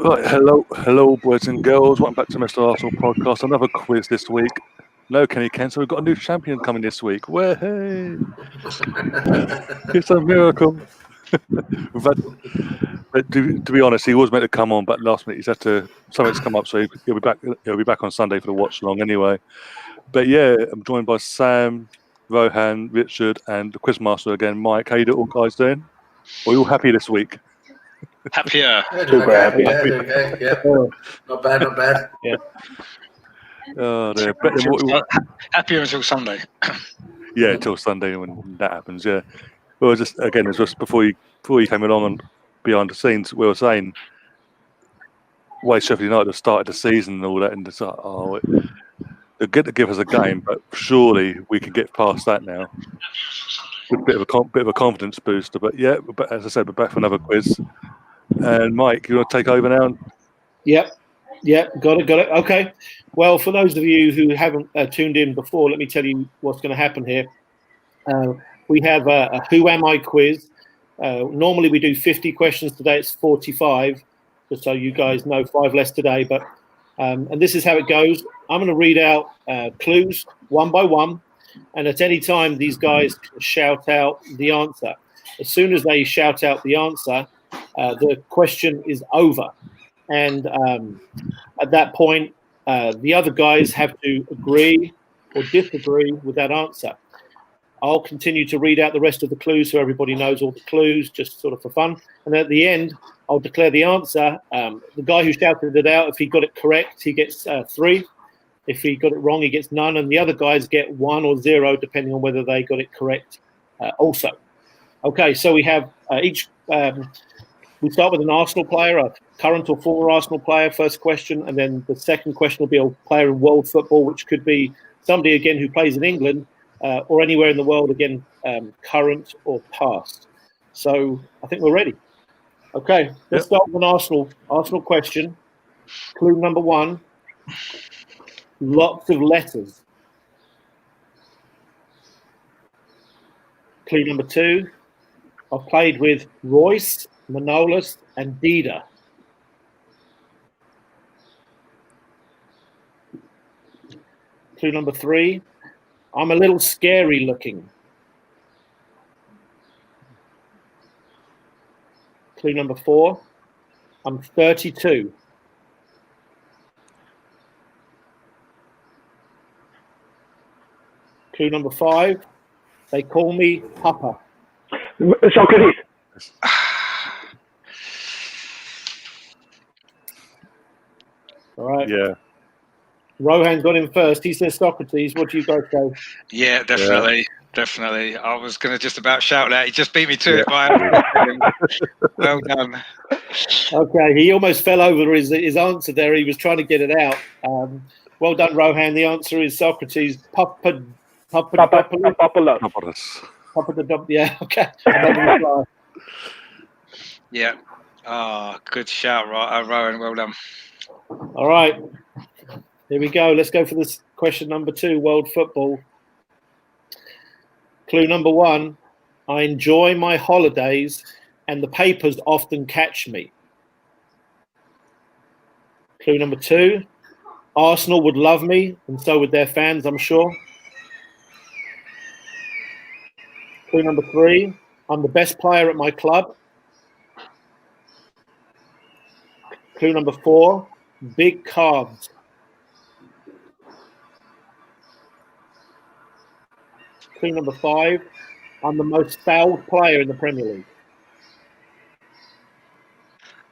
Right, hello, boys and girls. Welcome back to Mr. Arsenal podcast. Another quiz this week. No Kenny Ken, so we've got a new champion coming this week. Way! It's a miracle. We've had, but to be honest, he was meant to come on, but last minute he's had to something's come up, so he'll be back. He'll be back on Sunday for the watch along anyway. But yeah, I'm joined by Sam, Rohan, Richard, and the quizmaster again, Mike. How you all guys doing? Are you all happy this week? Happier. Super happy. Yeah. Not bad. Yeah. Oh, dear. Happier until Sunday. Yeah, till Sunday when that happens. Yeah. Well, just again, it was just before you came along and behind the scenes, we were saying way Sheffield United have started the season and all that, and it's like, they're good to give us a game, but surely we can get past that now. With a bit of a confidence booster, but yeah. But as I said, we're back for another quiz. And Mike, you want to take over now? Yep, got it. Okay. Well, for those of you who haven't tuned in before, let me tell you what's going to happen here. We have a Who Am I quiz. Normally we do 50 questions. Today it's 45, just so you guys know, 5 less today. But and this is how it goes. I'm going to read out clues one by one, and at any time these guys can shout out the answer. As soon as they shout out the answer, the question is over, and at that point, the other guys have to agree or disagree with that answer. I'll continue to read out the rest of the clues so everybody knows all the clues, just sort of for fun. And at the end, I'll declare the answer. The guy who shouted it out, if he got it correct, he gets 3. If he got it wrong, he gets none. And the other guys get 1 or 0, depending on whether they got it correct also. Okay, so we have each... we start with an Arsenal player, a current or former Arsenal player, first question. And then the second question will be a player in world football, which could be somebody, again, who plays in England or anywhere in the world, again, current or past. So I think we're ready. Okay, let's start with an Arsenal question. Clue number 1, lots of letters. Clue number 2, I've played with Royce, Manolas and Dida. Clue number 3, I'm a little scary looking. Clue number 4, I'm 32. Clue number 5, they call me Papa. Socrates. All right. Yeah. Rohan got him first. He says Socrates. What do you guys say? Yeah, definitely. I was going to just about shout that. He just beat me to it by well done. Okay, he almost fell over his answer there. He was trying to get it out. Well done, Rohan. The answer is Socrates. Papa. Yeah, okay. Yeah. Good shout, Rowan. Well done. All right. Here we go. Let's go for this question number 2, world football. Clue number 1, I enjoy my holidays and the papers often catch me. Clue number 2, Arsenal would love me and so would their fans, I'm sure. Clue number 3, I'm the best player at my club. Clue number 4, big calves. Clue number 5, I'm the most fouled player in the Premier League.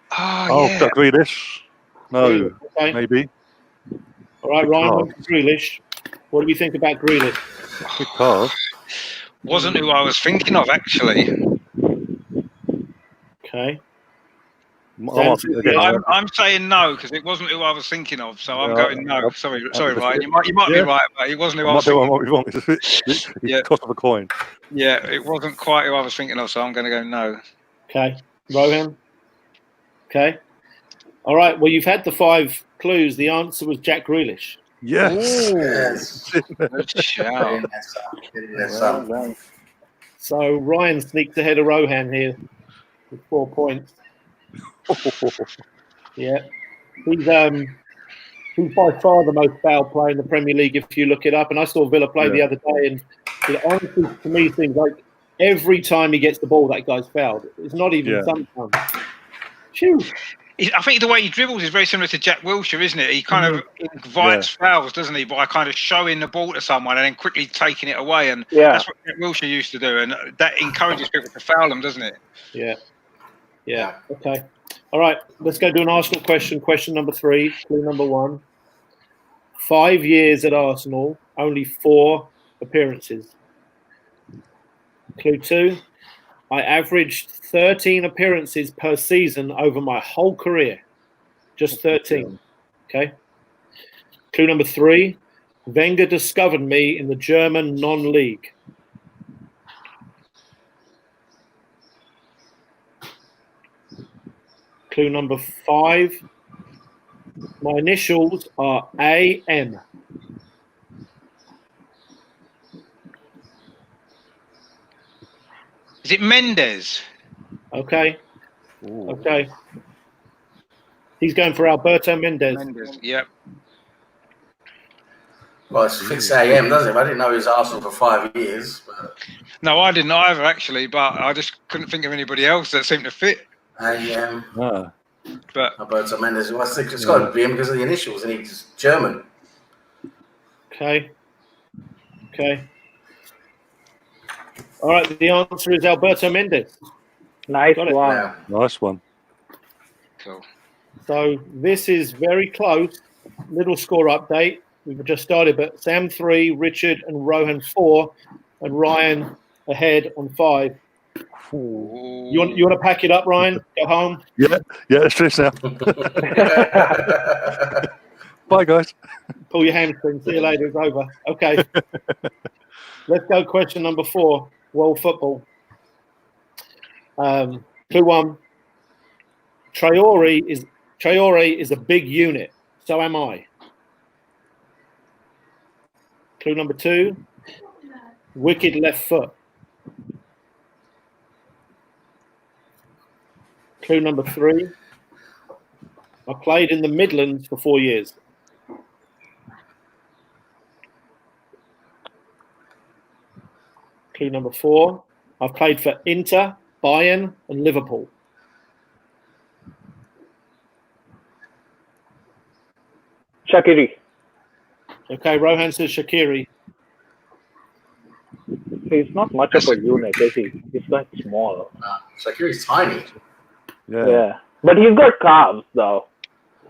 Yeah. Grealish? No, okay. Maybe. All right, Ryan, went for Grealish. What do you think about Grealish? Big calves. Wasn't who I was thinking of, actually. Okay. I'm saying no because it wasn't who I was thinking of, so I'm going no. Sorry, Ryan. You might be right, but it wasn't who I was thinking of. Yeah. Cost of a coin. Yeah, it wasn't quite who I was thinking of, so I'm going to go no. Okay. Rohan? Okay. All right, well, you've had the 5 clues. The answer was Jack Grealish. Yes. Good shout. So Ryan sneaks ahead of Rohan here with 4 points. Yeah. He's by far the most foul player in the Premier League if you look it up. And I saw Villa play the other day, and it honestly, to me, seems like every time he gets the ball, that guy's fouled. It's not even sometimes. Phew. I think the way he dribbles is very similar to Jack Wilshere, isn't it? He kind of invites fouls, doesn't he, by kind of showing the ball to someone and then quickly taking it away. And that's what Jack Wilshere used to do. And that encourages people to foul them, doesn't it? Yeah. Okay. All right. Let's go do an Arsenal question. Question number 3, clue number 1. 5 years at Arsenal, only 4 appearances. Clue 2. I averaged 13 appearances per season over my whole career. Just 13. Okay. Clue number 3. Wenger discovered me in the German non-league. Clue number 5. My initials are AM. Is it Mendes? Okay. Okay. He's going for Alberto Mendes. Yep. Well, it fits AM, doesn't it? I didn't know he was at Arsenal for 5 years. But... No, I didn't either, actually, but I just couldn't think of anybody else that seemed to fit. AM. But Alberto Mendes. Well, I think it's got to be him because of the initials, and he's German. Okay. All right, the answer is Alberto Mendes. Nice one. Nice one. Cool. So this is very close. Little score update. We've just started, but Sam 3, Richard and Rohan 4, and Ryan ahead on 5. You want to pack it up, Ryan? Go home? Yeah, let's finish now. Bye, guys. Pull your hamstring. See you later. It's over. Okay. Let's go. Question number 4. World football. Clue 1. Traore is a big unit. So am I. Clue number 2. Wicked left foot. Clue number 3. I played in the Midlands for 4 years. Clue number 4. I've played for Inter, Bayern, and Liverpool. Shaqiri. Okay, Rohan says Shaqiri. He's not much of a unit, is he? He's quite small. Shaqiri's tiny. Yeah. But he's got calves, though.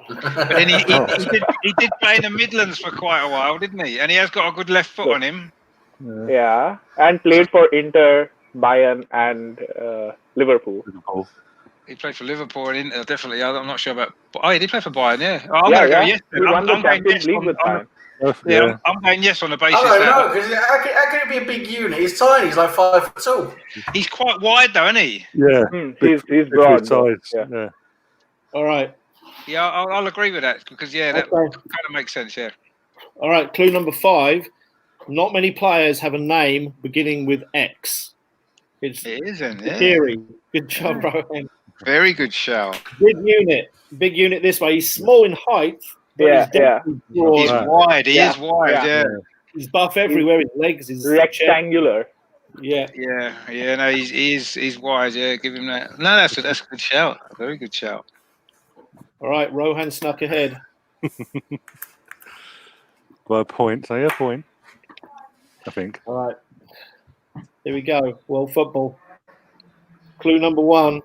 But then he did play in the Midlands for quite a while, didn't he? And he has got a good left foot on him. Yeah. And played for Inter, Bayern, and Liverpool. He played for Liverpool and Inter, definitely. I'm not sure about... Oh, he did play for Bayern, yeah. Oh, I'm going to go yes. He won the Champions League with time. I'm going yes on the basis I don't know, because how can it be a big unit? He's tiny. He's like 5 foot tall. He's quite wide, though, isn't he? Yeah. He's broad. Yeah. All right. Yeah, I'll agree with that because, that kind of makes sense, yeah. All right, clue number 5. Not many players have a name beginning with X. It isn't, Shaqiri. Good job, Rohan. Very good shout. Big unit this way. He's small in height. But He's wide. He is wide, He's buff everywhere. His legs is rectangular. Yeah. No, he's wide. Yeah, give him that. No, that's a good shout. A very good shout. All right, Rohan snuck ahead. By a point. Say a point. I think. All right. Here we go. World football. Clue number 1.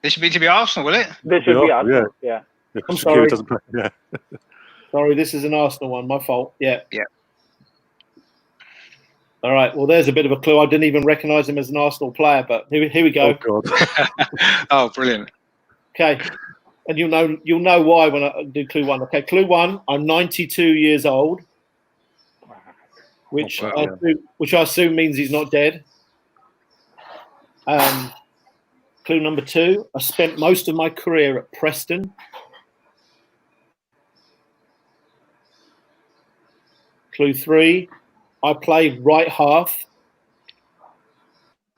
This should be to be Arsenal, will it? This should be Arsenal. Yeah. I'm sorry. Yeah. Sorry, this is an Arsenal one. My fault. Yeah. Yeah. All right. Well, there's a bit of a clue. I didn't even recognise him as an Arsenal player, but here we go. Oh God. Oh, brilliant. Okay. And you'll know why when I do clue 1. Okay, clue 1. I'm 92 years old, which I assume means he's not dead. Clue number 2. I spent most of my career at Preston. Clue 3. I played right half,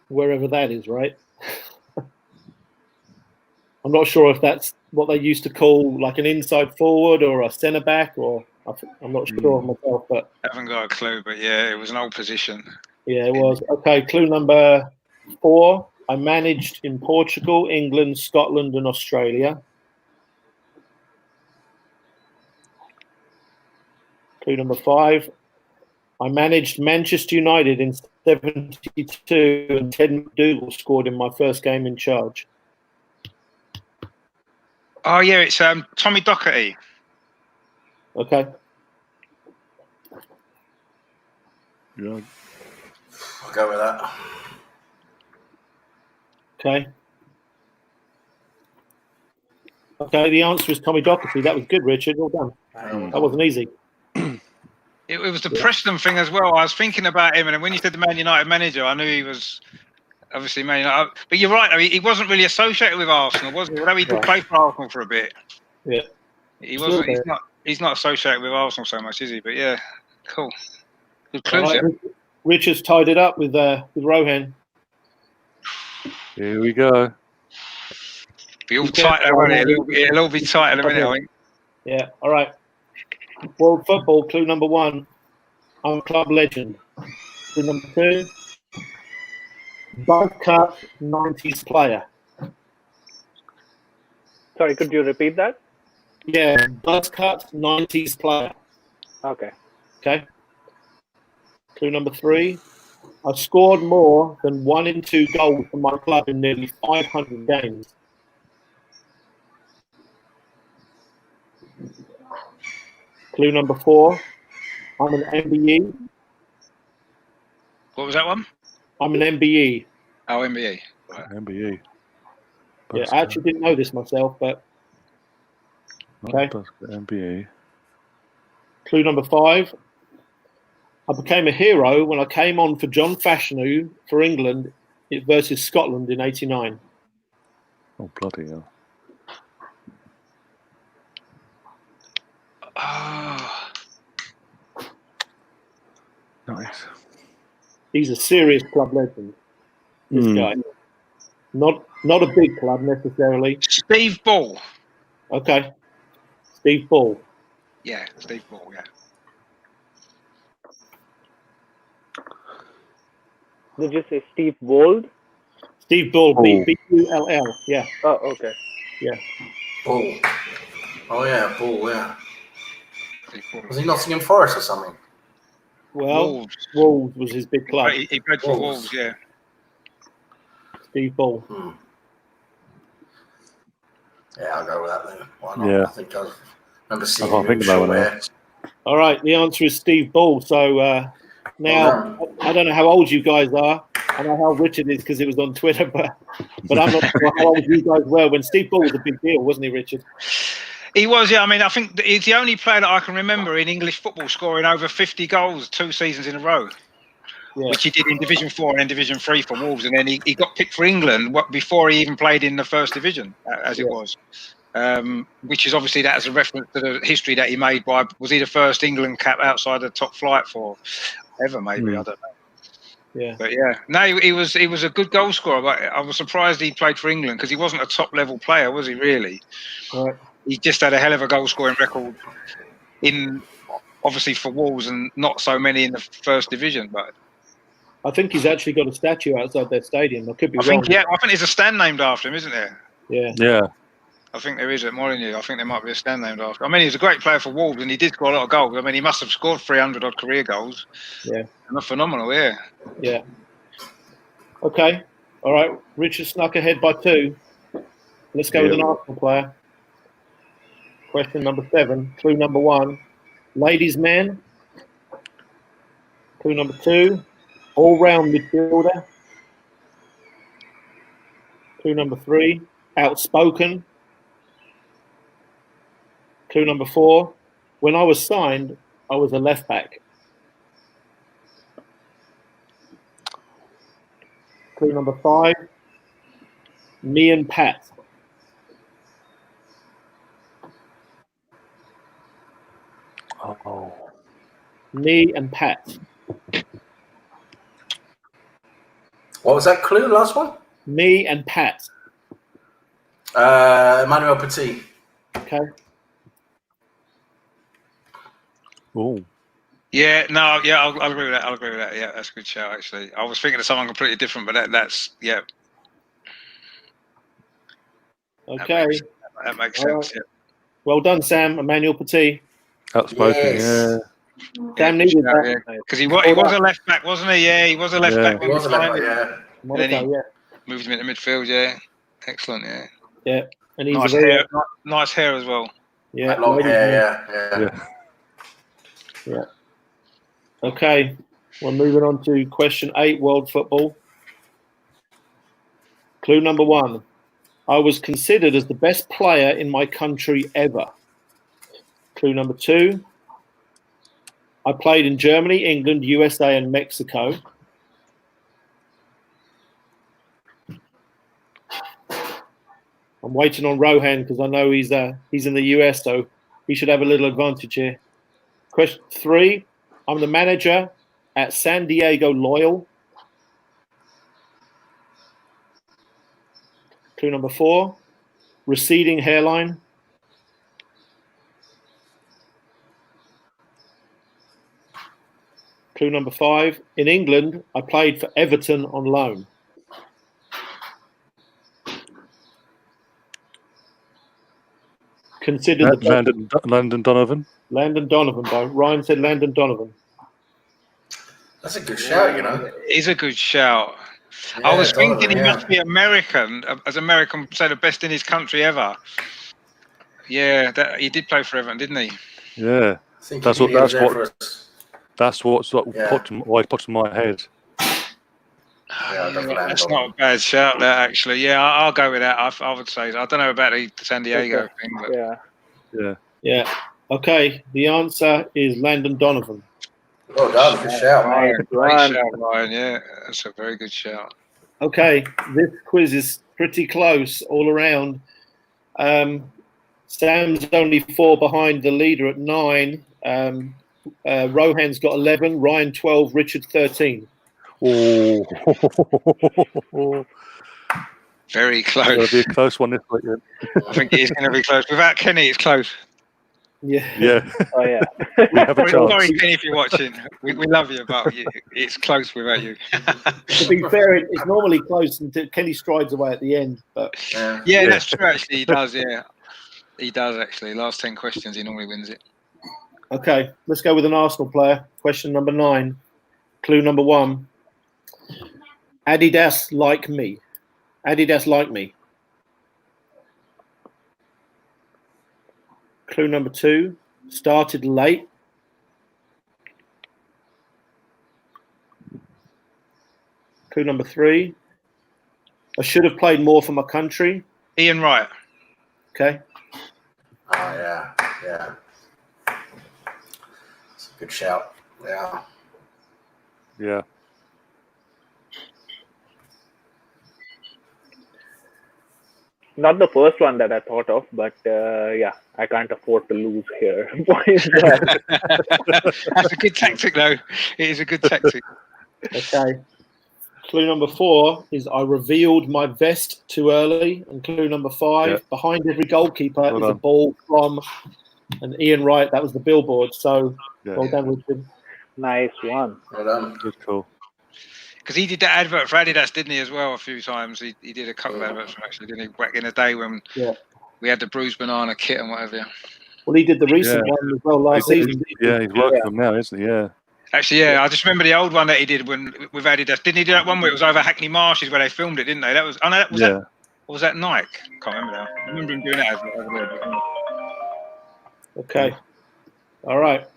wherever that is, right? I'm not sure if that's what they used to call like an inside forward or a centre back, or I'm not sure myself. But I haven't got a clue. But yeah, it was an old position. Yeah, it was. Okay, clue number 4. I managed in Portugal, England, Scotland, and Australia. Clue number 5. I managed Manchester United in 72, and Ted McDougall scored in my first game in charge. Oh yeah, it's Tommy Docherty. Okay. Yeah. I'll go with that. Okay. Okay, the answer is Tommy Docherty. That was good, Richard. Well done. That wasn't easy. It was the Preston thing as well. I was thinking about him, and when you said the Man United manager, I knew he was obviously Man United. But you're right. I mean, he wasn't really associated with Arsenal, was he? Although he did play for Arsenal for a bit. Yeah. He wasn't. He's not associated with Arsenal so much, is he? But yeah, cool. Good clues. Right, Richard's tied it up with Rohan. Here we go. Be all tight, won't it? It'll all be tight in a minute, I think. Yeah. All right. World football. Clue number 1. I'm a club legend. Clue number 2. Buzz cut 90s player. Sorry, could you repeat that? Yeah, buzz cut 90s player. Okay. Okay. Clue number 3. I scored more than 1 in 2 goals for my club in nearly 500 games. Clue number 4. I'm an MBE. What was that one? I'm an MBE. Oh, MBE. Right. MBE. Yeah, I actually didn't know this myself, but okay. MBE. Clue number 5. I became a hero when I came on for John Fashanu for England versus Scotland in '89. Oh, bloody hell. Oh. Nice. He's a serious club legend. This guy, not a big club necessarily. Steve Ball. Okay, Steve Ball. Yeah, Steve Ball. Yeah. Did you say Steve Wold? Steve Ball. B-U-L-L. Yeah. Oh, okay. Yeah. Ball. Oh yeah, Ball. Yeah. Was he Nottingham Forest or something? Well, Wolves was his big club. He played for Wolves, yeah. Steve Ball. Yeah, I'll go with that then. Why not? Yeah. I think I remember seeing I can't think about it. All right, the answer is Steve Ball. So now I don't know how old you guys are. I know how Richard is because it was on Twitter, but I'm not sure how old you guys were when Steve Ball was a big deal, wasn't he, Richard? He was, yeah. I mean, I think he's the only player that I can remember in English football scoring over 50 goals 2 seasons in a row, which he did in Division 4 and then Division 3 for Wolves. And then he got picked for England before he even played in the first division, as it was. Which is obviously that as a reference to the history that he made by, was he the first England cap outside the top flight for ever, maybe? I don't know. Yeah. But yeah, no, he was a good goal scorer. But I was surprised he played for England because he wasn't a top level player, was he really? Right. He just had a hell of a goal scoring record in obviously for Wolves and not so many in the first division. But I think he's actually got a statue outside their stadium. I could be wrong. I think there's a stand named after him, isn't there? Yeah. Yeah. I think there is at Molineux. I think there might be a stand named after. I mean, he's a great player for Wolves and he did score a lot of goals. I mean, he must have scored 300 odd career goals. Yeah. And phenomenal, yeah. Yeah. Okay. All right. Richard snuck ahead by 2. Let's go with an Arsenal player. Question number 7. Clue number 1. Ladies' man. Clue number 2. All-round midfielder. Clue number 3. Outspoken. Clue number 4. When I was signed, I was a left back. Clue number 5. Me and Pat. Oh. Me and Pat. What was that clue? Last one? Me and Pat. Emmanuel Petit. Okay. Oh. Yeah, no, yeah, I'll agree with that. I'll agree with that. Yeah, that's a good shout, actually. I was thinking of someone completely different, but that's yeah. Okay. That makes All sense. right. Well done, Sam. Emmanuel Petit. Outspoken, Yes. Sam needed that. Because he was a left back, wasn't he? Yeah, he was a left back. He was a left back, yeah. Monaco, yeah. Moved him into midfield, yeah. Excellent, yeah. Yeah, and he's nice hair, nice hair as well. Yeah, long hair, yeah. Okay, well, moving on to question 8, world football. Clue number 1. I was considered as the best player in my country ever. Clue number 2. I played in Germany, England, USA, and Mexico. I'm waiting on Rohan because I know he's in the US, so he should have a little advantage here. Question 3. I'm the manager at San Diego Loyal. Clue number 4. Receding hairline. Clue number 5. In England, I played for Everton on loan. Considered Landon Donovan. Landon Donovan, though. Ryan said Landon Donovan. That's a good shout, you know. He's a good shout. Yeah, I was thinking he must be American, as American, say the best in his country ever. Yeah, he did play for Everton, didn't he? Yeah, that's what popped in my head. That's not a bad shout, that actually. Yeah, I'll go with that. I would say. I don't know about the San Diego thing, but yeah. Okay, the answer is Landon Donovan. Well done, good shout. Great shout, Ryan. Yeah, that's a very good shout. Okay, this quiz is pretty close all around. Sam's only 4 behind the leader at 9. Rohan's got 11, Ryan 12, Richard 13. Oh, very close. It's going to be a close one this week. I think it is going to be close. Without Kenny, it's close. Yeah. Oh yeah. Sorry, Kenny, if you're watching. We love you, but it's close without you. To be fair, it's normally close until Kenny strides away at the end. But yeah, that's true. Actually, he does. Yeah, he does. Actually, last 10 questions, he normally wins it. Okay, let's go with an Arsenal player. Question number 9. Clue number 1. Adidas like me. Adidas like me. Clue number 2. Started late. Clue number 3. I should have played more for my country. Ian Wright. Okay. Oh yeah. It's a good shout. Yeah. Not the first one that I thought of, but I can't afford to lose here. That's a good tactic, though. It is a good tactic. Okay. Clue number 4 is I revealed my vest too early. And clue number 5, behind every goalkeeper is a ball from and Ian Wright. That was the billboard. So well done, Richard. Nice one. Well done. Good call. Because he did that advert for Adidas, didn't he, as well, a few times? He did a couple of adverts, actually, didn't he? Back in the day when we had the bruised banana kit and whatever. Well, he did the recent one as well last season. Yeah, he's working them now, isn't he? Yeah. Actually, I just remember the old one that he did with Adidas. Didn't he do that one where it was over Hackney Marshes where they filmed it, didn't they? That was that was that Nike? Can't remember now. I remember him doing that as well. Okay. All right.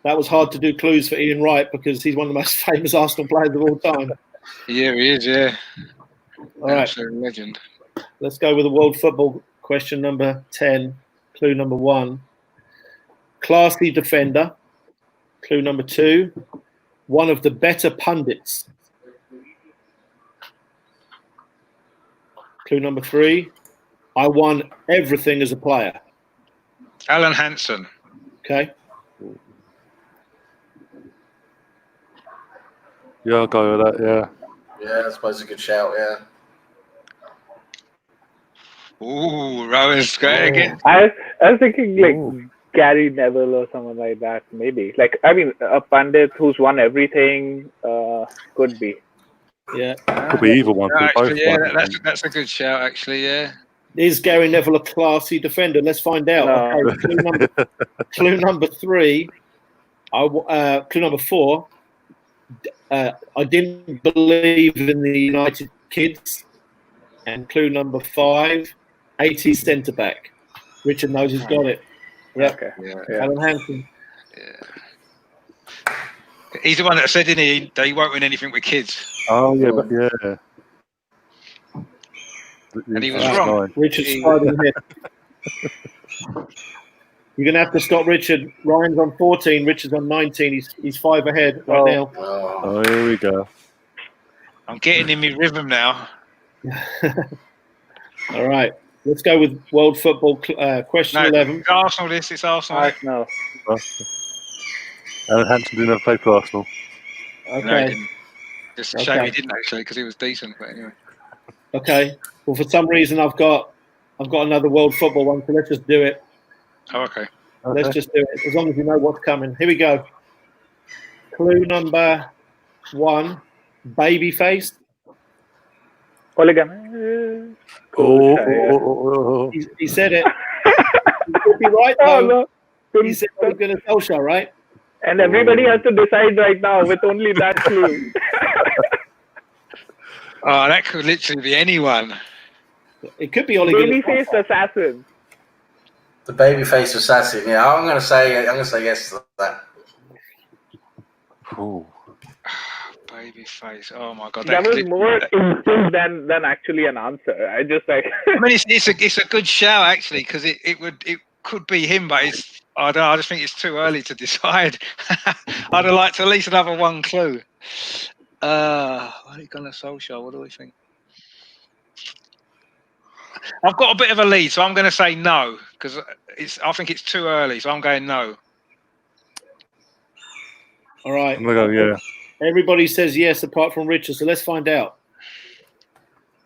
That was hard to do clues for Ian Wright because he's one of the most famous Arsenal players of all time. Yeah, he is, yeah. All right. Absolute legend. Let's go with the world football question number 10. Clue number 1. Classy defender. Clue number 2. One of the better pundits. Clue number 3. I won everything as a player. Alan Hansen. Okay. Yeah, I'll go with that, Yeah, I suppose it's a good shout, Ooh, Rowan's great again. I was thinking like Ooh. Gary Neville or someone like that, maybe. Like, I mean, a pundit who's won everything could be. Yeah. Could be either one. Could both. Actually, yeah, that's a good shout. Actually, yeah. Is Gary Neville a classy defender? Let's find out. No. Okay, clue number 3. Clue number 4. I didn't believe in the United kids. And clue number 5. 80s centre back. Richard knows he's got it. Yeah. Okay. Yeah. Alan Hansen. Yeah. He's the one that said, didn't he, that he won't win anything with kids. Oh yeah, but yeah. And he was wrong. Richard's sliding ahead. You're going to have to stop Richard. Ryan's on 14. Richard's on 19. He's 5 ahead right now. Oh, here we go. I'm getting in my rhythm now. All right. Let's go with world football. Question 11. It's Arsenal. It's Arsenal. No. Alan Hansen didn't have to play for Arsenal. Okay. No, he didn't. Just a shame he didn't actually, because he was decent. But anyway. Okay. Well, for some reason, I've got another world football one, so let's just do it. Oh, okay. Let's just do it. As long as you know what's coming. Here we go. Clue number 1. Babyface. Hooligan. He said it. He could be right, though. Oh, no. He said we're going to Solskjaer, right? And everybody has to decide right now with only that clue. Oh, that could literally be anyone. It could be Ole Gunnar Babyface assassin. The babyface assassin. Yeah, I'm gonna say yes to that. Ooh. Babyface. Oh my god. That was more instinct than actually an answer. I just like. I mean, it's a good shout actually, because it could be him, but I don't know. I just think it's too early to decide. I'd have liked at least another one clue. Ole Gunnar Solskjaer. What do we think? I've got a bit of a lead, so I'm going to say no, because I think it's too early, so I'm going no. All right. I'm gonna go, yeah. Everybody says yes, apart from Richard. So let's find out.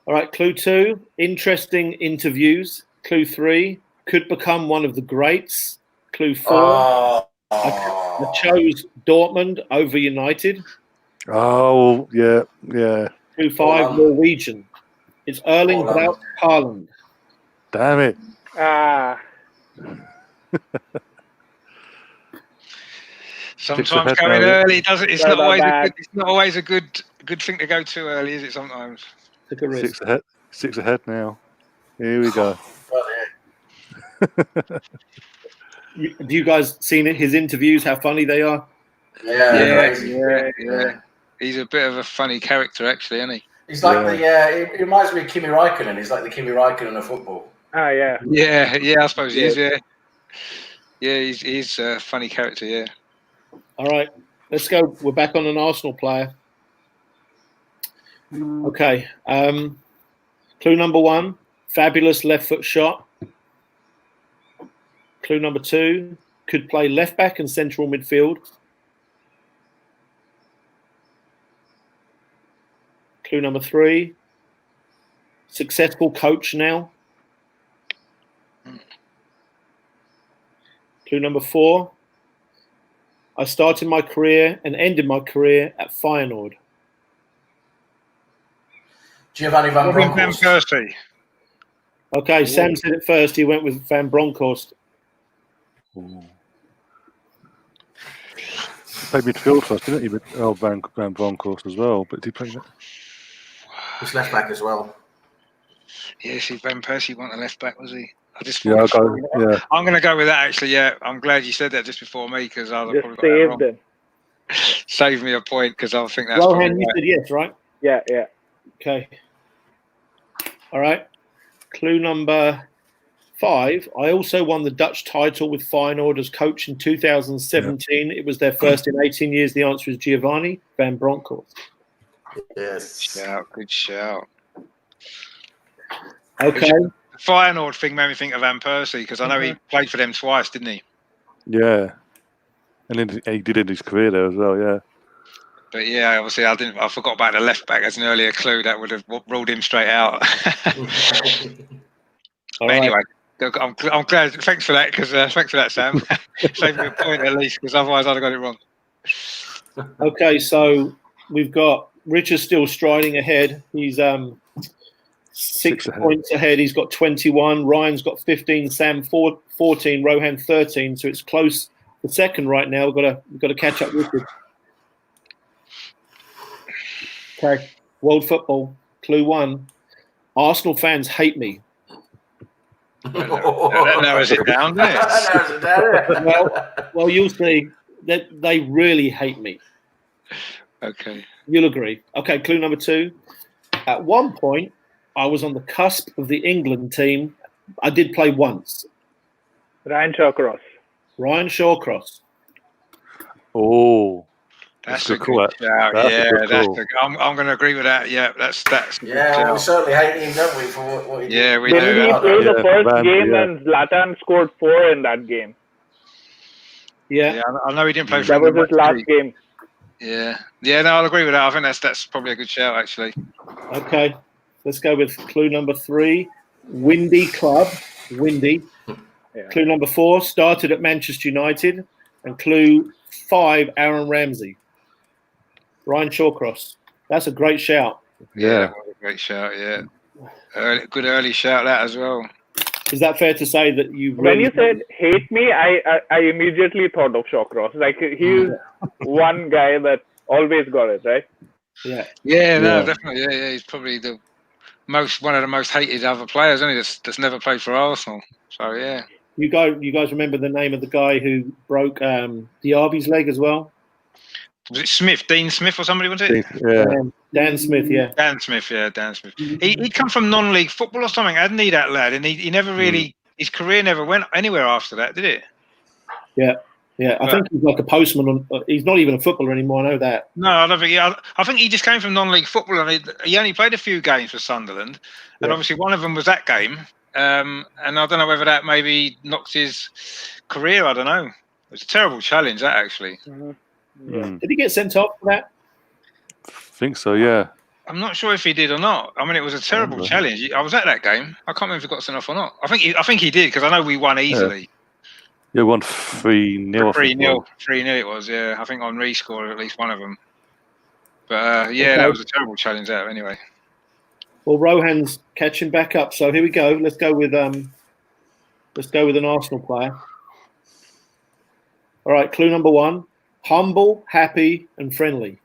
All right. Clue 2. Interesting interviews. Clue 3. Could become one of the greats. Clue 4. I chose Dortmund over United. Oh yeah. Clue 5. Norwegian. It's Erling Braut Haaland. Damn it. Sometimes going early doesn't. It's not always a good thing to go too early, is it? Sometimes. Take a risk. 6 ahead now. Here we go. Have you guys seen his interviews? How funny they are. Yeah. He's a bit of a funny character, actually, isn't he? He's like he reminds me of Kimi Räikkönen. He's like the Kimi Räikkönen of football. Yeah, I suppose he is, yeah. Yeah, he's a funny character, yeah. All right, let's go. We're back on an Arsenal player. Okay. Clue number 1, fabulous left foot shot. Clue number 2, could play left back and central midfield. Clue number 3, successful coach now. Clue number 4, I started my career and ended my career at Feyenoord. Giovanni Van Van Bronckhorst. Persie. Okay, Sam said it first. He went with Van Bronckhorst. Played midfield first, didn't he? But Van Bronckhorst as well. But did he play that? He's left back as well. Yeah, see, Van Persie wasn't a left back, was he? I'm going to go with that, actually, yeah. I'm glad you said that just before me, because I'll have probably got that wrong. Save me a point, because I think that's Rohan, you said yes, right? Yeah. Okay. All right. Clue number 5. I also won the Dutch title with Feyenoord as coach in 2017. It was their first in 18 years. The answer is Giovanni Van Bronckhorst. Yes. Good shout. Okay. The Feyenoord thing made me think of Van Persie, because I know he played for them twice, didn't he? Yeah. And then he did in his career there as well, yeah. But yeah, obviously I forgot about the left back as an earlier clue that would have ruled him straight out. All But right. anyway, I'm glad. Thanks for that, Sam. Saved me a point at least, because otherwise I'd have got it wrong. Okay, so we've got Richard still striding ahead. He's 6 points ahead. He's got 21. Ryan's got 15. Sam 14. Rohan 13. So it's close. The second right now. We've got to catch up with Richard. Okay. World football. Clue 1. Arsenal fans hate me. That narrows it down, doesn't it? Well, you'll see that they really hate me. Okay. You'll agree. Okay, clue number 2. At one point, I was on the cusp of the England team. I did play once. Ryan Shawcross. Ryan Shawcross. Oh. That's a good shout. I'm going to agree with that. Yeah, that's. Yeah, we certainly hate him, don't we, for what he did? Yeah, we Didn't do. he play the first game and Zlatan scored 4 in that game? Yeah, I know he didn't play for That was his last game. Yeah, no, I'll agree with that. I think that's probably a good shout, actually. Okay, let's go with clue number 3. Windy Club. Windy. Yeah. Clue number 4. Started at Manchester United. And clue 5. Aaron Ramsey. Ryan Shawcross. That's a great shout. Yeah, that was a great shout. Yeah, good early shout that as well. Is that fair to say that you? When you said hate me, I immediately thought of Shawcross. Like he's one guy that always got it right. Yeah. Yeah, no, definitely. Yeah, he's probably one of the most hated other players, isn't he? That's never played for Arsenal. So yeah. You guys remember the name of the guy who broke Diaby's leg as well? Was it Smith? Dean Smith or somebody, was it? Yeah. Dan Smith, yeah. Dan Smith. He'd come from non-league football or something, hadn't he, that lad? And he never really, his career never went anywhere after that, did it? Yeah. I think he's like a postman. He's not even a footballer anymore, I know that. No, I don't think I think he just came from non-league football, and he only played a few games for Sunderland. And obviously one of them was that game. And I don't know whether that maybe knocked his career, I don't know. It was a terrible challenge, that, actually. Mm-hmm. Yeah. Did he get sent off for that? I think so, yeah. I'm not sure if he did or not. I mean, it was a terrible challenge. I was at that game. I can't remember if he got sent off or not. I think he did, because I know we won easily. Yeah, won 3-0. 3-0 it was, yeah. I think Henri scored at least one of them. But that was a terrible challenge there anyway. Well, Rohan's catching back up, so here we go. Let's go with an Arsenal player. All right, clue number 1. Humble, happy, and friendly.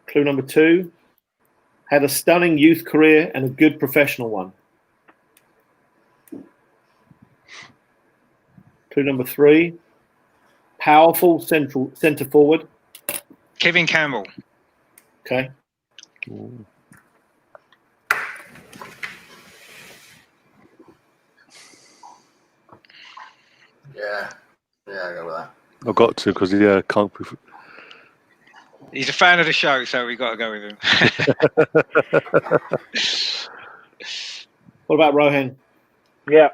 Clue number 2. Had a stunning youth career and a good professional one. Clue number 3. Powerful centre forward. Kevin Campbell. Okay. Yeah, I go with that. I've got to, because can't. He's a fan of the show, so we got to go with him. What about Rohan? Yeah,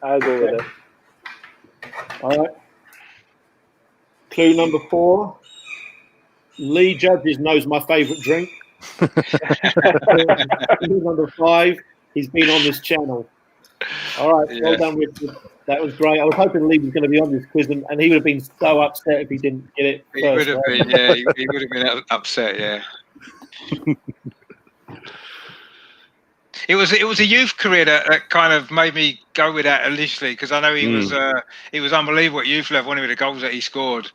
I'll go with it. All right. Clue number 4. Lee Judges knows my favourite drink. Clue number 5. He's been on this channel. All right. Well done, Richard. That was great. I was hoping Lee was going to be on this quiz, and he would have been so upset if he didn't get it. He would have been, yeah. He would have been upset, yeah. It was a youth career that kind of made me go with that initially, because I know he was unbelievable at youth level. One of the goals that he scored.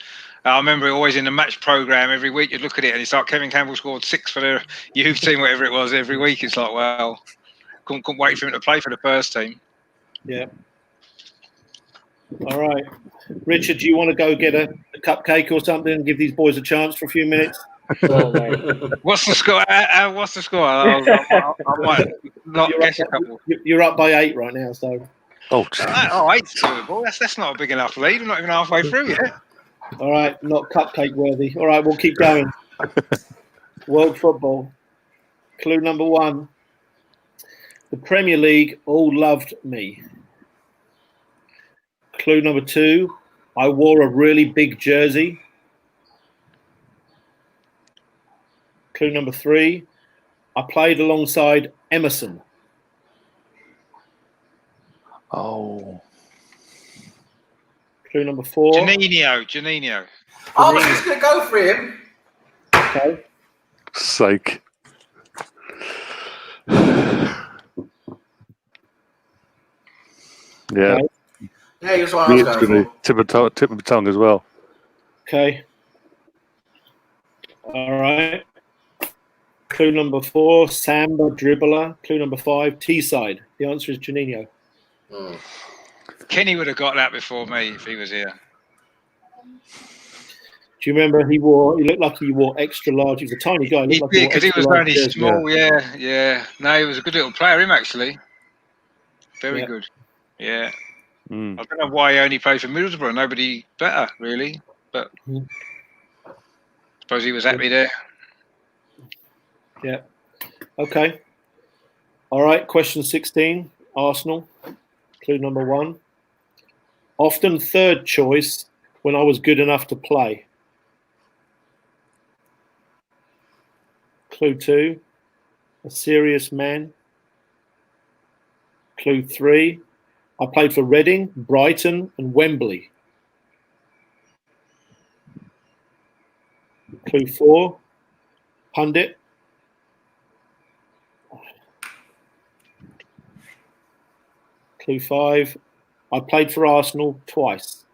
I remember always in the match program every week you'd look at it and it's like Kevin Campbell scored 6 for the youth team, whatever it was, every week. It's like, wow, couldn't wait for him to play for the first team. Yeah. All right, Richard, do you want to go get a cupcake or something and give these boys a chance for a few minutes? What's the score? What's the score? I might not guess a couple. You're up by 8 right now, so. 8's doable. That's not a big enough lead. We're not even halfway through yet. All right, not cupcake worthy. All right, we'll keep going. World football. Clue number 1. The Premier League all loved me. Clue number 2. I wore a really big jersey. Clue number 3. I played alongside Emerson. Oh. Clue number 4. Janino. I was just going to go for him. Okay. Sake. Yeah. Okay. Yeah, he was what I was going for. Tip of the tongue as well. Okay. All right. Clue number 4, Samba dribbler. Clue number 5, Teesside. The answer is Juninho. Kenny would have got that before me if he was here. Do you remember he looked like he wore extra large. He was a tiny guy. He did, because he was only small. Yeah. No, he was a good little player, him actually. Very good. Yeah. I don't know why he only played for Middlesbrough. Nobody better, really. But I suppose he was happy there. Yeah. Okay. All right. Question 16. Arsenal. Clue number 1. Often third choice when I was good enough to play. Clue 2. A serious man. Clue 3. I played for Reading, Brighton, and Wembley. Clue 4. Pundit. Clue 5. I played for Arsenal twice.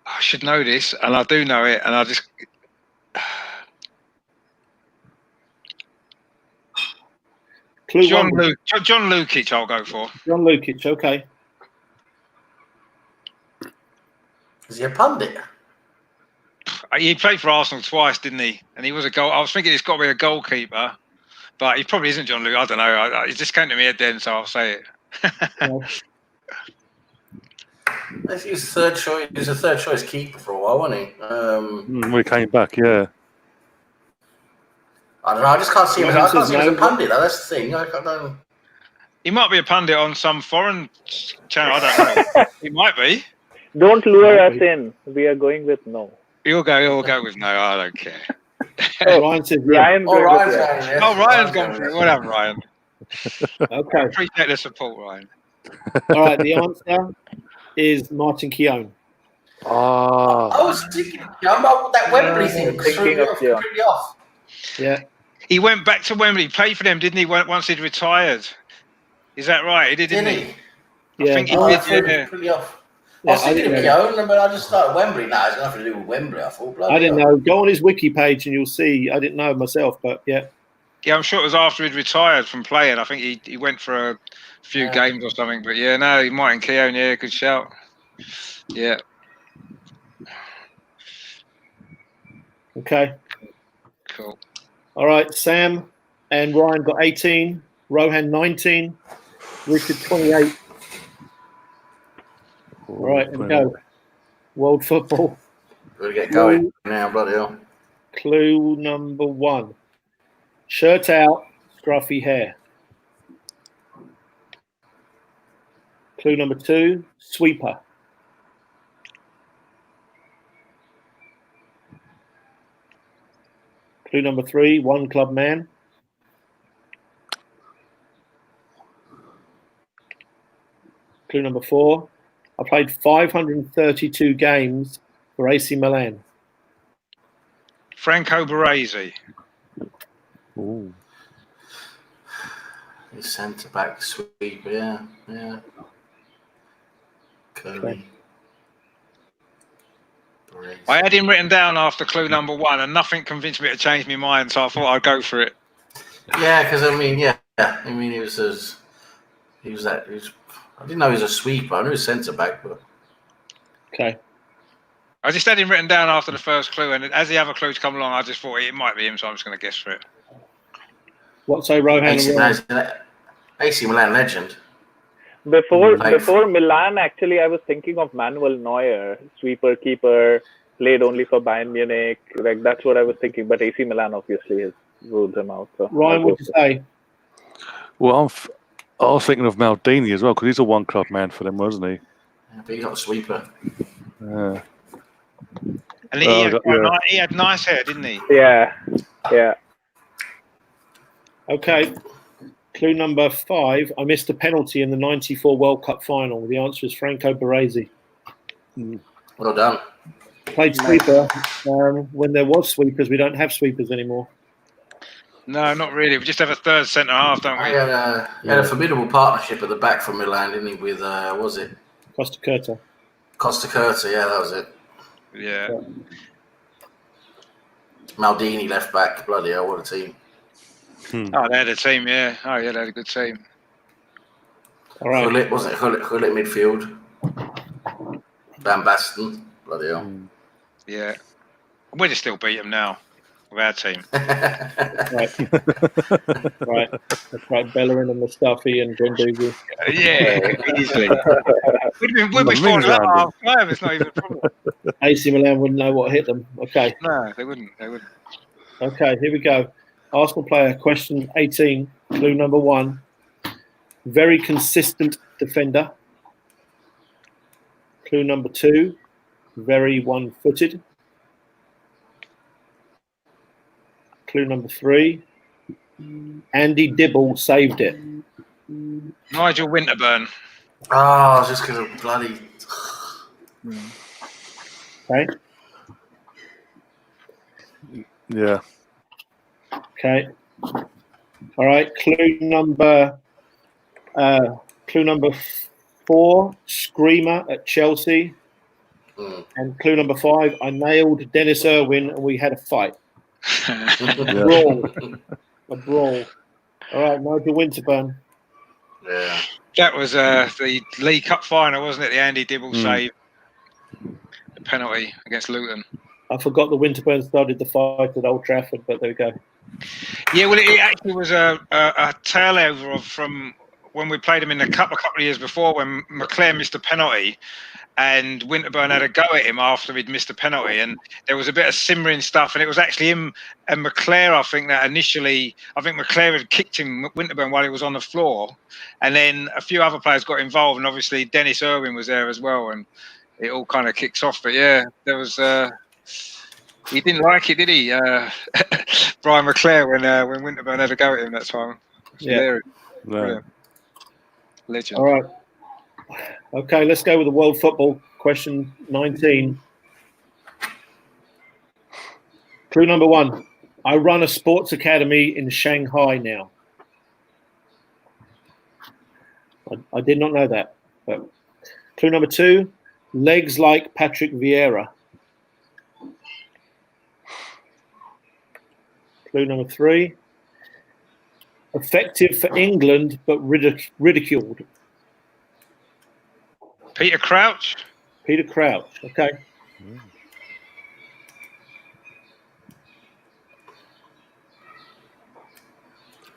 I should know this, and I do know it, and I just... John Lukic, I'll go for. John Lukic, okay. Is he a pundit? He played for Arsenal twice, didn't he? And he was a goal. I was thinking it's got to be a goalkeeper, but he probably isn't John Lukic. I don't know. It just came to me head then, so I'll say it. He was third choice. He was a third choice keeper for a while, wasn't he? We came back, yeah. I don't know. I just can't see him. I can't see him as a pundit. Though. That's the thing. I don't. He might be a pundit on some foreign channel. I don't know. He might be. Don't lure us in. We are going with no. You'll go with no. I don't care. Ryan says Ryan's Ryan's gone for it. Whatever, Ryan. Okay. Appreciate the support, Ryan. All right. The answer is Martin Keown. I was thinking about that Wembley thing. Thinking of Keown. Yeah. He went back to Wembley, played for them, didn't he? Once he'd retired. Is that right? He did, didn't he? Yeah. I think he did. Pretty off. I was thinking of Keown, but I just started Wembley. Nah, it's got nothing to do with Wembley. I thought. I didn't know. Go on his wiki page and you'll see. I didn't know myself, but yeah. Yeah, I'm sure it was after he'd retired from playing. I think he went for a few games or something. But yeah, no, Martin Keown, yeah, good shout. Yeah. Okay. Cool. All right, Sam and Ryan got 18, Rohan 19, Richard 28. All right, here we go. World football. We'll get going now, bloody hell. Clue number 1. Shirt out, scruffy hair. Clue number 2, sweeper. Clue number 3, one club man. Clue number 4, I played 532 games for AC Milan. Franco Baresi. Ooh. He's centre back sweep, yeah. Curly. I had him written down after clue number 1, and nothing convinced me to change my mind, so I thought I'd go for it. Yeah, because I mean, he was. I didn't know he was a sweeper. I knew he was centre back, but okay. I just had him written down after the first clue, and as the other clues come along, I just thought it might be him, so I'm just going to guess for it. What say, Rohan? AC Milan legend. Before Milan, actually, I was thinking of Manuel Neuer, sweeper, keeper, played only for Bayern Munich. Like that's what I was thinking. But AC Milan obviously has ruled him out. So Ryan, what did you say? Well, I was thinking of Maldini as well because he's a one-club man for them, wasn't he? Yeah, but he's not a sweeper. Yeah. And he had nice hair, didn't he? Yeah. Okay. Clue number 5. I missed a penalty in the '94 World Cup final. The answer is Franco Baresi. Well done. Played sweeper when there was sweepers. We don't have sweepers anymore. No, not really. We just have a third centre half, don't we? He had a formidable partnership at the back for Milan, didn't he? With what was it? Costa Curta. Costa Curta, yeah, that was it. Yeah. Maldini left back. Bloody hell, what a team! Oh, they had a team, yeah. Oh, yeah, they had a good team. All right. Hullet, wasn't it? Hullet midfield. Van Basten. Bloody hell. Yeah. We'd have still beat them now with our team. Right. That's right. Bellerin and Mustafi and Guendouzi. Yeah, easily. We'd be falling out half time. It's not even a problem. AC Milan wouldn't know what hit them. Okay. No, they wouldn't. Okay, here we go. Arsenal player, question 18, clue number 1. Very consistent defender. Clue number 2, very one-footed. Clue number 3, Andy Dibble saved it. Nigel Winterburn. Oh, I was just going to bloody... Okay. Yeah. Okay. All right. Clue number 4, Screamer at Chelsea. And clue number 5, I nailed Dennis Irwin and we had a fight. A brawl. All right, Nigel Winterburn. Yeah. That was the League Cup final, wasn't it? The Andy Dibble save. The penalty against Luton. I forgot the Winterburn started the fight at Old Trafford, but there we go. Yeah, well, it actually was a tailover from when we played him in the cup a couple of years before when McClare missed a penalty and Winterburn had a go at him after he'd missed a penalty, and there was a bit of simmering stuff, and it was actually him and McClare, I think McClare had kicked him, Winterburn, while he was on the floor, and then a few other players got involved, and obviously Dennis Irwin was there as well, and it all kind of kicks off. But yeah, there was he didn't like it, did he, Brian McClare, when Winterburn had a go at him that time? Yeah. Legend. All right. Okay, let's go with the world football. Question 19. Clue number 1. I run a sports academy in Shanghai now. I did not know that. But clue number 2. Legs like Patrick Vieira. Clue number 3. Effective for England, but ridiculed. Peter Crouch. Peter Crouch. Okay.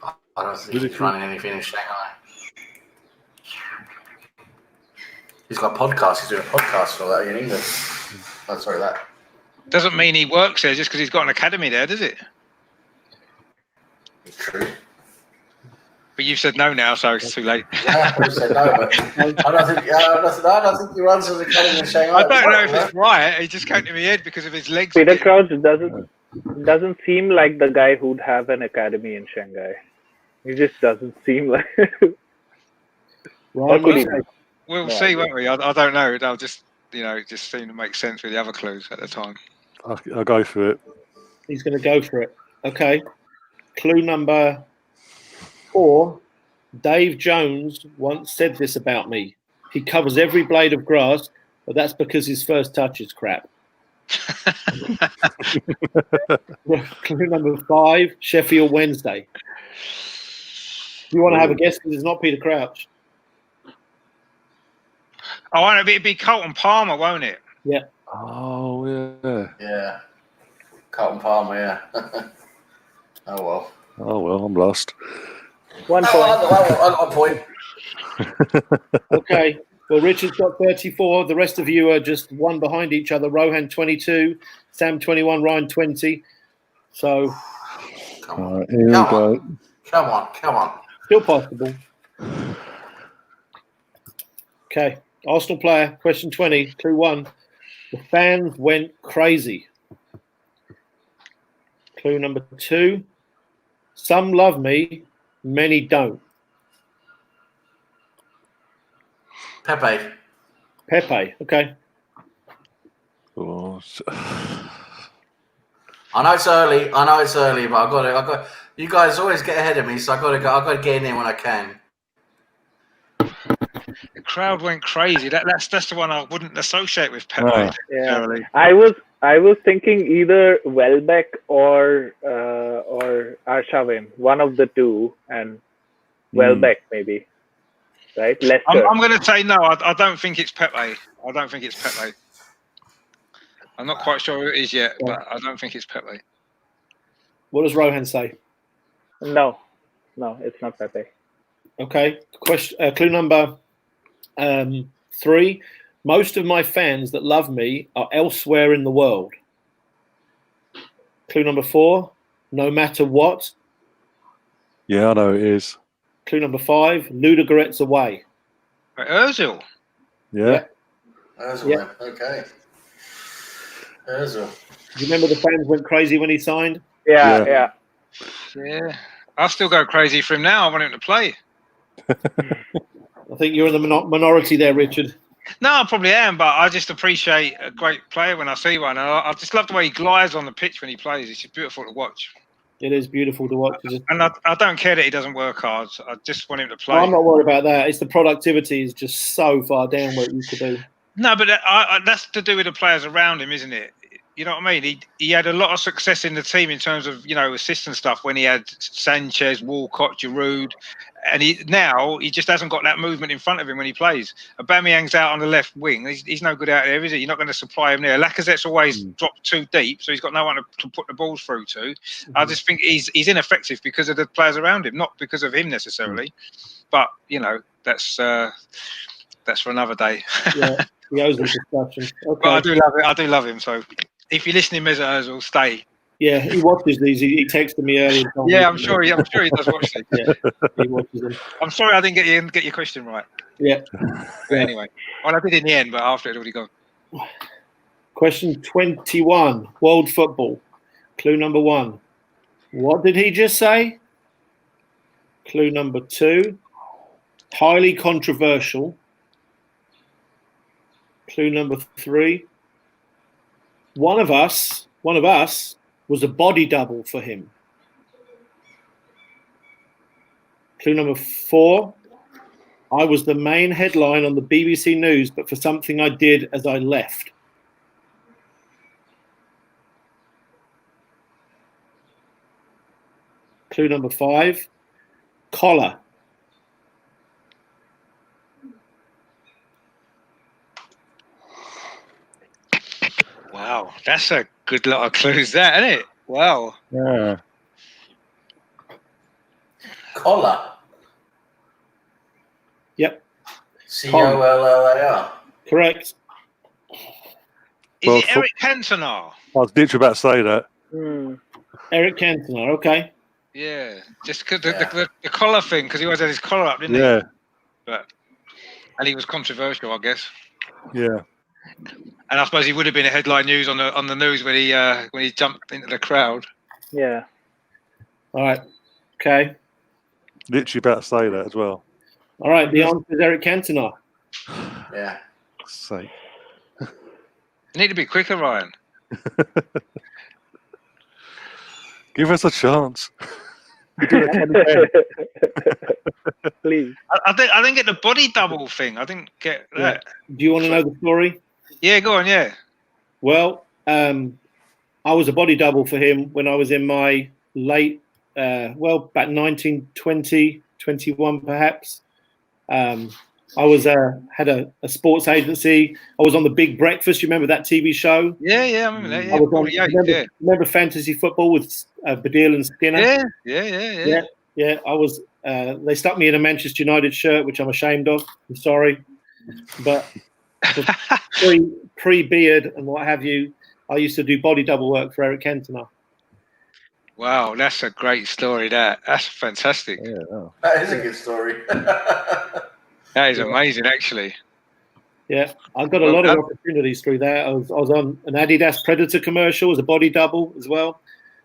I don't think he's running anything in Shanghai. He's got a podcast. He's doing a podcast for that in England. Oh, sorry, that. Doesn't mean he works there just because he's got an academy there, does it? It's true. But you've said no now, so it's too late. Yeah, I said no, but I don't think he runs an academy in Shanghai. I don't know if it's right. It just came to my head because of his legs. Peter Crouch doesn't seem like the guy who'd have an academy in Shanghai. He just doesn't seem like. We'll see, won't we? I don't know. I'll just, it just seemed to make sense with the other clues at the time. I'll go for it. He's going to go for it. Okay. Clue number 4. Dave Jones once said this about me. He covers every blade of grass, but that's because his first touch is crap. Clue number 5. Sheffield Wednesday. Do you want to have a guess? Because it's not Peter Crouch. Oh, it'd be Colton Palmer, won't it? Yeah. Oh, yeah. Yeah. Colton Palmer, yeah. Oh, well. Oh, well, I'm lost. 1 point. I got a point. Okay. Well, Richard's got 34. The rest of you are just one behind each other. Rohan 22, Sam 21, Ryan 20. So. Come on. Here we go. Come on. Still possible. Okay. Arsenal player, question 20, clue 1. The fans went crazy. Clue number 2. Some love me, many don't. Pepe. Pepe. Okay. Oh, I know it's early, but I got. You guys always get ahead of me, so I got to get in there when I can. The crowd went crazy. That's the one I wouldn't associate with Pepe. Oh. Yeah, I was thinking either Welbeck or Arshavin, one of the two, and Welbeck maybe, right? Leicester. I'm going to say no. I don't think it's Pepe. I don't think it's Pepe. I'm not quite sure who it is yet, but I don't think it's Pepe. What does Rohan say? No, it's not Pepe. Okay. Clue number 3. Most of my fans that love me are elsewhere in the world. Clue number 4. No matter what. yeah, I know it is. Clue number 5. Ludogorets away. Ozil. Yeah. Ozil, Yeah. okay. Ozil. Do you remember the fans went crazy when he signed? Yeah. Yeah. I still go crazy for him now. I want him to play. I think you're in the minority there, Richard. No, I probably am, but I just appreciate a great player when I see one. And I just love the way he glides on the pitch when he plays. It's just beautiful to watch. It is beautiful to watch. And I don't care that he doesn't work hard. I just want him to play. No, I'm not worried about that. It's the productivity is just so far down where it used to be. No, but that's to do with the players around him, isn't it? You know what I mean? He had a lot of success in the team in terms of, assist and stuff when he had Sanchez, Walcott, Giroud. And now he just hasn't got that movement in front of him when he plays. Aubameyang's out on the left wing. He's no good out there, is he? You're not going to supply him there. Lacazette's always dropped too deep, so he's got no one to put the balls through to. Mm-hmm. I just think he's ineffective because of the players around him, not because of him necessarily. But, that's for another day. Yeah, the Ozil discussion. Okay. But I do love it. I do love him. So if you're listening, Mesut Ozil, stay. Yeah, he watches these. He texted me earlier. Yeah, I'm sure he does watch these. Yeah, he watches them. I'm sorry I didn't get your question right. Yeah. But anyway, well, I did in the end, but after it had already gone. Question 21. World football. Clue number 1. What did he just say? Clue number 2. Highly controversial. Clue number 3. One of us was a body double for him. Clue number 4. I was the main headline on the BBC News, but for something I did as I left. Clue number 5. Collar. Wow, that's a good lot of clues, that, isn't it? Wow. Yeah. Collar. Yep. Collar. Correct. Is it Eric Cantona? I was literally about to say that. Eric Cantona, okay. Yeah, just because the collar thing, because he always had his collar up, didn't he? Yeah. And he was controversial, I guess. Yeah. And I suppose he would have been a headline news on the news when he jumped into the crowd. Yeah. All right. Okay. Literally about to say that as well. All right. The answer is Eric Cantona. Yeah. Say. You need to be quicker, Ryan. Give us a chance. Please. I didn't get the body double thing. I didn't get that. Do you want to know the story? Yeah, go on. Yeah. Well, I was a body double for him when I was in my late, about 19, 20, 21 perhaps. I was had a sports agency. I was on the Big Breakfast. You remember that TV show? Yeah, I remember that. Yeah, remember fantasy football with Badil and Skinner? Yeah. I was. They stuck me in a Manchester United shirt, which I'm ashamed of. I'm sorry, but pre-beard and what have you, I used to do body double work for Eric Cantona. Wow, that's a great story. That's fantastic. Yeah, That is a good story. That is amazing, actually. Yeah, I got a lot of opportunities through that. I was on an Adidas Predator commercial as a body double as well.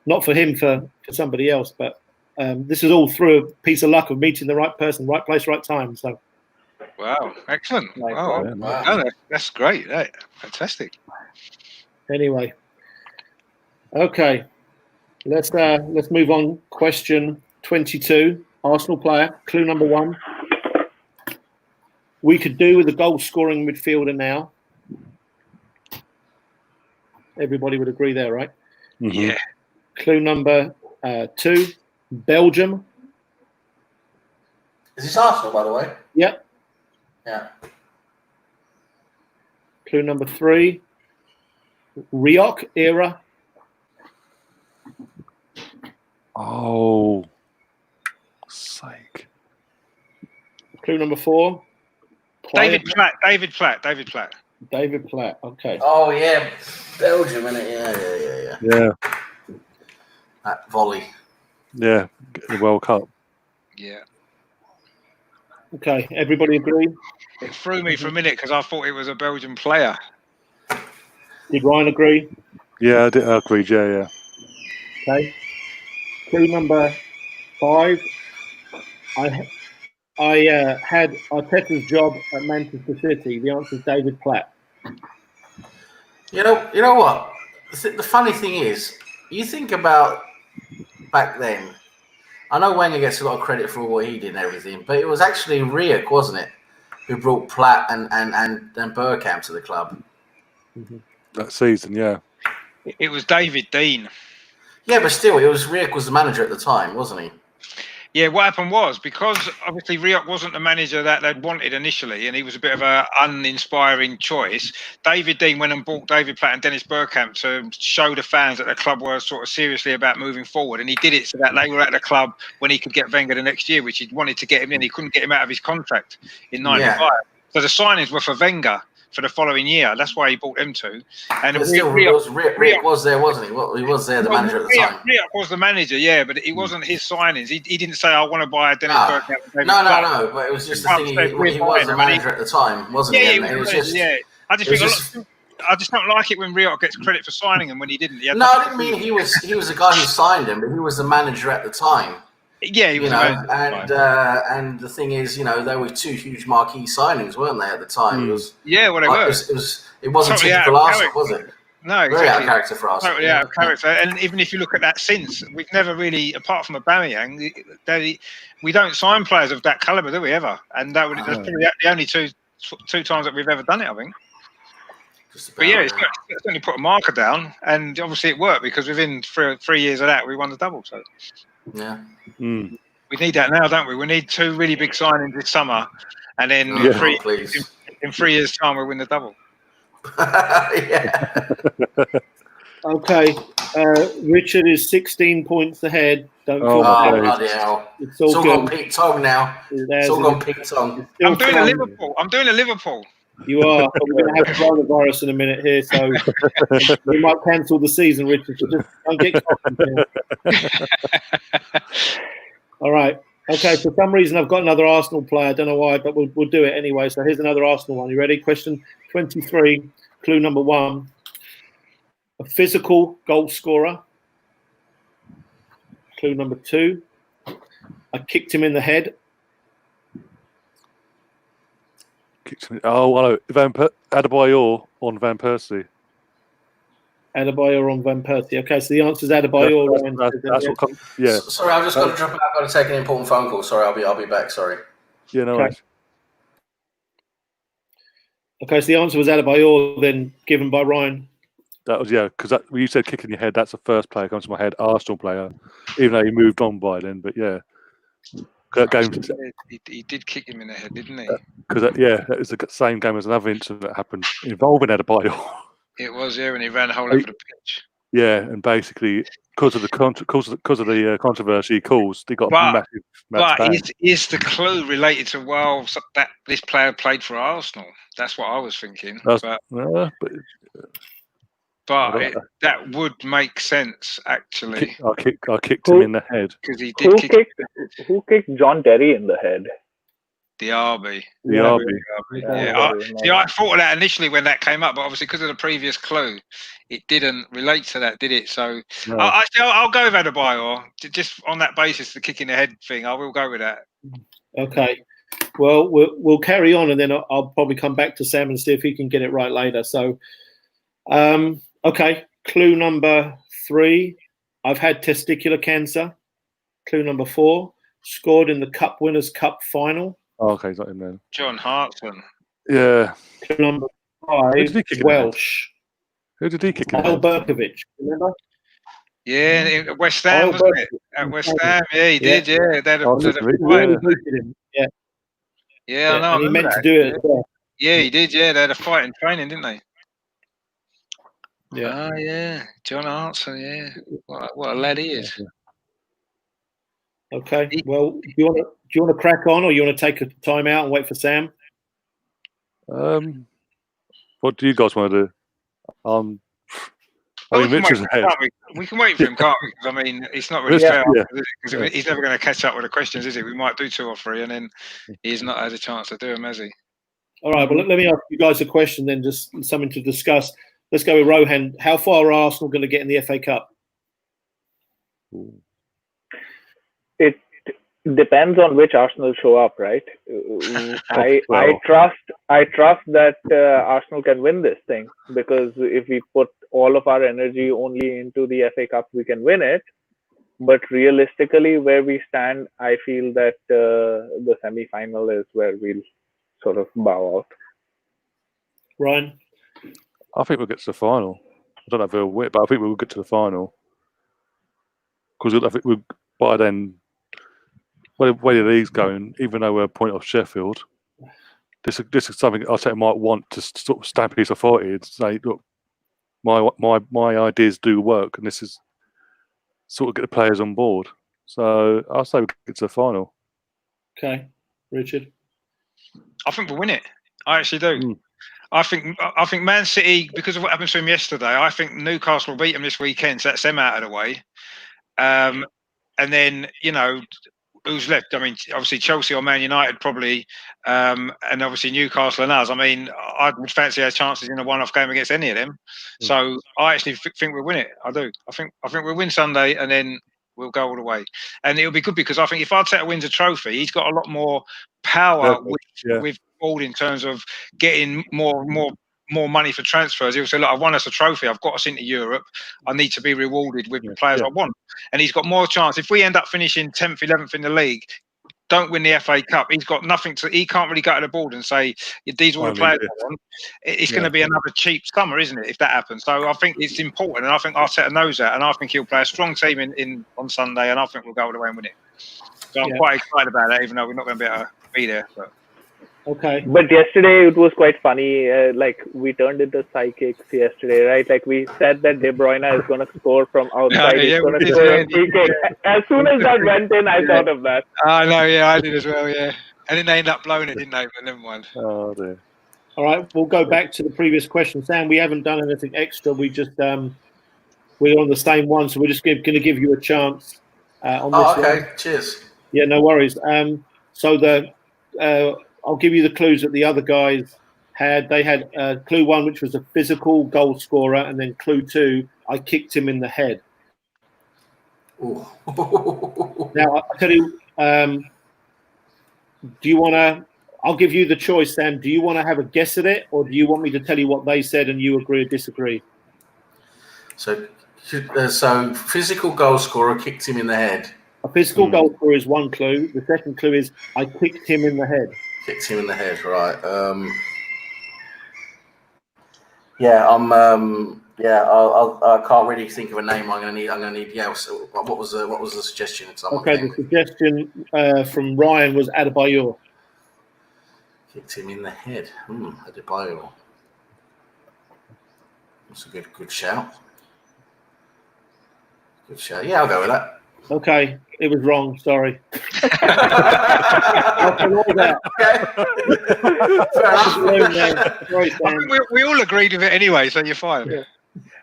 Not for him, for somebody else, but this is all through a piece of luck of meeting the right person, right place, right time. So, wow, excellent! Nice Wow, one. No, that's great. Fantastic. anyway, okay, let's move on. Question 22. Arsenal player, clue number 1. We could do with a goal-scoring midfielder now. Everybody would agree there, right? Mm-hmm. Yeah. Clue number 2, Belgium. Is this Arsenal, by the way? Yep. Yeah. Clue number 3, Rioch era. Oh, sake. Clue number 4, David Platt. David Platt. Okay. Oh, yeah. Belgium, innit? Yeah. That volley. Yeah. The World Cup. Yeah. Okay. Everybody agree? It threw me for a minute because I thought it was a Belgian player. Did Ryan agree? Yeah, I agreed. Yeah. Okay. Clue number 5. I had Arteta's job at Manchester City. The answer is David Platt. You know what? The funny thing is, you think about back then. I know Wenger gets a lot of credit for what he did and everything, but it was actually Rioch, wasn't it, who brought Platt and Bergkamp to the club. Mm-hmm. That season, yeah. It was David Dean. Yeah, but still, Rioch was the manager at the time, wasn't he? Yeah, what happened was, because obviously Rioch wasn't the manager that they'd wanted initially, and he was a bit of an uninspiring choice, David Dean went and bought David Platt and Dennis Bergkamp to show the fans that the club were sort of seriously about moving forward. And he did it so that they were at the club when he could get Wenger the next year, which he wanted to get him in. He couldn't get him out of his contract in 95. Yeah. So the signings were for Wenger for the following year. That's why he bought them two. And Rioch was there, wasn't he? He was there, the manager at the time. Rioch was the manager, yeah, but it wasn't his signings. He didn't say, I want to buy Dennis Bergkamp. No, but it was just the thing. He was the manager at the time, wasn't he? Yeah, I just don't like it when Rioch gets credit for signing him when he didn't. I didn't mean he was the guy who signed him, but he was the manager at the time. Yeah, he was. And the thing is, there were two huge marquee signings, weren't they, at the time? It wasn't typical Arsenal, was it? No, exactly. Very out of character for Arsenal. Totally out of character. And even if you look at that since, we've never really, apart from Aubameyang, we don't sign players of that calibre, do we, ever? And that's probably the only two times that we've ever done it, I think. But yeah, it's certainly put a marker down, and obviously it worked because within 3 years of that, we won the double. So yeah, we need that now, don't we? We need 2 really big signings this summer, and then in 3 years' time, we'll win the double. Okay, Richard is 16 points ahead. Don't feel bad. Bloody hell. It's all gone Pete Tong now. It's all gone Pete Tong. I'm doing a Liverpool. You are. We're going to have coronavirus in a minute here, so we might cancel the season, Richard. So just don't get caught. All right. Okay, for some reason, I've got another Arsenal player. I don't know why, but we'll do it anyway. So here's another Arsenal one. You ready? Question 23, clue number 1. A physical goal scorer. Clue number 2. I kicked him in the head. Oh, hello. Adebayor on Van Persie. Adebayor on Van Persie. Okay, so the answer is Adebayor. That's what comes. Yeah. Sorry, I've just got to drop out. I've got to take an important phone call. Sorry, I'll be back. Sorry. Yeah, no worries. Okay, so the answer was Adebayor, then given by Ryan. That was because when you said kicking your head, that's the first player that comes to my head. Arsenal player, even though he moved on by then. But yeah. He did kick him in the head, didn't he? Because that was the same game as another incident that happened involving Adebayor. It was, yeah, when he ran the whole over the pitch. Yeah, and basically because of the controversy he caused, he got massive. But is the clue related to that this player played for Arsenal? That's what I was thinking. That would make sense, actually. I kicked him in the head because he did. Who kicked John Terry in the head? Diaby. Yeah. I thought of that initially when that came up, but obviously because of the previous clue, it didn't relate to that, did it? So No. I'll go with Adebayor just on that basis, the kick in the head thing. I will go with that. Okay. Well, we'll carry on, and then I'll probably come back to Sam and see if he can get it right later. So, okay. Clue number 3. I've had testicular cancer. Clue number 4. Scored in the Cup Winners' Cup final. Oh, okay, he's not in there. John Hartson. Yeah. Clue number 5. Welsh. Who did he kick in? Kyle Berkovic. Remember? Yeah, at West Ham, wasn't it? At West Ham, yeah, he did. Yeah, Yeah, I know. And he meant to do it as well. Yeah, he did. Yeah, they had a fight in training, didn't they? Yeah. Oh, yeah. John Hartson, yeah. What a lad he is. Okay. Well, do you want to crack on, or you want to take a time out and wait for Sam? What do you guys want to do? Richard's ahead. We can wait for him, can't we? Because I mean, it's not really fair because he's never going to catch up with the questions, is he? We might do 2 or 3, and then he's not had a chance to do them, has he? All right. Well, let me ask you guys a question then, just something to discuss. Let's go with Rohan. How far are Arsenal going to get in the FA Cup? It depends on which Arsenal show up, right? I trust that Arsenal can win this thing, because if we put all of our energy only into the FA Cup, we can win it. But realistically, where we stand, I feel that the semi-final is where we'll sort of bow out. Ryan? I think we'll get to the final. I don't know if we'll win, but I think we'll get to the final. Because I think by then, where the league's going, even though we're a point off Sheffield, this is something Arteta might want to sort of stamp his authority and say, look, my ideas do work, and this is sort of get the players on board. So I'll say we get to the final. Okay, Richard. I think we'll win it. I actually do. I think Man City, because of what happened to him yesterday, I think Newcastle will beat them this weekend, so that's them out of the way. And then, who's left? I mean, obviously Chelsea or Man United probably, and obviously Newcastle and us. I mean, I would fancy our chances in a one-off game against any of them. So I actually think we'll win it. I do. I think we'll win Sunday, and then we'll go all the way. And it'll be good because I think if Arteta wins a trophy, he's got a lot more power with board in terms of getting more money for transfers. He'll say, look, I've won us a trophy. I've got us into Europe. I need to be rewarded with the players I want. And he's got more chance. If we end up finishing 10th, 11th in the league, don't win the FA Cup, he's got nothing to. He can't really go to the board and say, these are all the players I want. It's going to be another cheap summer, isn't it, if that happens? So I think it's important, and I think Arteta knows that, and I think he'll play a strong team on Sunday, and I think we'll go all the way and win it. So I'm quite excited about that, even though we're not going to be able to be there. But. Okay. But yesterday it was quite funny. Like we turned into psychics yesterday, right? Like we said that De Bruyne is going to score from outside. He's going to score a free kick. As soon as that went in, I thought of that. I know, yeah, I did as well, yeah. And then they ended up blowing it, didn't they? But never mind. Oh dear. All right, we'll go back to the previous question, Sam. We haven't done anything extra. We just we're on the same one, so we're just going to give you a chance on this. Okay, one. Cheers. Yeah, no worries. So I'll give you the clues that the other guys had. They had clue 1, which was a physical goal scorer, and then clue 2, I kicked him in the head. Ooh. Now, I'll tell you, do you want to, I'll give you the choice, Sam. Do you want to have a guess at it, or do you want me to tell you what they said and you agree or disagree? So physical goal scorer kicked him in the head. A physical goal scorer is one clue. The second clue is I kicked him in the head. Kicked him in the head, right? I can't really think of a name. I'm gonna need. Yeah. So what was the suggestion? Okay, the suggestion from Ryan was Adebayor. Kicked him in the head. Adebayor. That's a good shout. Good shout. Yeah, I'll go with that. Okay, it was wrong. Sorry. We all agreed with it anyway, so you're fine.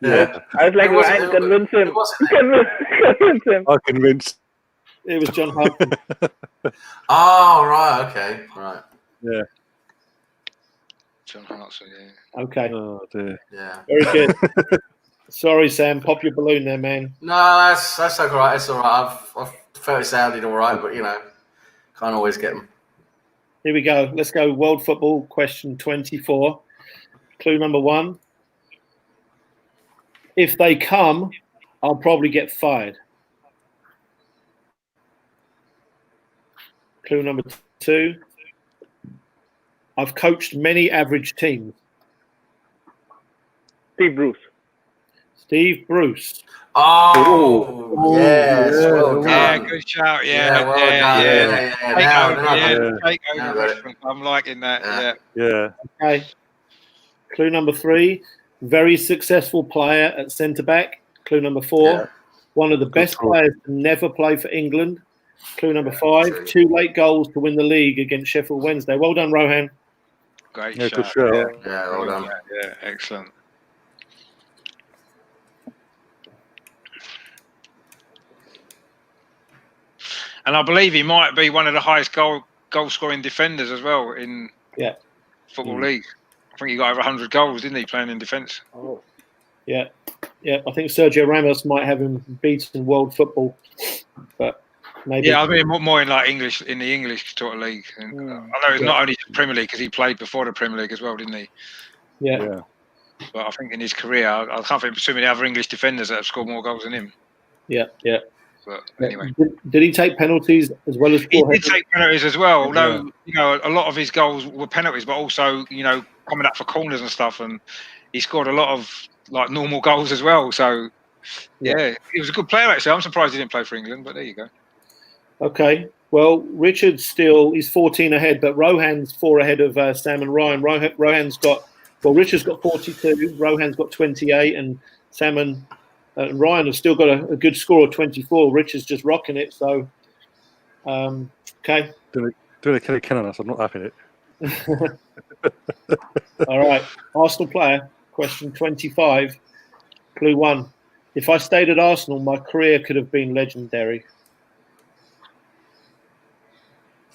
Yeah. I was like, Ryan, convince him. I convinced. It was John Hudson. Oh, right. Okay. Right. Yeah. John Hartson, yeah. Okay. Oh dear. Yeah. Very good. Sorry, Sam. Pop your balloon there, man. No, that's all right. It's all right. I've felt it sounded all right, but can't always get them. Here we go. Let's go. World football question 24. Clue number 1. If they come, I'll probably get fired. Clue number 2. I've coached many average teams. Steve Bruce. Steve Bruce. Oh, yes. yeah, Well done. Yeah, good shout. Yeah, well done. Yeah. I'm liking that. Yeah. Yeah. Okay. Clue number 3. Very successful player at centre back. Clue number 4. Yeah. One of the best players to never play for England. Clue number 5. 2 late goals to win the league against Sheffield Wednesday. Well done, Rohan. Great Yeah, shout. good shout. Yeah, well done. Yeah, excellent. And I believe he might be one of the highest goal scoring defenders as well in football league. I think he got over 100 goals, didn't he, playing in defence? Oh. Yeah. I think Sergio Ramos might have him beaten world football, but maybe. Yeah, I mean more in the English sort of league. And I know it's not only the Premier League because he played before the Premier League as well, didn't he? Yeah. But I think in his career, I can't think of too many other English defenders that have scored more goals than him. Yeah. But anyway, did he take penalties as well as? He did take penalties as well. Although a lot of his goals were penalties, but also coming up for corners and stuff, and he scored a lot of like normal goals as well. So yeah, he was a good player actually. I'm surprised he didn't play for England, but there you go. Okay. Well, Richard's he's 14 ahead, but Rohan's 4 ahead of Sam and Ryan. Richard's got 42, Rohan's got 28, and Sam and Ryan have still got a good score of 24. Richard's just rocking it. So, okay. Doing a Kelly Ken on us. I'm not having it. All right. Arsenal player, question 25. Clue 1. If I stayed at Arsenal, my career could have been legendary.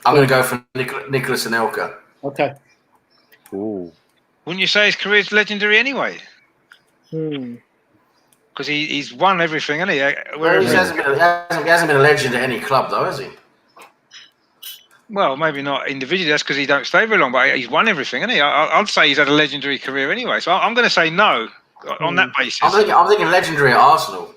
I'm going to go for Nicholas Anelka. Okay. Ooh. Wouldn't you say his career's legendary anyway? Because he's won everything, hasn't he? Well, he hasn't been a legend at any club, though, has he? Well, maybe not individually. That's because he don't stay very long, but he's won everything, hasn't he? I'd say he's had a legendary career anyway. So I'm going to say no on that basis. I'm thinking legendary at Arsenal.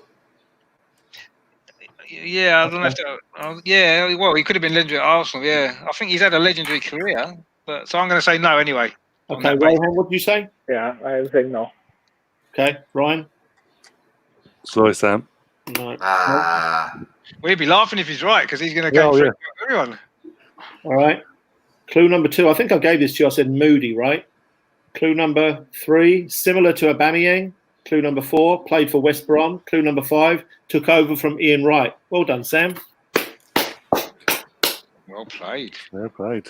Yeah, I don't have to. Yeah, well, he could have been legendary at Arsenal. Yeah, I think he's had a legendary career, but so I'm going to say no anyway. Okay, Rohan, what did you say? Yeah, I was saying no. Okay, Ryan. Sorry, Sam. No. We'd be laughing if he's right because he's going to go through everyone. All right. Clue number 2. I think I gave this to you. I said Moody, right? Clue number 3. Similar to Aubameyang. Clue number 4. Played for West Brom. Clue number 5. Took over from Ian Wright. Well done, Sam. Well played. Well played.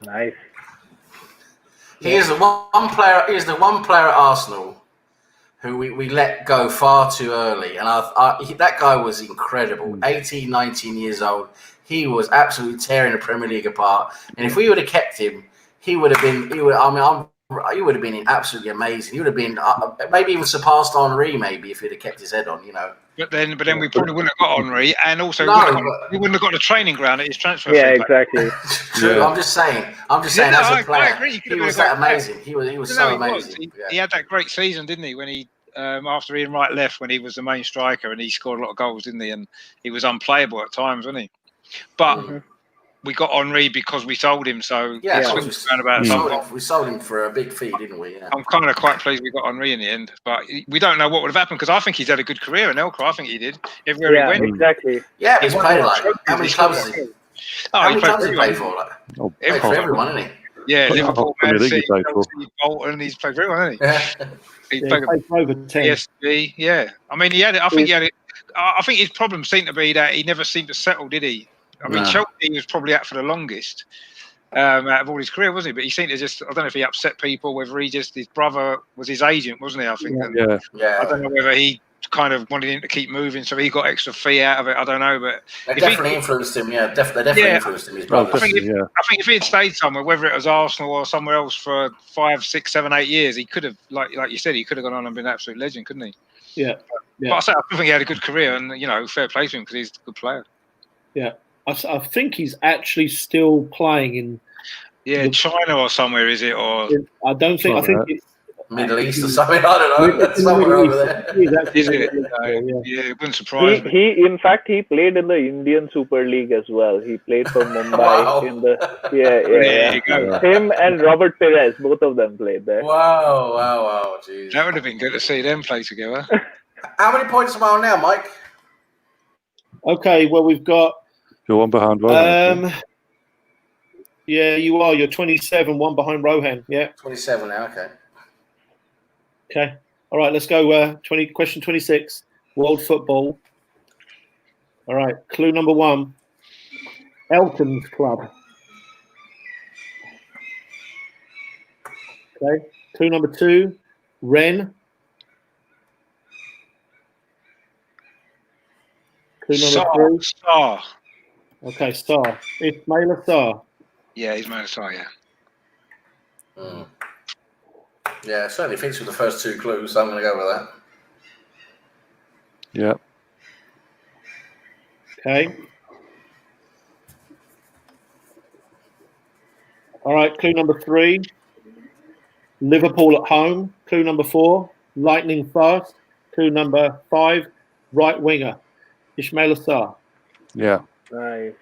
Nice. He is the one player. He is the one player at Arsenal who we let go far too early, and that guy was incredible. 18, 19 years old. He was absolutely tearing the Premier League apart. And if we would have kept him, he would have been. He would have been absolutely amazing. He would have been maybe even surpassed Henry, maybe if he'd have kept his head on. But then we probably wouldn't have got Henry, and also we wouldn't have got the training ground at his transfer. Yeah, exactly. True. Yeah. I'm just saying. As a player, I agree. He was that amazing. He was so amazing. He had that great season, didn't he? When he after Ian Wright left, when he was the main striker, and he scored a lot of goals, didn't he? And he was unplayable at times, wasn't he? But we got Henry because we sold him. So we sold him for a big fee, didn't we? Yeah. I'm kind of quite pleased we got Henry in the end, but we don't know what would have happened because I think he's had a good career in Elcra. I think he did. Everywhere he went, exactly. Yeah, he's played how many clubs has he? How many clubs has he played for? Played for everyone, hasn't he? Yeah, Liverpool, Man City, Bolton. He's played for everyone, hasn't he? He played for over 10. PSV. Yeah, I mean, I think he had it. I think his problem seemed to be that he never seemed to settle, did he? I mean, Chelsea was probably out for the longest out of all his career, wasn't he? But he seemed to just, I don't know if he upset people, whether his brother was his agent, wasn't he? I think. Yeah. I don't know whether he kind of wanted him to keep moving, so he got extra fee out of it. I don't know, but they definitely influenced him. Yeah, they definitely influenced him. His brothers. I think if he had stayed somewhere, whether it was Arsenal or somewhere else for 5, 6, 7, 8 years, he could have, like you said, he could have gone on and been an absolute legend, couldn't he? Yeah. But I still think he had a good career, and fair play to him because he's a good player. Yeah, I think he's actually still playing in. China or somewhere, is it? Or I don't think. I think it's Middle East or something. I don't know. Somewhere over there. Is it? Yeah, it wouldn't surprise me. He in fact he played in the Indian Super League as well. He played for Mumbai in the Him and Robert Perez, both of them played there. Wow, jeez. That would have been good to see them play together. How many points am I on now, Mike? Okay, well we've got. You're one behind Rohan. Yeah, you are. You're 27, one behind Rohan. Yeah. 27 now. Okay. Okay. All right. Let's go. Question 26. World football. All right. Clue number 1. Elton's club. Okay. Clue number 2. Ren. Clue number 3. Star. Okay, Star. Ismail Star. Yeah, Ismail Star. Yeah. Yeah, it certainly fits with the first 2 clues, so I'm going to go with that. Yeah. Okay. All right, clue number 3. Liverpool at home. Clue number 4. Lightning fast. Clue number 5. Right winger. Ismail Assar. Yeah. Nice.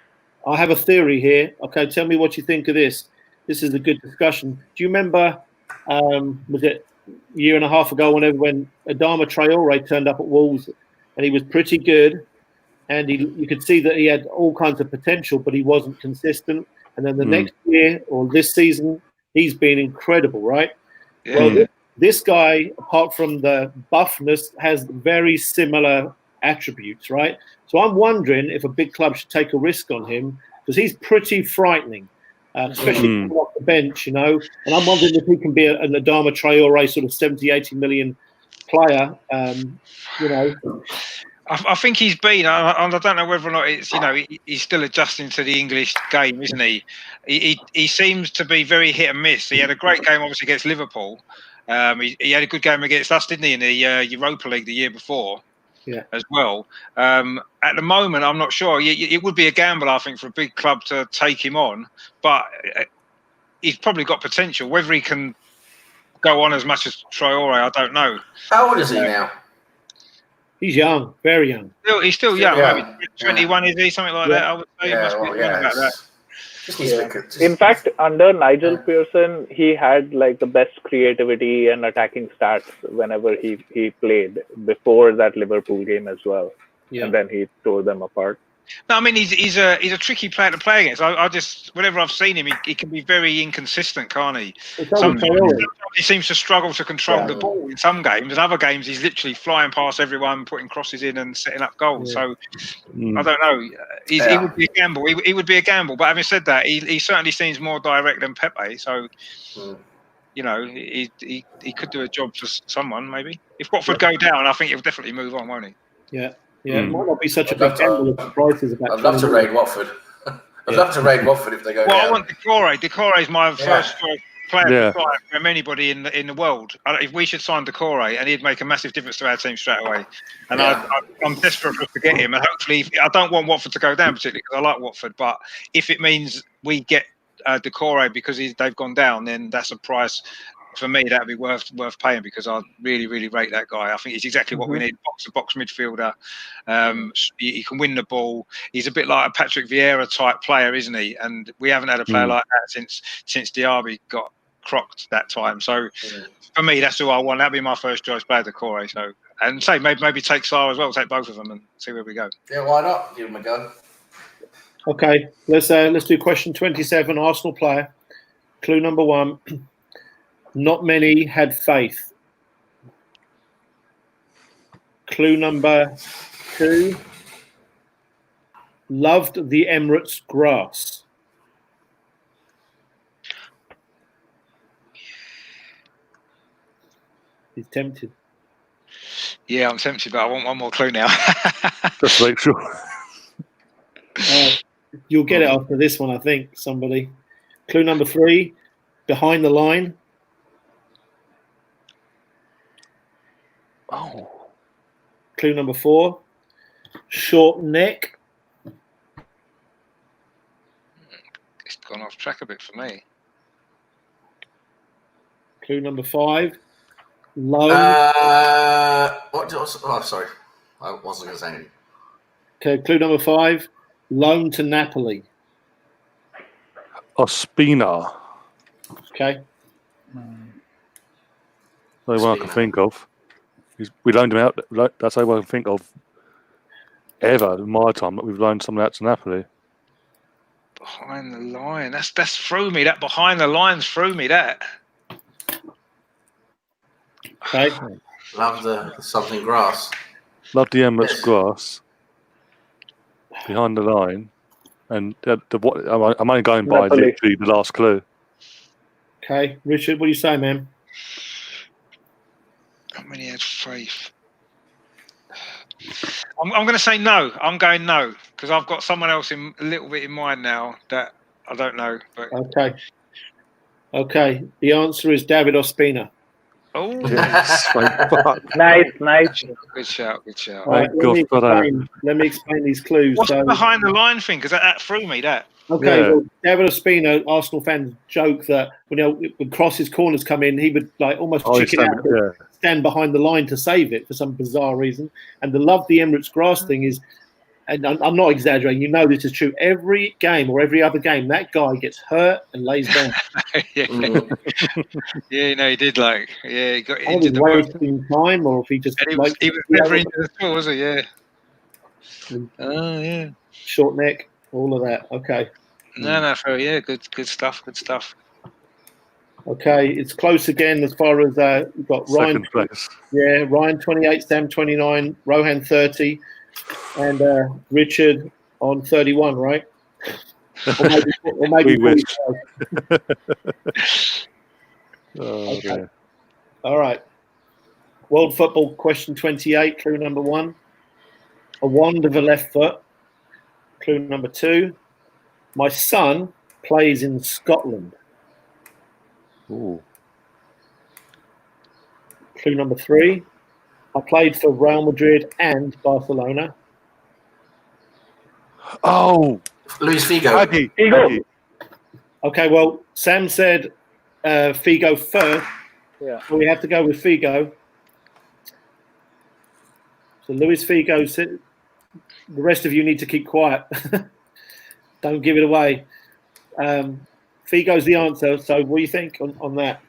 I have a theory here. Okay, tell me what you think of this. This is a good discussion. Do you remember, was it a year and a half ago, when Adama Traore turned up at Wolves and he was pretty good, and you could see that he had all kinds of potential, but he wasn't consistent. And then the next year or this season, he's been incredible, right? Yeah. Well, this guy, apart from the buffness, has very similar attributes, right? So I'm wondering if a big club should take a risk on him, because he's pretty frightening, especially coming off the bench, And I'm wondering if he can be an Adama Traore sort of 70, 80 million player, I think he's been. I don't know whether or not it's he's still adjusting to the English game, isn't he? He seems to be very hit and miss. He had a great game obviously against Liverpool. He had a good game against us, didn't he, in the Europa League the year before? Yeah. As well. At the moment, I'm not sure. It would be a gamble, I think, for a big club to take him on, but he's probably got potential. Whether he can go on as much as Traore, I don't know. How old is he now? He's young, very young. He's still young. Maybe 21, is he? Something like that, I would say. About that. In fact, under Nigel Pearson, he had like the best creativity and attacking stats whenever he played before that Liverpool game as well. Yeah. And then he tore them apart. No, I mean he's a tricky player to play against. I just, whenever I've seen him, he can be very inconsistent, can't he? Sometimes he seems to struggle to control the ball in some games. In other games, he's literally flying past everyone, putting crosses in and setting up goals. So I don't know. He would be a gamble. He would be a gamble. But having said that, he certainly seems more direct than Pepe. So he could do a job for someone maybe. If Watford go down, I think he'll definitely move on, won't he? Yeah. Yeah, it might not be such a big gamble if the price is about. I'd love to raid Watford. I'd love to raid Watford if they go down. I want Decore. Decore is my first player to sign from anybody in the world. If we should sign Decore, and he'd make a massive difference to our team straight away. And I'm desperate to get him. And hopefully, I don't want Watford to go down particularly because I like Watford. But if it means we get Decore because they've gone down, then that's a price. For me, that'd be worth paying because I really, really rate that guy. I think he's exactly what we need. Box midfielder. He can win the ball. He's a bit like a Patrick Vieira type player, isn't he? And we haven't had a player like that since Diaby got crocked that time. So for me, that's who I want. That'd be my first choice player, Decore. So and say maybe take Sarr as well. Take both of them and see where we go. Yeah, why not? Give him a go. Okay, let's do question 27. Arsenal player. Clue number 1. Not many had faith. Clue number 2. Loved the Emirates grass. He's tempted. Yeah, I'm tempted, but I want one more clue now. Just to make sure. You'll get it after this one, I think. Somebody. Clue number 3, behind the line. Oh. Clue number 4, short neck. It's gone off track a bit for me. Clue number 5, low. Sorry. I wasn't going to say anything. Okay, clue number 5, loan to Napoli. Ospina. Okay. The one I can think of. We loaned him out. That's the one I can think of ever in my time that we've loaned someone out to Napoli. Behind the line. That's threw me. That behind the lines threw me. That. Okay. Love the something grass. Love the Emirates grass. Behind the line. And I'm only going by Napoli. literally the last clue. Okay, Richard, what do you say, man? How many had faith? I'm going to say no. I'm going no because I've got someone else a little bit in mind now that I don't know. But Okay. The answer is David Ospina. oh, Yes, Nice. Good shout. Right, let me explain these clues. What's the behind the line thing? Because that threw me. That. Okay, Yeah. well, David Ospina, Arsenal fans joke that when Cross's corners come in, he would like almost chicken out, stand behind the line to save it for some bizarre reason. And the love the Emirates grass thing is, and I'm not exaggerating, you know this is true. Every game or every other game, that guy gets hurt and lays down. Yeah, he did. He got I was wasting time, or if he just he was never injured at all, was he? Yeah. Oh yeah. Short neck, all of that. Okay. No, yeah, good stuff. Okay, it's close again as far as we've got Ryan. Second place. Yeah, Ryan 28, Sam 29, Rohan 30, and Richard on 31, right? or maybe We wish. Okay. All right. World football question 28, clue number 1. A wand of a left foot. Clue number 2. My son plays in Scotland. Ooh. Clue number 3. I played for Real Madrid and Barcelona. Oh, Luis Figo. Figo. Okay, well, Sam said Figo first. Yeah. So we have to go with Figo. So Luis Figo said, the rest of you need to keep quiet. Don't give it away. Figo's the answer. So what do you think on that?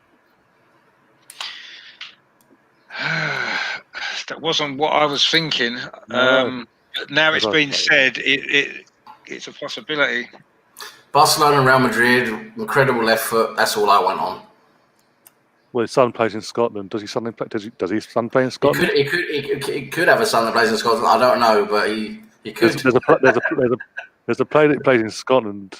That wasn't what I was thinking. No. But now it's been said, it's a possibility. Barcelona and Real Madrid, incredible left foot. That's all I went on. Well, his son plays in Scotland. Does his son play? Does his son play in Scotland? He could have a son that plays in Scotland. I don't know, but he could. There's a player that plays in Scotland.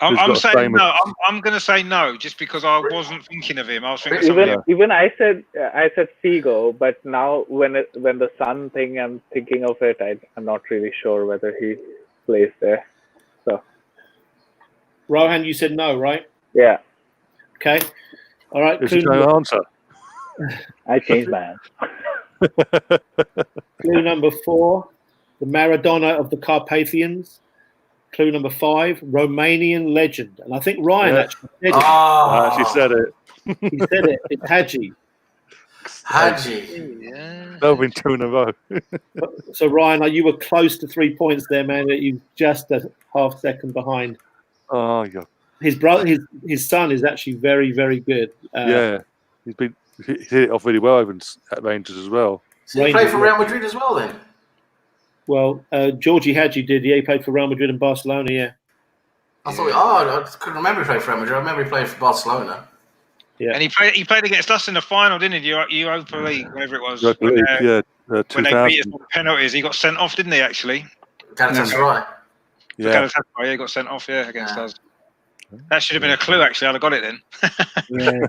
I'm saying no. I'm going to say no, just because I wasn't thinking of him. I was thinking even I said Figo, but now when the son thing, I'm thinking of it. I'm not really sure whether he plays there. So, Rohan, you said no, right? Yeah. Okay. All right. Is your answer? I changed my answer. Clue number 4, the Maradona of the Carpathians. Clue number 5, Romanian legend. And I think Ryan actually said it. She said it. He said it. It's Hadji. Yeah. That'll be 2 in a row. So Ryan, you were close to 3 points there, man. You just a half second behind. Oh yeah. His brother, his son is actually very, very good. Yeah, he hit it off really well over at Rangers as well. So he played for Real Madrid as well, then. Well, Georgie Hadji did. Yeah, he played for Real Madrid and Barcelona. Yeah. I couldn't remember he played for Real Madrid. I remember he played for Barcelona. Yeah. And he played against us in the final, didn't he? Europa League, whatever it was. Europa League, yeah. When they beat us on penalties, he got sent off, didn't he? Actually. Galatasaray. Yeah, he got sent off. Yeah, against us. That should have been a clue. Actually, I'd have got it then. Yeah.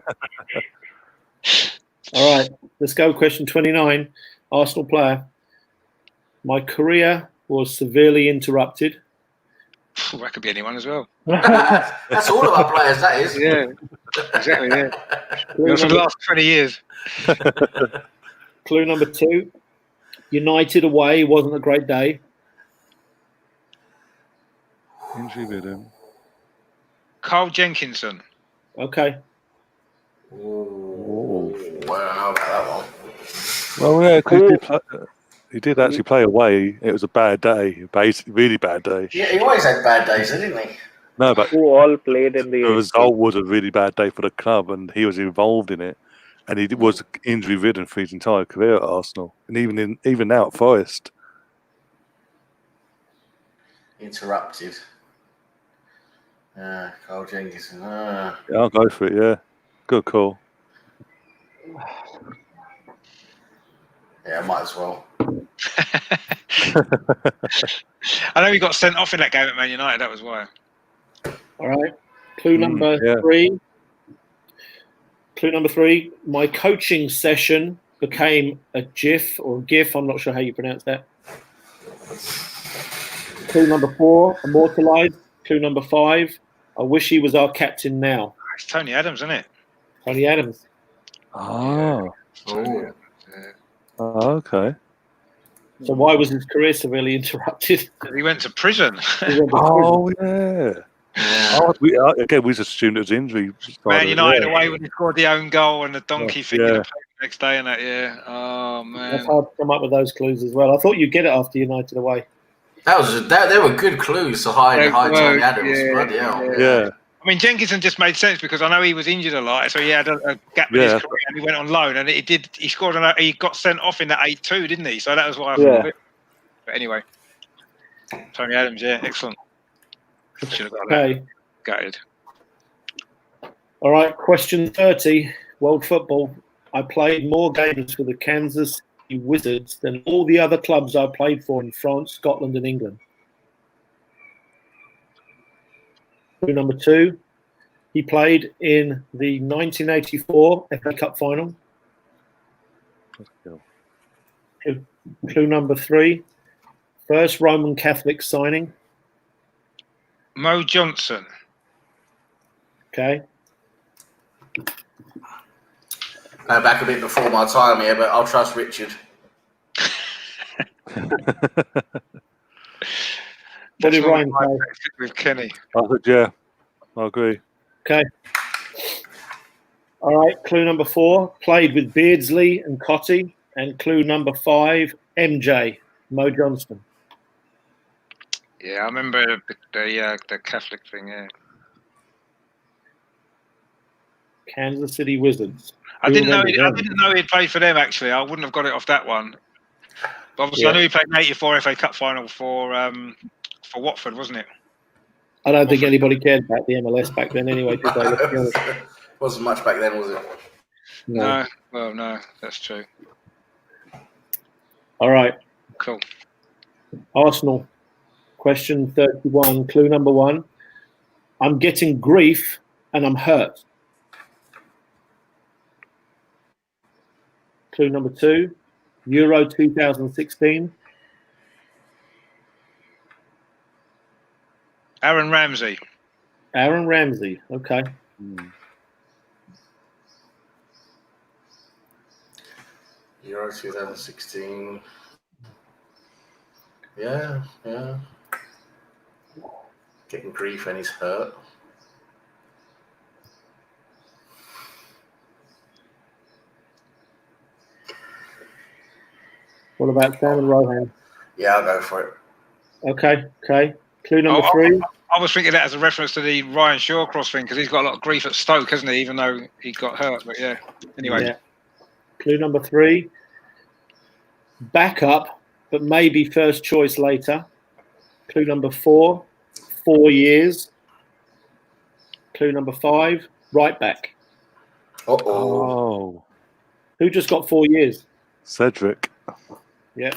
All right, let's go. Question 29. Arsenal player. My career was severely interrupted. That could be anyone as well. That's all of our players, that is. Yeah, exactly. Yeah. For the last 20 years. Clue number 2. United away wasn't a great day. Injury ridden. Carl Jenkinson. Okay. Ooh, I don't know about that one. Well, yeah, because he did actually play away. It was a bad day, really bad day. Yeah, he always had bad days, didn't he? No, but Who all played in the the result was a really bad day for the club, and he was involved in it. And he was injury ridden for his entire career at Arsenal, and even now at Forest. Interrupted. Carl Jenkinson. Yeah, I'll go for it. Yeah, good call. Yeah, might as well. I know he got sent off in that game at Man United. That was why. All right. Clue number 3. Clue number 3. My coaching session became a GIF or GIF. I'm not sure how you pronounce that. Clue number 4. Immortalized. Clue number 5. I wish he was our captain now. It's Tony Adams, isn't it? Tony Adams. Oh. Oh. Oh, okay. So why was his career severely interrupted? He went to prison. Oh, yeah. Oh, we just assumed it was injury. Man United away when he scored the own goal and the donkey thing in the paper the next day and that. Yeah. Oh man. That's hard to come up with those clues as well. I thought you'd get it after United away. They were good clues to hide Tony Adams. Bloody hell. Yeah. I mean, Jenkinson just made sense because I know he was injured a lot, so he had a gap in his career and he went on loan, and he scored he got sent off in that 8-2, didn't he? So that was why I thought of it. But anyway, Tony Adams, excellent. Should have got that. Gutted. All right, question 30, world football. I played more games for the Kansas City Wizards than all the other clubs I played for in France, Scotland, and England. Clue number 2, he played in the 1984 FA Cup final. Clue number 3, first Roman Catholic signing. Mo Johnson. Okay. Back a bit before my time here, but I'll trust Richard. What did Ryan say? With Kenny. I said, I agree. Okay. All right. Clue number 4, played with Beardsley and Cotty. And clue number 5, MJ, Mo Johnston. Yeah, I remember the Catholic thing. Yeah. Kansas City Wizards. I didn't know he'd played for them. Actually, I wouldn't have got it off that one. But obviously, I knew he played in '84 FA Cup final for Watford, wasn't it? I don't think anybody cared about the MLS back then, anyway. Did they? Wasn't much back then, was it? No. Well, no, that's true. All right. Cool. Arsenal. Question 31. Clue number 1. I'm getting grief and I'm hurt. Clue number 2. Euro 2016. Aaron Ramsey. Aaron Ramsey. Okay. Euro 2016. Yeah. Getting grief and he's hurt. What about Sam and Rohan? Yeah, I'll go for it. Okay. Clue number 3. I was thinking that as a reference to the Ryan Shawcross thing because he's got a lot of grief at Stoke, hasn't he? Even though he got hurt, but yeah. Anyway. Yeah. Clue number 3. Backup, but maybe first choice later. Clue number 4. 4 years. Clue number 5. Right back. Oh. Who just got 4 years? Cedric. Yeah.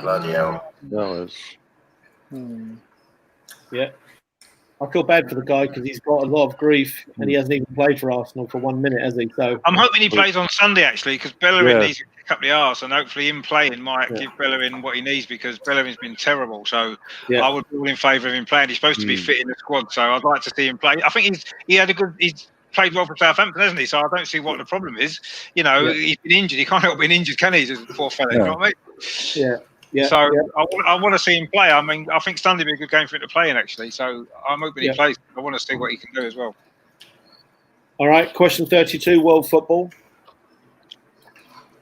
Bloody hell. That was. Yeah. I feel bad for the guy because he's got a lot of grief and he hasn't even played for Arsenal for 1 minute, has he? So I'm hoping he plays on Sunday actually, because Bellerin needs to pick up the arse, and hopefully him playing might give Bellerin what he needs, because Bellerin's been terrible. So I would be all in favour of him playing. He's supposed to be fit in the squad, so I'd like to see him play. I think he's played well for Southampton, hasn't he? So I don't see what the problem is. You know, he's been injured. He can't help being injured, can he? He's a poor fella. You know what I mean? So I want to see him play. I mean, I think Sunday will be a good game for him to play in, actually. So I'm hoping he plays. I want to see what he can do as well. All right, question 32, world football.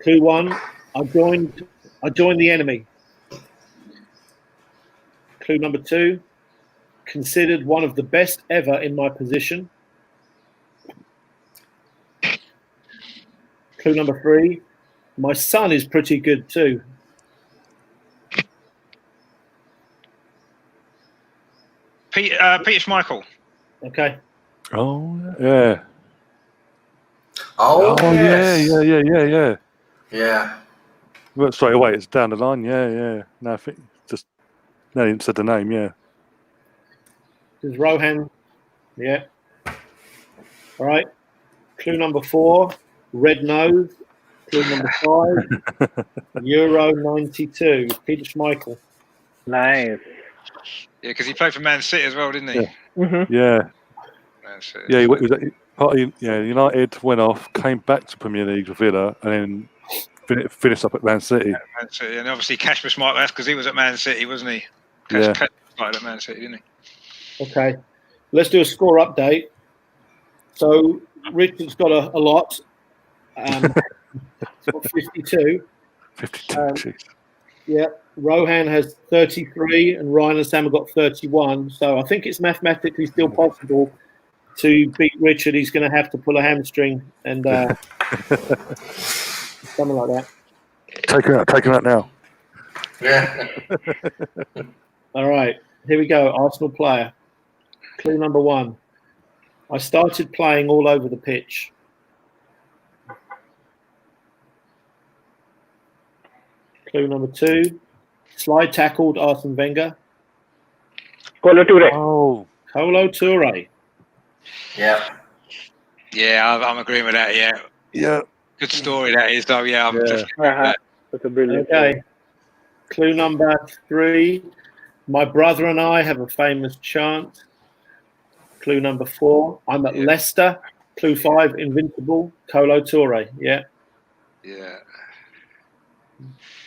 Clue 1, I joined the enemy. Clue number 2, considered one of the best ever in my position. Clue number 3, my son is pretty good too. Peter Schmeichel. Okay. Oh yeah. Oh yes. Yeah. Yeah. Well, straight away, it's down the line. Yeah. No, I think just no, you said the name. Yeah. There's Rohan. Yeah. All right. Clue number 4, red nose. Clue number 5, Euro 92. Peter Schmeichel. Nice. Yeah, because he played for Man City as well, didn't he? Yeah. Mm-hmm. Yeah. Man City. Yeah, he was United went off, came back to Premier League with Villa, and then finished up at Man City. Yeah, Man City. And obviously Kasper Schmeichel, that's because he was at Man City, wasn't he? Yeah. Started at Man City, didn't he? Okay. Let's do a score update. So Richard's got a lot. He's got 52. 52. Yeah. Rohan has 33 and Ryan and Sam have got 31. So I think it's mathematically still possible to beat Richard. He's going to have to pull a hamstring and something like that. Take him out now. Yeah. All right. Here we go. Arsenal player. Clue number 1. I started playing all over the pitch. Clue number 2. Slide tackled Arsene Wenger. Kolo Toure. Oh. Kolo Toure. Yeah. Yeah, I'm agreeing with that. Yeah. Yeah. Good story that is, though. Yeah, I'm just. That's a brilliant. Okay. Clue number 3. My brother and I have a famous chant. Clue number 4. I'm at Leicester. Clue 5. Invincible. Kolo Toure. Yeah. Yeah.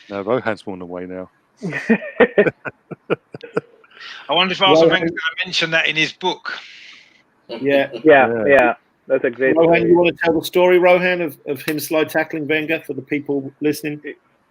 No, Rohan's more away now. I wonder if Arsene Wenger's going to mention that in his book. Yeah. That's a great Rohan, story. you want to tell the story, Rohan, of him slide tackling Wenger for the people listening?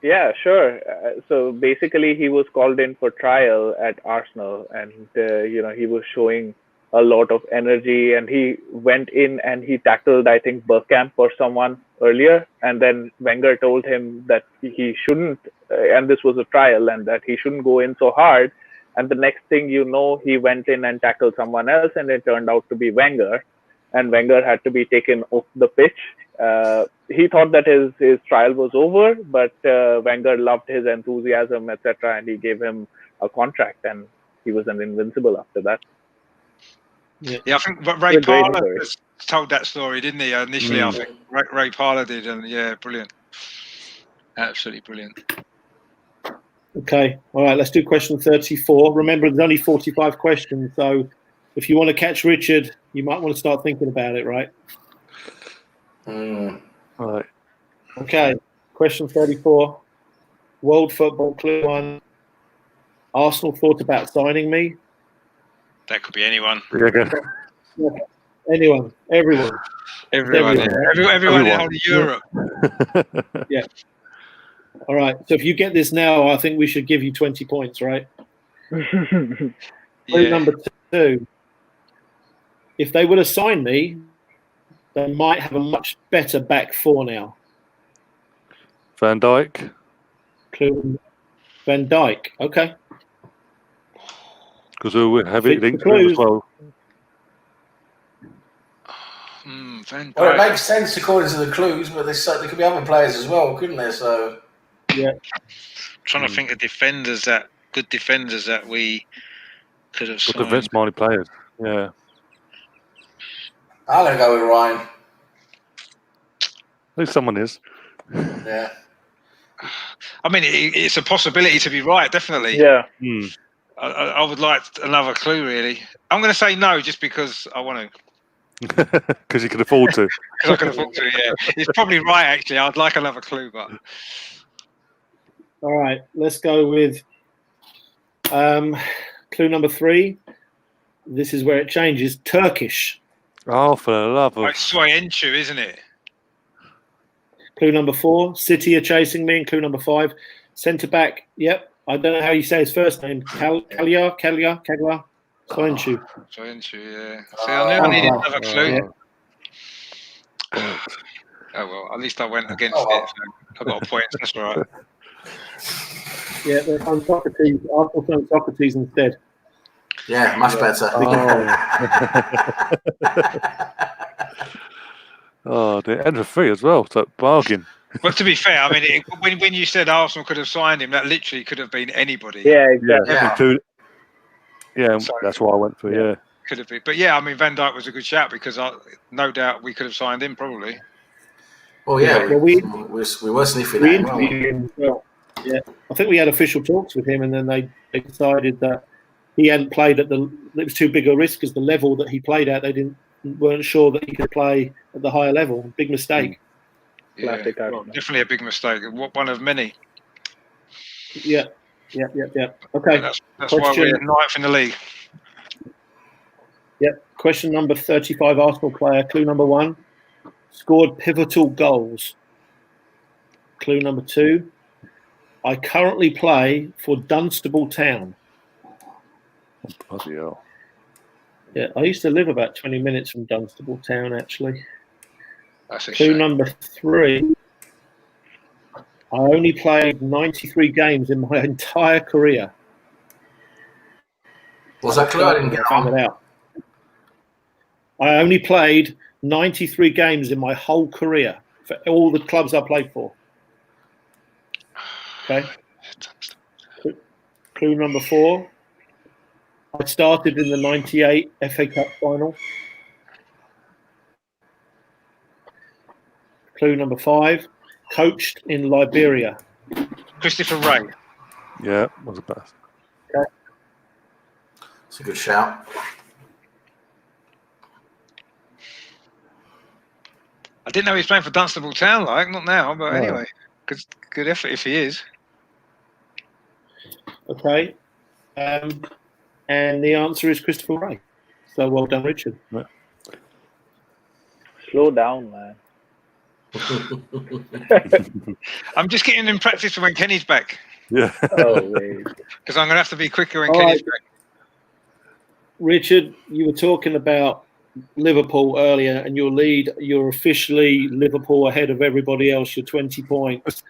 Yeah, sure. So basically, he was called in for trial at Arsenal, and he was showing a lot of energy, and he went in and he tackled, I think, Bergkamp or someone earlier, and then Wenger told him that he shouldn't, and this was a trial, and that he shouldn't go in so hard. And the next thing you know, he went in and tackled someone else, and it turned out to be Wenger, and Wenger had to be taken off the pitch. He thought that his trial was over, but Wenger loved his enthusiasm, etc., and he gave him a contract, and he was an invincible after that. Yeah, I think Ray Parlour told that story, didn't he? Initially, I think Ray Parlour did, and yeah, brilliant. Absolutely brilliant. Okay. All right, let's do question 34. Remember, there's only 45 questions, so if you want to catch Richard, you might want to start thinking about it, right? All right. Okay. Question 34. World football, clue 1. Arsenal thought about signing me. That could be anyone. Yeah, Anyone. Everyone. Everyone in whole Europe. Yeah. All right. So if you get this now, I think we should give you 20 points, right? Clue number 2. If they would have signed me, they might have a much better back 4 now. Van Dijk. Clue Van Dijk. Okay. Because we're heavy linked to him as well. Van Dijk. Well, it makes sense according to the clues, but there could be other players as well, couldn't there? So, yeah. Trying to think of good defenders that we could have signed. Got the Vets Marley players. Yeah. I'm going to go with Ryan. At least someone is. Yeah. I mean, it's a possibility to be right, definitely. Yeah. I would like another clue, really. I'm going to say no, just because I want to. Because you can afford to. Because I can afford to, yeah. It's probably right, actually. I'd like another clue, but... All right, let's go with clue number 3. This is where it changes. Turkish. Oh, for the love of... It's Soyuncu, isn't it? Clue number 4. City are chasing me. And clue number 5. Centre back. Yep. I don't know how you say his first name. Kagla. Soyuncu. Soyuncu, yeah. See, I knew I needed another clue. Yeah. Oh, well, at least I went against it. So I got a point. That's all right. Yeah, they're on Socrates. Arsenal on Socrates instead. Yeah, much better. Oh, dear. And for free as well. So bargain. But to be fair, I mean, when you said Arsenal could have signed him, that literally could have been anybody. Yeah, exactly. Yeah, that's what I went for. Yeah. Could have been. But yeah, I mean, Van Dijk was a good shout because no doubt we could have signed him probably. Well, yeah, we were sniffing we at him. interviewed him as well. Yeah, I think we had official talks with him, and then they decided that he hadn't played at it was too big a risk because the level that he played at, they weren't sure that he could play at the higher level. Big mistake. Yeah, definitely a big mistake. One of many. Yeah. Okay. That's why we're 9th in the league. Yep. Question number 35, Arsenal player. Clue number 1, scored pivotal goals. Clue number 2, I currently play for Dunstable Town. Bloody hell. Yeah, I used to live about 20 minutes from Dunstable Town, actually. That's a Clue shame. number 3, I only played 93 games in my entire career. Was that clue? I didn't get found it out. I only played 93 games in my whole career for all the clubs I played for. Okay. Clue number 4. I started in the 98 FA Cup final. Clue number 5. Coached in Liberia. Christopher Ray. Yeah, was the best. Okay. It's a good shout. I didn't know he was playing for Dunstable Town, not now, but anyway, good effort if he is. Okay. And the answer is Christopher Ray. So well done, Richard. Yeah. Slow down, man. I'm just getting in practice for when Kenny's back. Yeah. Oh, wait. Because I'm going to have to be quicker when Kenny's back. Richard, you were talking about Liverpool earlier, and you're officially Liverpool ahead of everybody else. You're 20 points.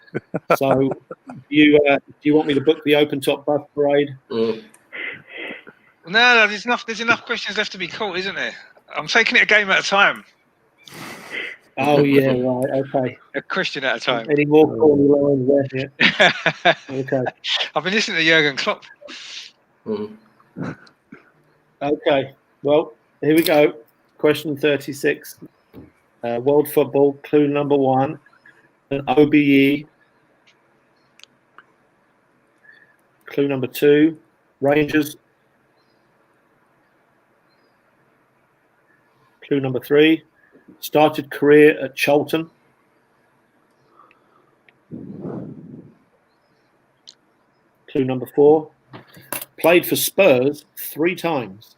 So, do you want me to book the open top bus parade? No, there's enough questions left to be caught, isn't there? I'm taking it a game at a time. Oh yeah, right. Okay. A question at a time. Any more corny lines there? Yeah. Okay. I've been listening to Jurgen Klopp. Okay. Well, here we go. Question 36. World football. Clue number 1. An OBE. Clue number 2. Rangers. Clue number 3. Started career at Charlton. Clue number 4. Played for Spurs 3 times.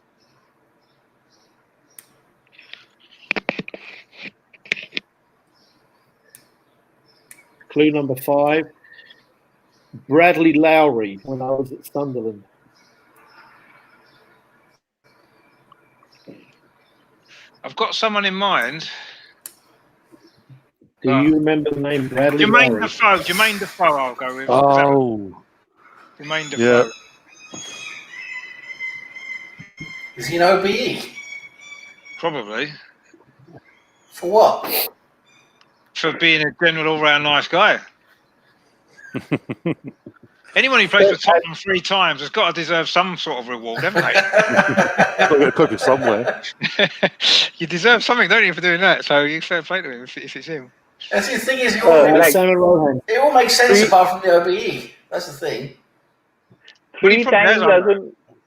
Clue number 5. Bradley Lowry when I was at Sunderland. I've got someone in mind. Do you remember the name Bradley Jermaine Lowry? Defoe, I'll go with. Oh. Jermaine Defoe. Yeah. Is he an OBE? Probably. For what? For being a general all-round nice guy. Anyone who plays for Tottenham 3 times has got to deserve some sort of reward, haven't they? Got to get a copy somewhere. You deserve something, don't you, for doing that? So you fair play to him if it's him. And see, the thing is, Rohan. it all makes sense apart from the OBE. That's the thing. 3 times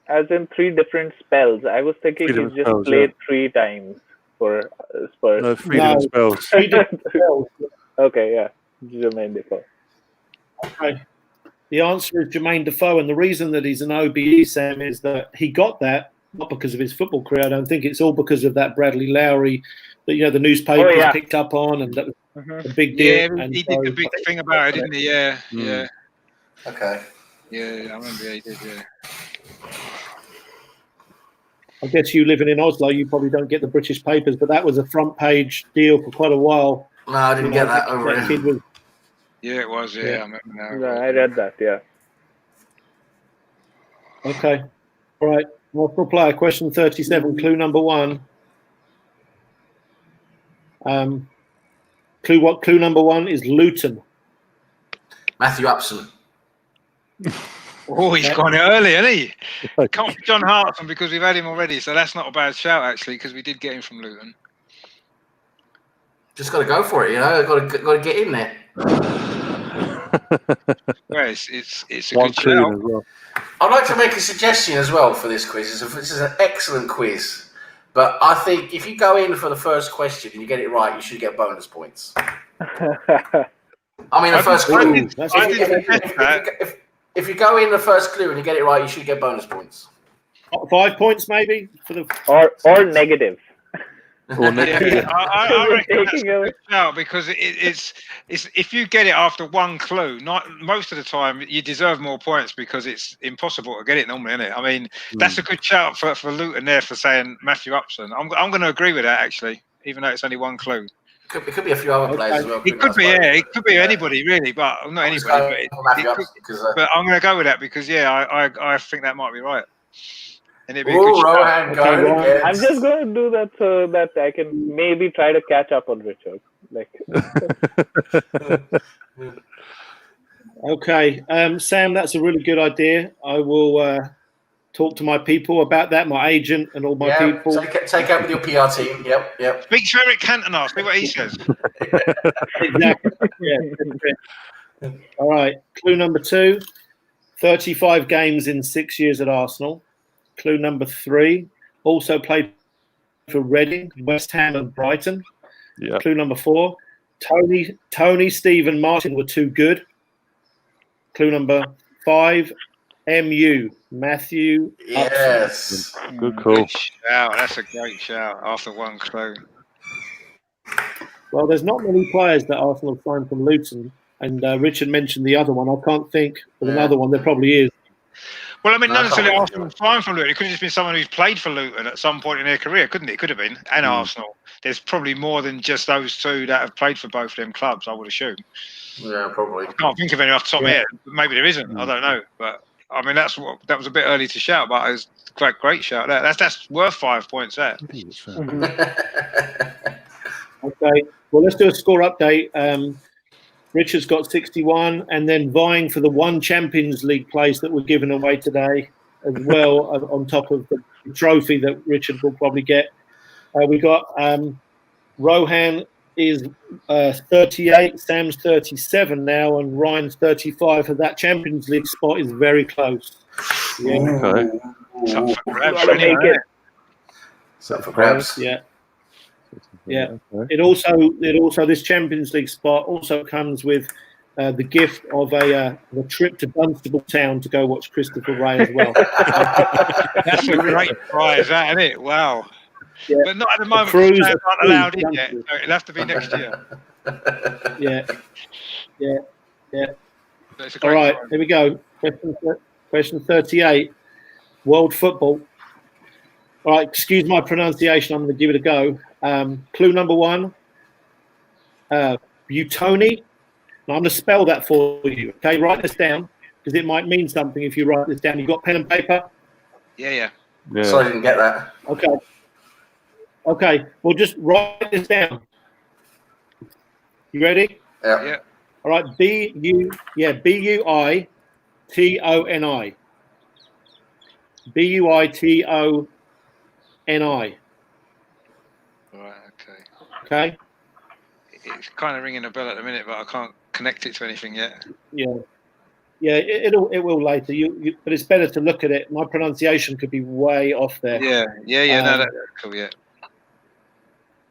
as in 3 different spells. I was thinking he's just played 3 times for Spurs. No, 3 different spells. 3 different spells. Okay, yeah. Jermaine Defoe. Okay. The answer is Jermaine Defoe, and the reason that he's an OBE, Sam, is that he got that not because of his football career. I don't think it's all because of that Bradley Lowry that the newspapers picked up on, and that was a big deal. Yeah, and he did the big thing about it, didn't he? Yeah, yeah. Okay. Yeah, I remember he did. Yeah. I guess you living in Oslo, you probably don't get the British papers, but that was a front page deal for quite a while. No, I didn't get that over here. Yeah, it was. Yeah, I remember now. Yeah, I read that. Yeah. Okay. All right. Multiple player. Question 37. Clue number 1. Clue number 1 is Luton. Matthew Upson. Oh, he's gone early, hasn't he? Can't be John Hartson because we've had him already, so that's not a bad shout actually because we did get him from Luton. Just got to go for it, Got to get in there. Well, it's a good shout. Well. I'd like to make a suggestion as well for this quiz. This is an excellent quiz, but I think if you go in for the first question and you get it right, you should get bonus points. I mean, the first clue. If you go in the first clue and you get it right, you should get bonus points. 5 points, maybe for the or negative. I reckon that's a good shout because it's if you get it after one clue, not most of the time you deserve more points because it's impossible to get it normally, isn't it? I mean, that's a good shout for Luton there for saying Matthew Upson. I'm going to agree with that actually, even though it's only one clue. It could be a few other players as well. It could be, it could be anybody really, but not anybody. But I'm going to go with that because I think that might be right. And it'd be a good Rohan, I'm just going to do that so that I can maybe try to catch up on Richard. Okay, Sam, that's a really good idea. I will talk to my people about that, my agent and all my people. Take out with your PR team. Yep. Speak to Eric Cantona, see what he says. Exactly. Yeah. All right, clue number 2, 35 games in 6 years at Arsenal. Clue number 3, also played for Reading, West Ham and Brighton. Yeah. Clue number 4, Tony, Steve and Martin were too good. Clue number 5, MU, Matthew. Yes. Good call. Good shout. That's a great shout after one clue. Well, there's not many players that Arsenal signed from Luton, and Richard mentioned the other one. I can't think of another one. There probably is. Well, I mean, not necessarily Arsenal signed from Luton. It could have just been someone who's played for Luton at some point in their career, couldn't it? It could have been. And Arsenal. There's probably more than just those two that have played for both of them clubs, I would assume. Yeah, probably. I can't think of any off the top of my head. Maybe there isn't. I don't know. But, I mean, that was a bit early to shout, but it was a great shout. That's worth 5 points there. Okay. Well, let's do a score update. Richard's got 61, and then vying for the one Champions League place that we're giving away today as well, on top of the trophy that Richard will probably get. We got Rohan is 38, Sam's 37 now, and Ryan's 35. So that Champions League spot is very close. Yeah. Okay. It's up for grabs. Yeah. Yeah. It also this Champions League spot also comes with the gift of a trip to Dunstable Town to go watch Christopher Ray as well. That's a great prize, isn't it? Wow. Yeah. But not at the moment. Fans aren't allowed in yet. So it'll have to be next year. Yeah. So all right, here we go. Question 38. World football. All right, excuse my pronunciation. I'm going to give it a go. Clue number 1. Butoni. Now I'm going to spell that for you. Okay, write this down because it might mean something if you write this down. You got pen and paper? Yeah. Sorry, I didn't get that. Okay. Well, just write this down. You ready? Yeah. All right. B-U-I-T-O-N-I. Buitoni. Buitoni. Right. Okay. Okay. It's kind of ringing a bell at the minute, but I can't connect it to anything yet. Yeah. Yeah, it will later. But it's better to look at it. My pronunciation could be way off there. Yeah. No, that's cool. Yeah.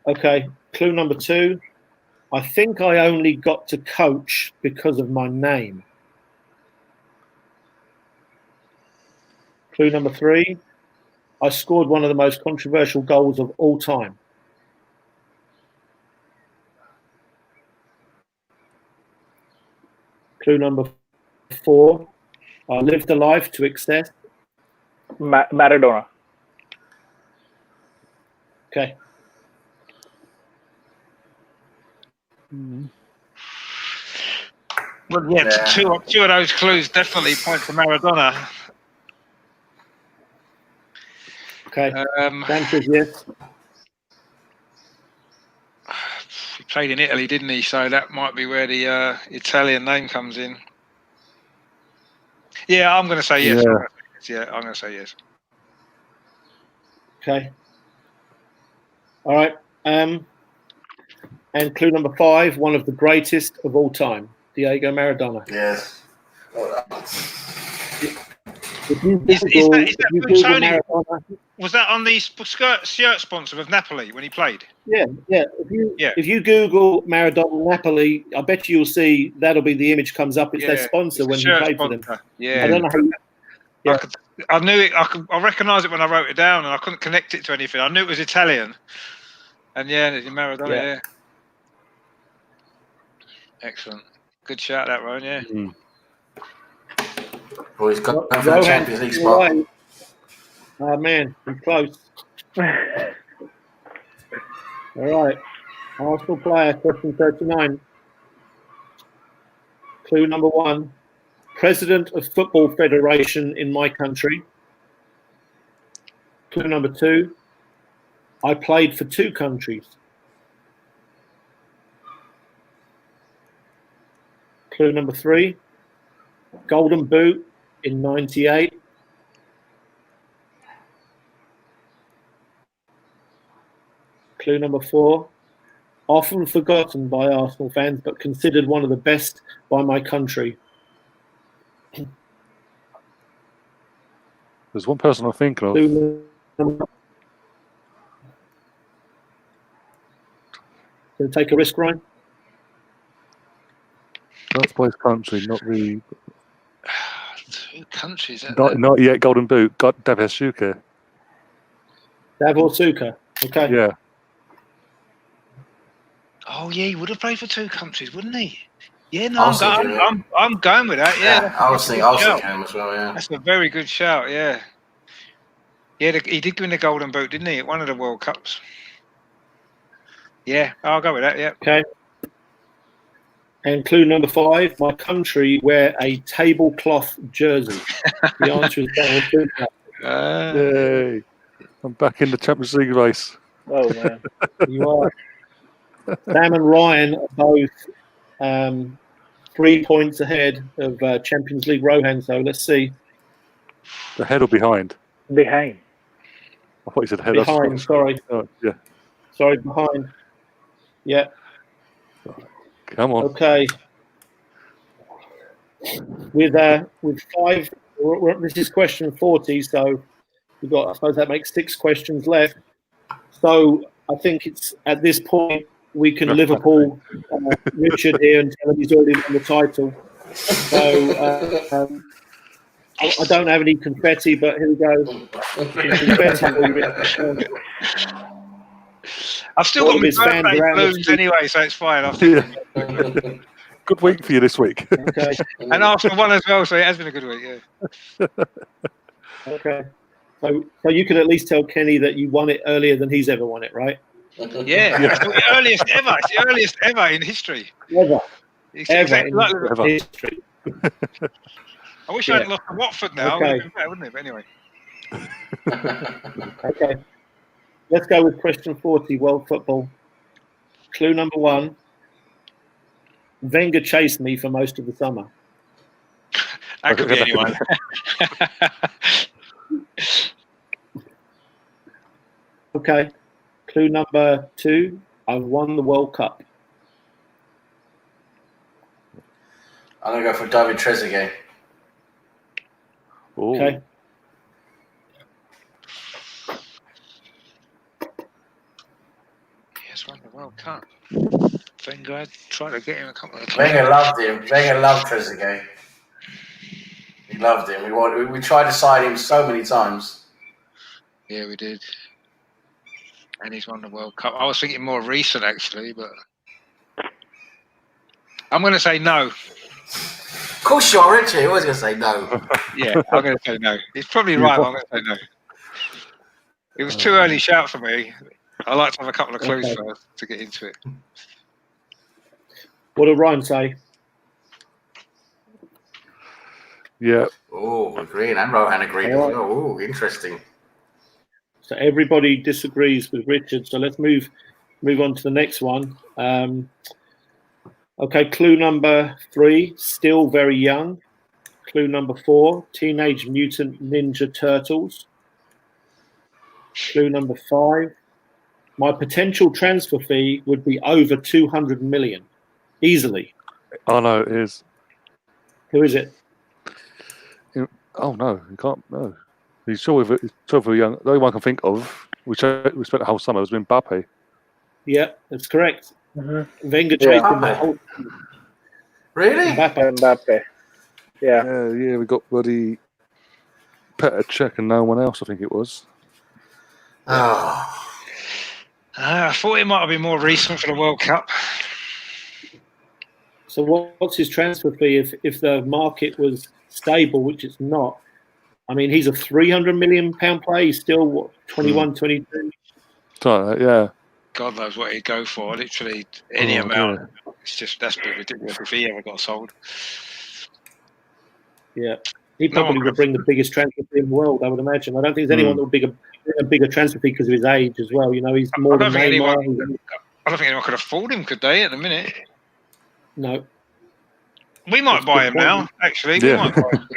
Okay, clue number 2. I think I only got to coach because of my name. Clue number 3. I scored one of the most controversial goals of all time. Clue number 4. I lived a life to excess. Maradona. Okay. Well, yeah, two of those clues definitely point to Maradona. Okay. Answer is yes. He played in Italy, didn't he? So that might be where the Italian name comes in. Yeah, I'm going to say yes. Yeah. I'm going to say yes. Okay. All right. And clue number 5, one of the greatest of all time, Diego Maradona. Yes. Was that on the shirt sponsor of Napoli when he played? Yeah. If you Google Maradona Napoli, I bet you'll see that'll be the image comes up. It's their sponsor when he played for them. Yeah. I don't know how. I knew it. I recognised it when I wrote it down, and I couldn't connect it to anything. I knew it was Italian, and Maradona. Yeah. Excellent. Good shout, that Rohan. Yeah. Well, he's got for the Champions League spot. Oh man, he's close. All right. Arsenal player, question 39. Clue number 1. President of Football Federation in my country. Clue number 2. I played for 2 countries. Clue number 3. Golden Boot in 98. Clue number 4. Often forgotten by Arsenal fans, but considered one of the best by my country. There's one person I'm thinking of. Gonna take a risk, Ryan? That's by his country, not the... 2 countries. Not yet Golden Boot. Got Davor Suker. Davor Suker. Okay. Yeah. Oh yeah, he would have played for 2 countries, wouldn't he? Yeah, no, I'm going with that. Yeah, I was thinking him as well. Yeah, that's a very good shout. Yeah, he did win the Golden Boot, didn't he, at one of the World Cups? Yeah, I'll go with that. Yeah. Okay. And clue number 5, my country wear a tablecloth jersey. The answer is Davor Suker. Yay! I'm back in the Champions League race. Oh man, you are. Sam and Ryan are both 3 points ahead of Champions League Rohan. So let's see. Ahead or behind? Behind. I thought you said ahead. Behind. Sorry. Oh, yeah. Sorry, behind. Yeah. Come on. Okay. With 5, this is question 40. So we've got. I suppose that makes 6 questions left. So I think it's at this point. We can Liverpool Richard here and tell him he's already won the title. So I don't have any confetti, but here we go. I've still got my birthday balloons anyway, so it's fine. Good week for you this week. Okay. And Arsenal won as well, so it has been a good week. Yeah. Okay. So you can at least tell Kenny that you won it earlier than he's ever won it, right? Yeah, it's the earliest ever. It's the earliest ever in history. Ever. Exactly like history. I wish I hadn't lost to Watford now. Okay. It would have been better, wouldn't it? But anyway. Okay. Let's go with question 40, World Football. Clue number 1. Wenger chased me for most of the summer. That could be anyone. Okay. Clue number 2. I've won the World Cup. I'm going to go for David Trezeguet. Ooh. Okay. Yes, won the World Cup. Wenger tried to get him a couple of times. Wenger loved him. Wenger loved Trezeguet. He loved him. We tried to sign him so many times. Yeah, we did. And he's won the World Cup. I was thinking more recent, actually, but I'm going to say no. Of course you are, Richie. You're always going to say no. Yeah, I'm going to say no. He's probably right, but I'm going to say no. It was too early shout for me. I like to have a couple of clues first to get into it. What did Ryan say? Yeah. Oh, agreed. And Rohan agreed as well. Oh, interesting. So everybody disagrees with Richard. So let's move on to the next one. Okay, clue number 3, still very young. Clue number 4, Teenage Mutant Ninja Turtles. Clue number 5, my potential transfer fee would be over 200 million. Easily. Oh, no, it is. Who is it? Oh, no, you can't. No. He's sure we're young. The only one I can think of, we spent the whole summer, was Mbappe. Yeah, that's correct. Mm-hmm. Wenger chased him the whole Really? Mbappe. Yeah. Yeah, we got bloody Petr Cech and no one else, I think it was. Oh. I thought it might have been more recent for the World Cup. So what's his transfer fee if the market was stable, which it's not? I mean, he's a £300 million player. He's still, what, 21, 22? Yeah. God knows what he'd go for. Literally any amount. Yeah. It's just, that's a bit ridiculous if he ever got sold. Yeah. He probably would bring the biggest transfer fee in the world, I would imagine. I don't think there's anyone that would bring a bigger transfer fee because of his age as well. You know, he's more than Neymar. I don't think anyone could afford him, could they, at the minute? No. We might buy him now, actually. We might buy him.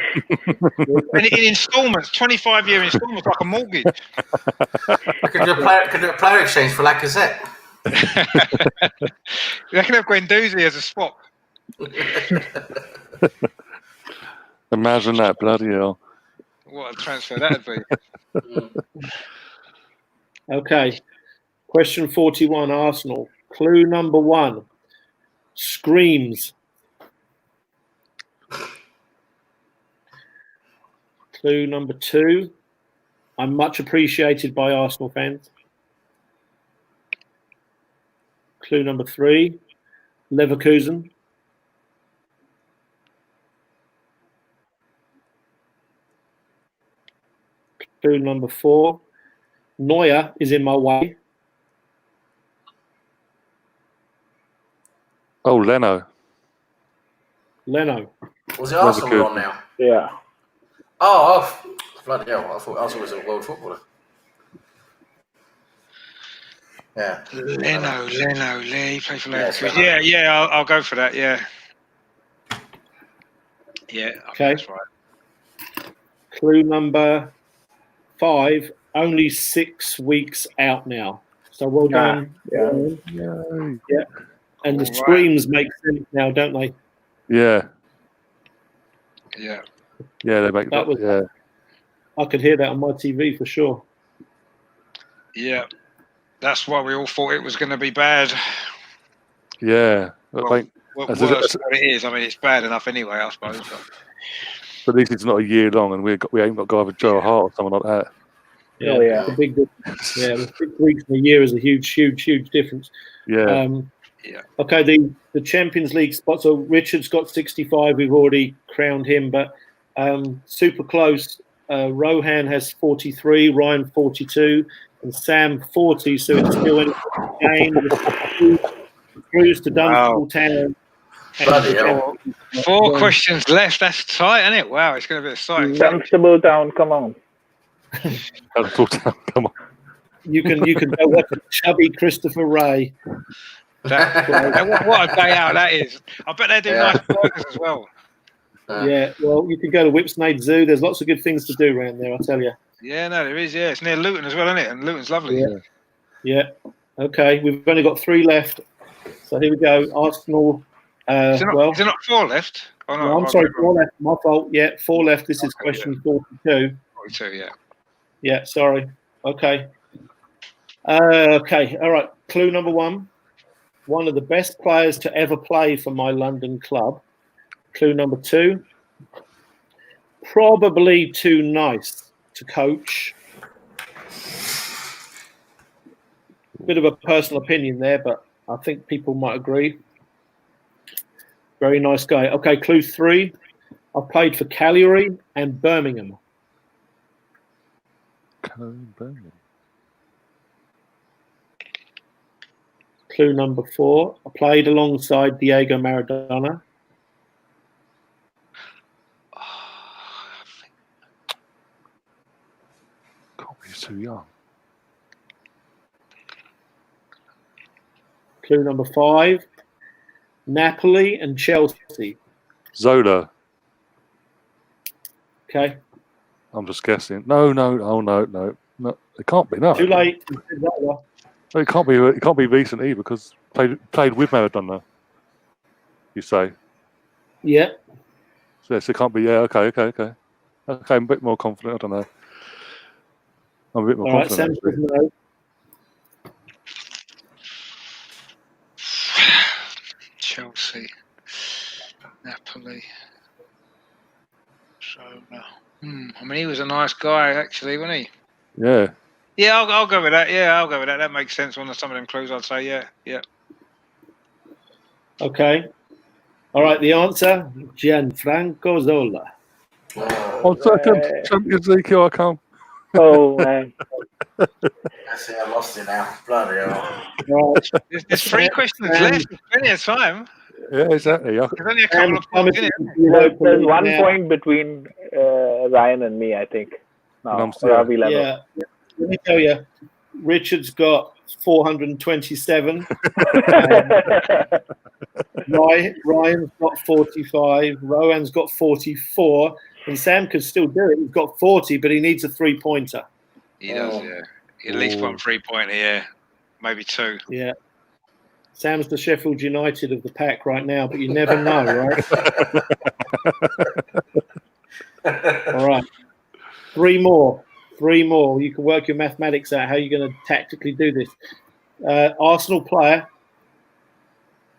in instalments, 25-year instalments, like a mortgage. Could do a player exchange for Lacazette. They can have Guendouzi as a swap. Imagine that, bloody hell. What a transfer that'd be. Okay. Question 41, Arsenal. Clue number 1. Screams. Clue number 2. I'm much appreciated by Arsenal fans. Clue number 3. Leverkusen. Clue number 4. Neuer is in my way. Oh, Leno. Was it Arsenal on now? Yeah. Oh, bloody hell. I thought Arsenal was a world footballer. Yeah. Leno, he played for Leverkusen. Yeah, I'll go for that, yeah. Yeah, okay. That's right. Clue number 5, only 6 weeks out now. So well done. Yeah. And the screams make sense now, don't they? Yeah. Yeah. Yeah, they make that. Yeah. I could hear that on my TV for sure. Yeah. That's why we all thought it was going to be bad. Yeah. Well, like, worse than what it is. I mean, it's bad enough anyway, I suppose. But at least it's not a year long, and we ain't got to go over Joe Hart or someone like that. Yeah, It's a big difference. Yeah, 6 weeks in a year is a huge difference. Yeah. Okay, the Champions League spot. So Richard's got 65. We've already crowned him, but super close. Rohan has 43, Ryan 42, and Sam 40. So it's still in the game. Cruise to Dunstable Town. Bloody hell. 4 questions left. That's tight, isn't it? Wow, it's going to be exciting. Dunstable Town, come on. Dunstable Town, come on. You can go watch chubby Christopher Ray. What a day out that is. I bet they do nice burgers as well. Yeah, well, you can go to Whipsnade Zoo. There's lots of good things to do around there, I'll tell you. Yeah, no, there is. Yeah, it's near Luton as well, isn't it? And Luton's lovely. Yeah. Okay, we've only got 3 left. So here we go. Arsenal. Is there not 4 left? Oh, no, I'm sorry, 4 left. My fault. Yeah, 4 left. This is question 42. 42, yeah. Yeah, sorry. Okay. Okay. All right. Clue number 1. One of the best players to ever play for my London club. Clue number 2. Probably too nice to coach. Bit of a personal opinion there, but I think people might agree. Very nice guy. Okay, clue 3. I've played for Cagliari and Birmingham. Clue number 4. I played alongside Diego Maradona. Can't be too young. Clue number 5. Napoli and Chelsea. Zola. Okay. I'm just guessing. No. It can't be. No. Too late. No, it can't be. It can't be recent either because played with Maradona. You say. Yeah. So yes, it can't be. Yeah. Okay. I'm a bit more confident. I don't know. I'm a bit more confident. Sam, no. Chelsea, Napoli. So, I mean, he was a nice guy, actually, wasn't he? Yeah. Yeah, I'll go with that. Yeah, I'll go with that. That makes sense on some of them clues, I'd say. Yeah. Okay. All right, the answer, Gianfranco Zola. On second, Champions League, here I come. Oh, man. I see, I lost it now. Bloody hell. Right. There's 3 questions left. There's plenty of time. Yeah, exactly. There's only a couple of points in it. There's 1 point between Ryan and me, I think. No, Ravi level. Yeah. Let me tell you, Richard's got 427. Ryan's got 45. Rohan's got 44. And Sam could still do it. He's got 40, but he needs a 3-pointer. He does, yeah. At least 1 3-pointer, yeah. Maybe 2. Yeah. Sam's the Sheffield United of the pack right now, but you never know, right? All right. 3 more. 3 more. You can work your mathematics out. How are you going to tactically do this? Arsenal player.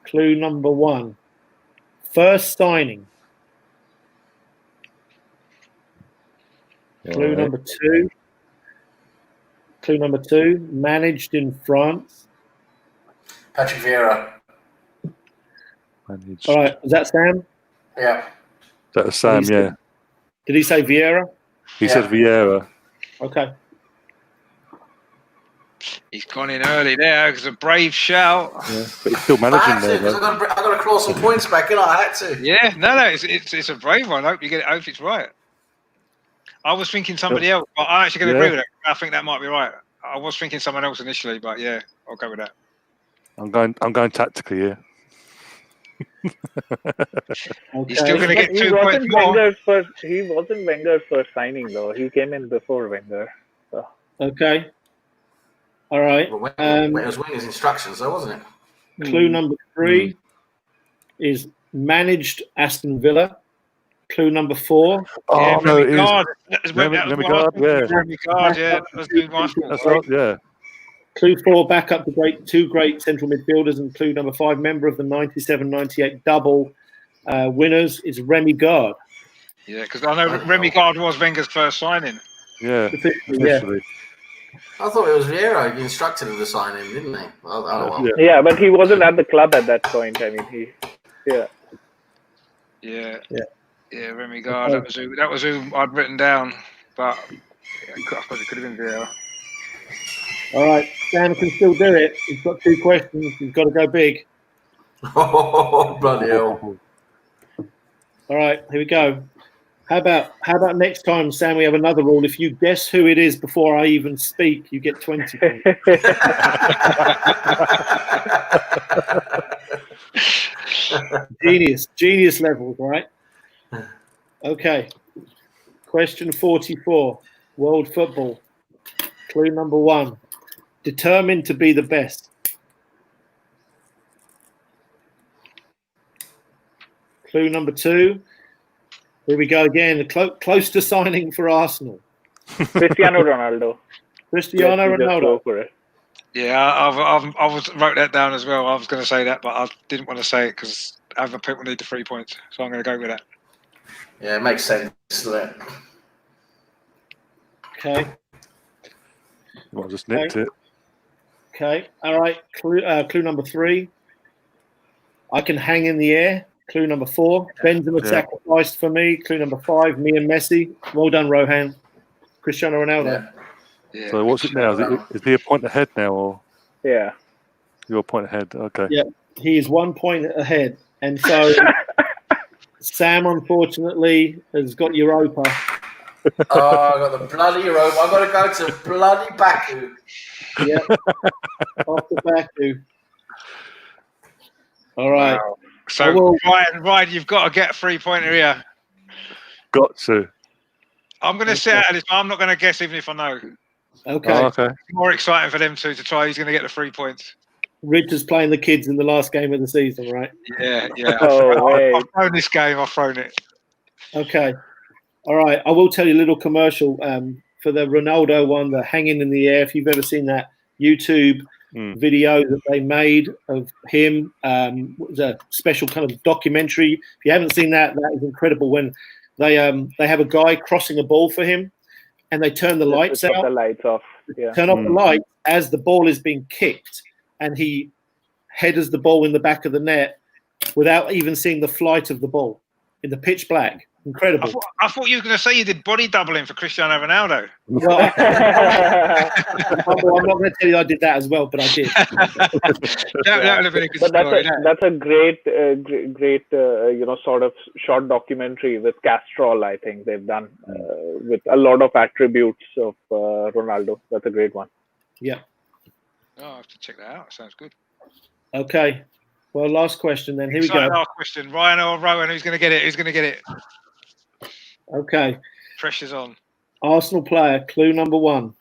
Clue number 1. First signing. Clue number 2. Clue number 2. Managed in France. Patrick Vieira. All right. Is that Sam? Yeah. That's Sam, yeah. Did he say Vieira? He said Vieira. Okay. He's gone in early there. It's a brave shout. Yeah, but he's still managing there. I've got to claw some points back in. I had to. Yeah, no, it's a brave one. I hope you get it. I hope it's right. I was thinking somebody else, but I actually going to agree with that. I think that might be right. I was thinking someone else initially, but yeah, I'll go with that. I'm going tactically here. Okay. He's still going to get 2 points more. He wasn't Wenger's first signing, though. He came in before Wenger. So. Okay. All right. Well, it was Wenger's instructions, though, wasn't it? Clue number 3 is managed Aston Villa. Clue number 4. Oh, yeah, no, it is. Remy Gard, yeah. That's right, yeah. Clue 4, back up the 2 great central midfielders. And clue number 5, member of the 97-98 double winners is Remy Gard. Yeah, because I know Remy Gard was Wenger's first signing. Yeah, officially. I thought it was Vieira who instructed him to sign him, didn't he? Yeah, but he wasn't at the club at that point. I mean, Yeah, Remy Gard. That was who I'd written down, but I suppose it could have been Vieira. All right, Sam can still do it. He's got 2 questions. He's got to go big. Oh, bloody hell. All right, here we go. How about next time, Sam, we have another rule. If you guess who it is before I even speak, you get 20 points. Genius levels, right? Okay. Question 44. World football. Clue number 1. Determined to be the best. Clue number 2. Here we go again. Close to signing for Arsenal. Cristiano Ronaldo. Cristiano Let's just Ronaldo. go for it. Yeah, I wrote that down as well. I was going to say that, but I didn't want to say it because other people need the 3 points, so I'm going to go with that. Yeah, it makes sense, doesn't it? Okay. Well, I just nicked it. Okay. All right. Clue number 3. I can hang in the air. Clue number 4. Benzema sacrificed for me. Clue number 5. Me and Messi. Well done, Rohan. Cristiano Ronaldo. Yeah, So what's it now? Is he a point ahead now, or Yeah. you're a point ahead? Okay. Yeah, he is 1 point ahead, and so Sam unfortunately has got Europa. Oh, I got the bloody Europa. I've got to go to bloody Baku. Yeah, off to Baku. All right. Wow. So Ryan, you've got to get a 3-pointer here. Got to. I'm going to sit out of this, but I'm not going to guess even if I know. Okay. Oh, okay. It's more exciting for them two to try. Who's going to get the 3 points? Richard's playing the kids in the last game of the season, right? Yeah. Oh, I've thrown this game. I've thrown it. Okay. All right. I will tell you a little commercial for the Ronaldo one, the hanging in the air. If you've ever seen that YouTube video that they made of him, it was a special kind of documentary. If you haven't seen that, that is incredible. When they have a guy crossing a ball for him, and they turn the lights out. The lights off. Yeah. Turn off the light as the ball is being kicked, and he headers the ball in the back of the net without even seeing the flight of the ball in the pitch black. Incredible. I thought you were going to say you did body doubling for Cristiano Ronaldo. Well, I'm not going to tell you I did that as well, but I did. that would have been a good But story. that's a great, sort of short documentary with Castrol. I think they've done with a lot of attributes of Ronaldo. That's a great one. Yeah. Oh, I have to check that out. Sounds good. Okay. Well, last question then. Here we go. Last question. Ryan or Rowan, who's going to get it? Who's going to get it? Okay. Pressure's on. Arsenal player, clue number 1.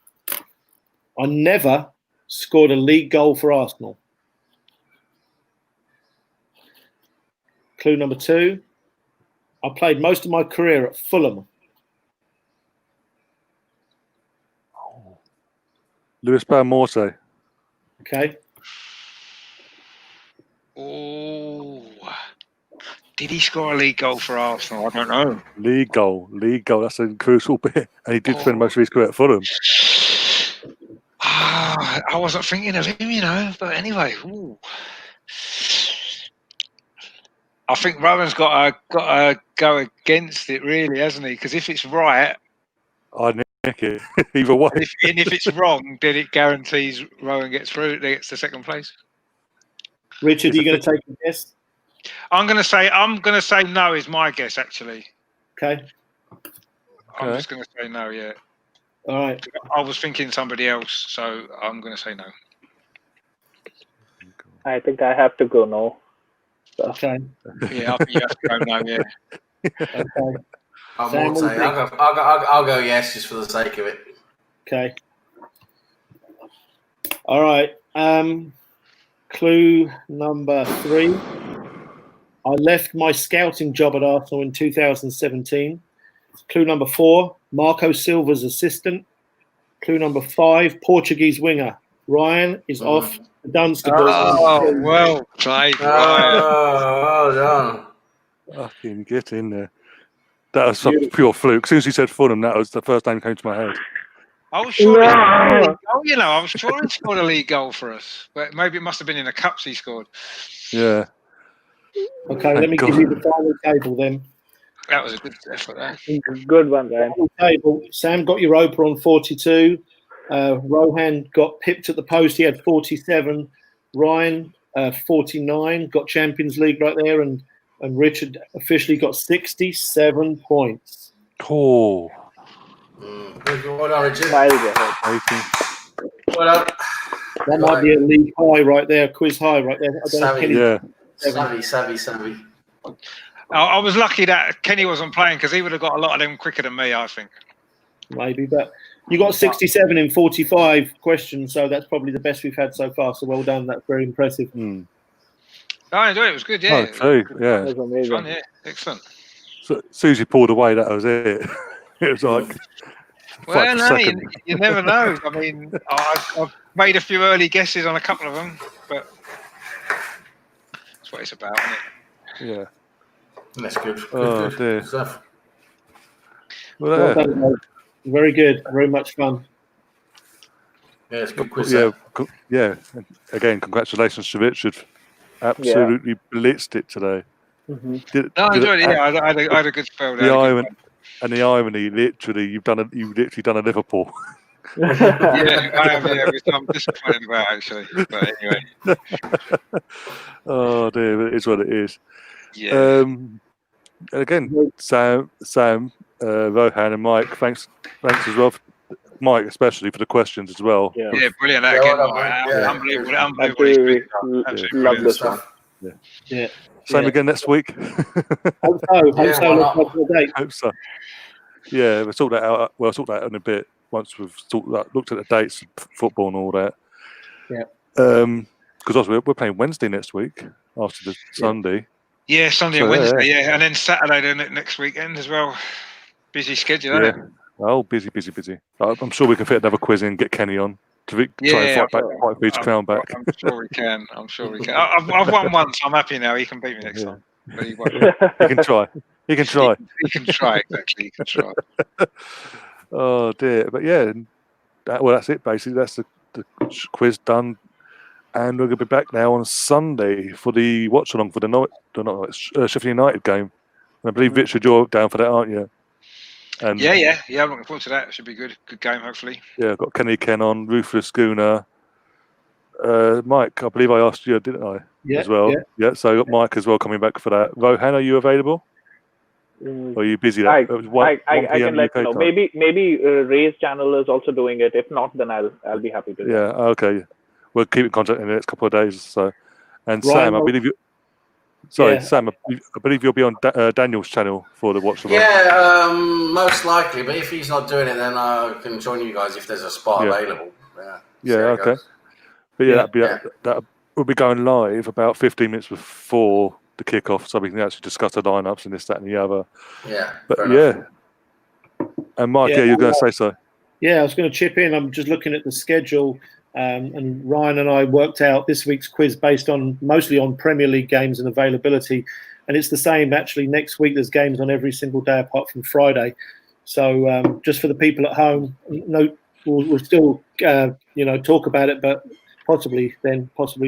I never scored a league goal for Arsenal. Clue number 2. I played most of my career at Fulham. Luis Morte. Okay. Oh. Did he score a league goal for Arsenal? I don't know. League goal. That's a crucial bit. And he did spend most of his career at Fulham. I wasn't thinking of him, but anyway. Ooh. I think Rowan's got to go against it, really, hasn't he? Because if it's right, I'd nick it either way. and if it's wrong, then it guarantees Rowan gets through. Gets to second place. Richard, are you going to take a guess? I'm going to say no. Is my guess actually? Okay. I'm just going to say no. Yeah. All right. I was thinking somebody else, so I'm going to say no. I think I have to go no. So. Okay. Yeah, I think you have to go no. Yeah. Okay. I'll go yes, just for the sake of it. Okay. All right. Clue number 3. I left my scouting job at Arsenal in 2017. Clue number 4, Marco Silva's assistant. Clue number 5, Portuguese winger. Ryan is off the Dunstable. Oh, well played, Ryan. Oh, done. Fucking get in there. That was some pure fluke. As soon as you said Fulham, that was the first name that came to my head. I was sure I was sure he scored a league goal for us. But maybe it must have been in the cups he scored. Yeah. Okay, let me give you the final table then. That was a good effort there. Good one, Ryan. Table. Sam got Europa on 42. Rohan got pipped at the post. He had 47. Ryan, 49. Got Champions League right there. And Richard officially got 67 points. Oh. Well done, Richard. Miles ahead. Well done. That might be a league high right there, quiz high right there. I don't know. Savvy. Yeah. Savvy. I was lucky that Kenny wasn't playing because he would have got a lot of them quicker than me, I think. Maybe, but you got 67 in 45 questions, so that's probably the best we've had so far. So well done. That's very impressive. I enjoyed it. It was good, yeah. Oh, true. Yeah. That was amazing. Fun, yeah. Excellent. So, as soon as you pulled away, that was it. It was like... Well, no, you never know. I mean, I've made a few early guesses on a couple of them, but that's what it's about, isn't it? Yeah. That's good. Oh, good dear. stuff. Well done, guys. Very good. Very much fun. Yeah, it's a good quiz. Yeah. Again, congratulations to Richard. Absolutely blitzed it today. I enjoyed it. Yeah, I had a good spell there. The irony, literally, you've literally done a Liverpool. Yeah, I have. Yeah, which I'm disappointed about actually. But anyway. Oh dear, it is what it is. Yeah. And again, Sam, Rohan, and Mike. Thanks as well. Mike, especially for the questions as well. Yeah, brilliant. That again, unbelievable. Absolutely love this one. Yeah. Same again next week. Hope so. Hope so. Yeah, we'll sort that out. We'll sort that out in a bit once we've looked at the dates, football, and all that. Yeah. Because also we're playing Wednesday next week after the Sunday. Yeah, Sunday and Wednesday. Yeah, and then Saturday the next weekend as well. Busy schedule, isn't it? Oh, busy. I'm sure we can fit another quiz in and get Kenny on to try and fight for his crown back. I'm sure we can. I've won once. I'm happy now. He can beat me next time. But he won't. He can try. He can try. He can try, exactly. He can try. Oh, dear. But yeah, that's it, basically. That's the quiz done. And we're going to be back now on Sunday for the watch-along for the Sheffield United game. And I believe, Richard, you're down for that, aren't you? And yeah. I'm looking forward to that. It should be good. Good game, hopefully. Yeah, I've got Kenny Ken on, Ruthless Schooner. Mike, I believe I asked you, didn't I? Yeah. As well. Yeah, so I got Mike as well coming back for that. Rohan, are you available? Or are you busy? I can let you know. Maybe Ray's channel is also doing it. If not, then I'll be happy to. Yeah, okay. We'll keep in contact in the next couple of days. So, and Ryan, Sam, I believe you. Sorry, Sam. I believe you'll be on Daniel's channel for the watch. Yeah, most likely. But if he's not doing it, then I can join you guys if there's a spot available. Yeah. Okay. But that will be going live about 15 minutes before the kickoff, so we can actually discuss the lineups and this, that, and the other. Yeah. But and Mike, you're going to say so. Yeah, I was going to chip in. I'm just looking at the schedule. And Ryan and I worked out this week's quiz based on mostly on Premier League games and availability, and it's the same actually. Next week there's games on every single day apart from Friday. So just for the people at home, we'll still talk about it, but possibly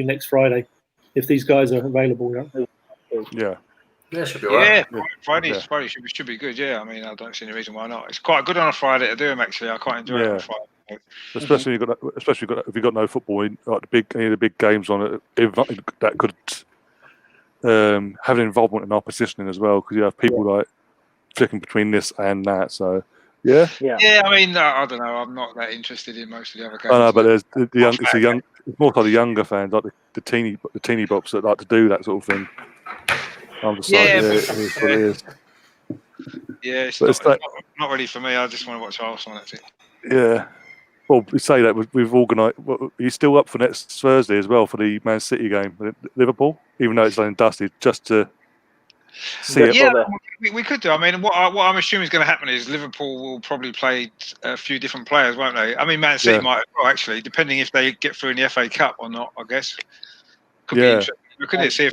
next Friday if these guys are available. Yeah. Yeah, should be right. Yeah, Friday should be good. Yeah, I mean, I don't see any reason why not. It's quite good on a Friday to do them. Actually, I quite enjoy it on a Friday. Especially if you've got no football in, like any of the big games on it, that could have an involvement in our positioning as well, because you have people like flicking between this and that. So yeah. I mean, I don't know. I'm not that interested in most of the other games. I know, but there's it's more like the younger fans, like the teeny bops that like to do that sort of thing. I'm just it is what it is. Yeah, it's not really for me. I just want to watch Arsenal. That's it. Yeah. Well, we say that we've organised. He's still up for next Thursday as well for the Man City game with Liverpool, even though it's done and dusted, just to see it. Yeah, we could do. I mean, what I'm assuming is going to happen is Liverpool will probably play a few different players, won't they? I mean, Man City might as well, actually, depending if they get through in the FA Cup or not, I guess. Could be interesting. We could see a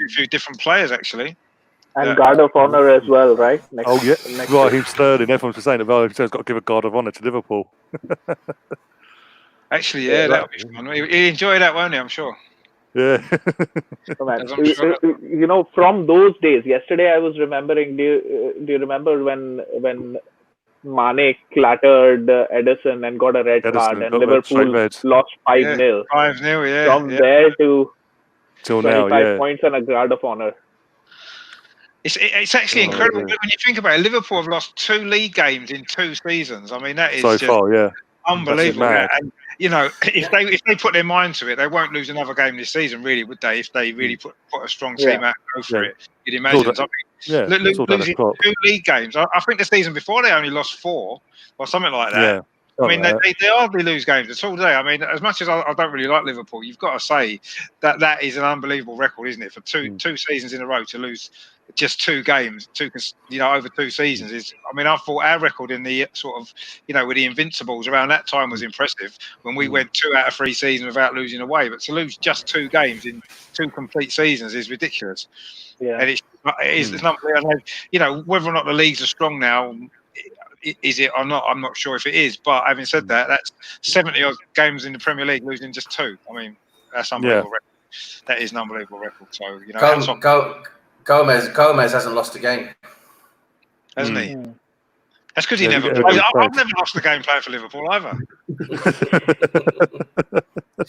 few different players, actually. And Guard of Honor as well, right? Raheem Sterling. Everyone's saying that Raheem Sterling's got to give a Guard of Honor to Liverpool. Actually, that would be fun. He'll enjoy that, won't he? I'm sure. Yeah. From those days, yesterday I was remembering. Do you remember when Mane clattered Edison and got a red card, and Liverpool lost 5-0? 5-0, yeah. From there to till 25 now, points and a Guard of Honor. It's actually incredible when you think about it. Liverpool have lost 2 league games in 2 seasons. I mean, that is so far, yeah. unbelievable. Yeah. And if they put their mind to it, they won't lose another game this season, really, would they? If they really put a strong team out and go for it, you'd imagine. Losing 2 league games. I think the season before they only lost 4 or something like that. Yeah. I mean, they hardly lose games at all, do they? I mean, as much as I don't really like Liverpool, you've got to say that is an unbelievable record, isn't it? For two seasons in a row to lose just 2 games, over 2 seasons is. I mean, I thought our record in the sort of, with the Invincibles around that time was impressive when we went 2 out of 3 seasons without losing away. But to lose just 2 games in 2 complete seasons is ridiculous. Yeah, and it's not. Whether or not the leagues are strong now. Is it or not? I'm not sure if it is. But having said that, that's 70 odd games in the Premier League, losing just 2. I mean, that's unbelievable. Record. That is an unbelievable record. So Gomez hasn't lost a game, hasn't he? That's because he never. I've never lost a game playing for Liverpool either. He's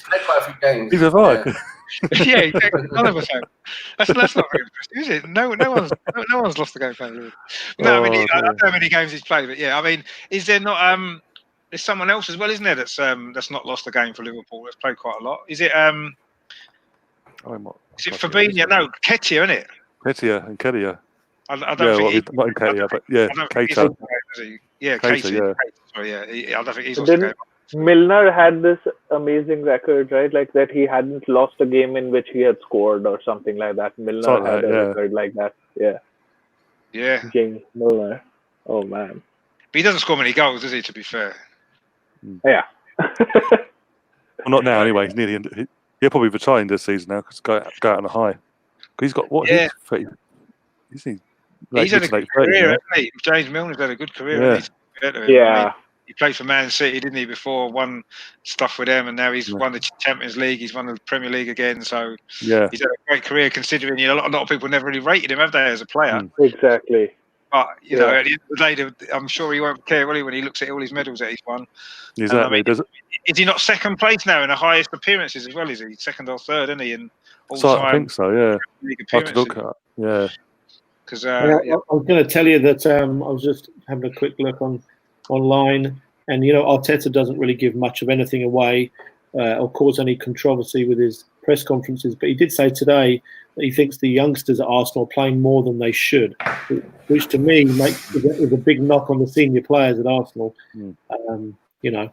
played quite a few games. He's a vibe. Yeah, none of us have. That's not very interesting, is it? No one's lost a game playing Liverpool. No, I mean, I don't know how many games he's played, but yeah, I mean, is there not? There's someone else as well, isn't there? That's not lost a game for Liverpool. That's played quite a lot. Is it? Is it Fabinho? No, Ketia, isn't it? Ketia and Ketia. I don't think not in Ketia, but Keita. Yeah, Keita. Sorry, I don't think he's lost a game. Milner had this amazing record, right? Like that he hadn't lost a game in which he had scored or something like that. Milner had a record like that. Yeah. Yeah. James Milner. Oh man. But he doesn't score many goals, does he? To be fair. Yeah. Well, not now anyway. He's nearly. He'll probably retire this season now because go out on a high. He's got what? Yeah. He's had a good career, hasn't he? James Milner's had a good career. Yeah. I mean, he played for Man City, didn't he, before, won stuff with them, and now he's won the Champions League, he's won the Premier League again, so he's had a great career considering, a lot of people never really rated him, have they, as a player? Exactly. But, at the end of the day, I'm sure he won't care, will he, when he looks at all his medals that he's won. Exactly. Is he not second place now in the highest appearances as well, is he? Second or third, isn't he, in all-time? I think so, yeah. League appearances. Yeah. Because I was going to tell you that I was just having a quick look online, and Arteta doesn't really give much of anything away or cause any controversy with his press conferences. But he did say today that he thinks the youngsters at Arsenal are playing more than they should, which to me is a big knock on the senior players at Arsenal. And the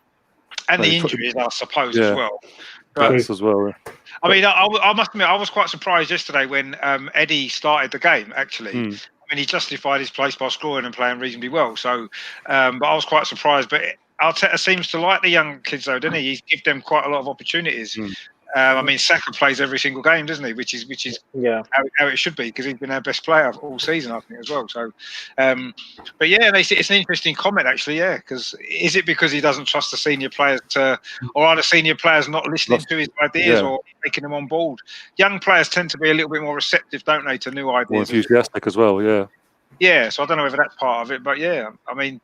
injuries, I suppose, as well. That's as well. I mean, I must admit, I was quite surprised yesterday when Eddie started the game, actually. I mean, he justified his place by scoring and playing reasonably well. So, but I was quite surprised. But Arteta seems to like the young kids, though, doesn't he? He's given them quite a lot of opportunities. I mean, Saka plays every single game, doesn't he? Which is how it should be, because he's been our best player all season, I think, as well. So, but yeah, it's an interesting comment, actually. Yeah, because is it because he doesn't trust the senior players or are the senior players not listening to his ideas or taking them on board? Young players tend to be a little bit more receptive, don't they, to new ideas? More enthusiastic as well. Yeah. Yeah, so I don't know whether that's part of it, but yeah, I mean,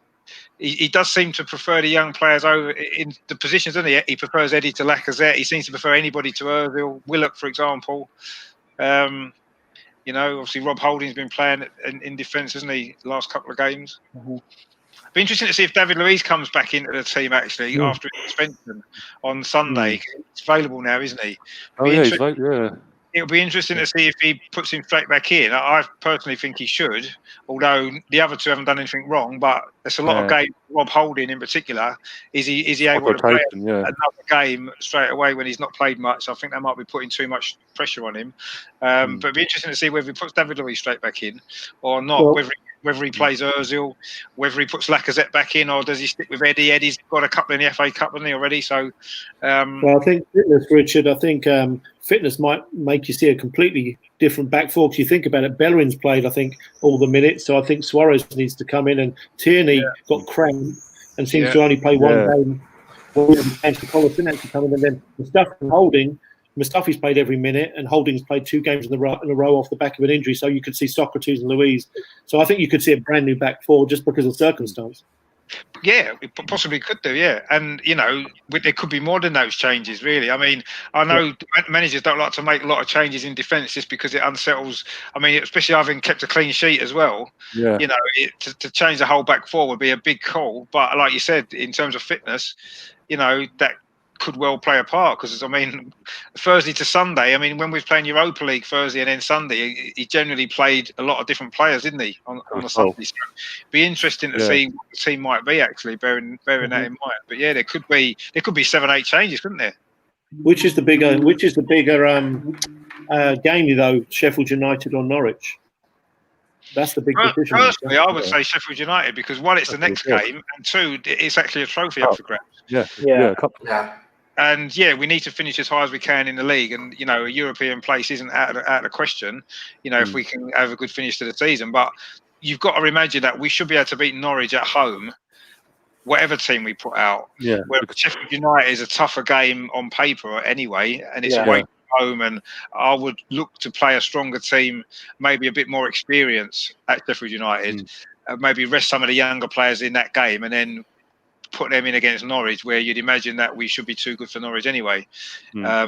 he does seem to prefer the young players over in the positions, doesn't he? He prefers Eddie to Lacazette. He seems to prefer anybody to Ozil, Willock, for example. Obviously Rob Holding's been playing in defence, hasn't he, the last couple of games? Be interesting to see if David Luiz comes back into the team actually after his suspension on Sunday. It's available now, isn't he? It'll be interesting to see if he puts him straight back in. I personally think he should, although the other two haven't done anything wrong. But there's a lot of games. Rob Holding in particular, is he able to play another game straight away when he's not played much? I think that might be putting too much pressure on him. But it'll be interesting to see whether he puts David Luiz straight back in or not. Well, whether he plays Ozil, whether he puts Lacazette back in, or does he stick with Eddie? Eddie's got a couple in the FA Cup, hasn't he, already? So, well, I think fitness, Richard. I think fitness might make you see a completely different back four. If you think about it, Bellerin's played, I think, all the minutes. So I think Suarez needs to come in, and Tierney got cramped and seems to only play one game. Collison had to come in, and then Mustafi and Holding. Mustafi's played every minute, and Holding's played 2 games in a row off the back of an injury. So you could see Socrates and Luiz. So I think you could see a brand new back four just because of circumstance. Yeah, it possibly could do, yeah. And, there could be more than those changes, really. I mean, I know managers don't like to make a lot of changes in defence just because it unsettles. I mean, especially having kept a clean sheet as well. Yeah. To change the whole back four would be a big call. But like you said, in terms of fitness, that could well play a part because, I mean, Thursday to Sunday, I mean, when we was playing Europa League Thursday and then Sunday, he generally played a lot of different players, didn't he, on a Sunday? So it'd be interesting to see what the team might be, actually, bearing that in mind. But yeah, there could be 7-8 changes, couldn't there? Which is the bigger game, though, Sheffield United or Norwich? That's the big decision. Personally, I would say Sheffield United because one, it's the next game, and two, it's actually a trophy up for grabs. Yeah. And we need to finish as high as we can in the league, and a European place isn't out of the question. If we can have a good finish to the season, but you've got to imagine that we should be able to beat Norwich at home, whatever team we put out. Yeah. Where Sheffield United is a tougher game on paper anyway, and it's away from home, and I would look to play a stronger team, maybe a bit more experience at Sheffield United, maybe rest some of the younger players in that game, and then put them in against Norwich, where you'd imagine that we should be too good for Norwich anyway, all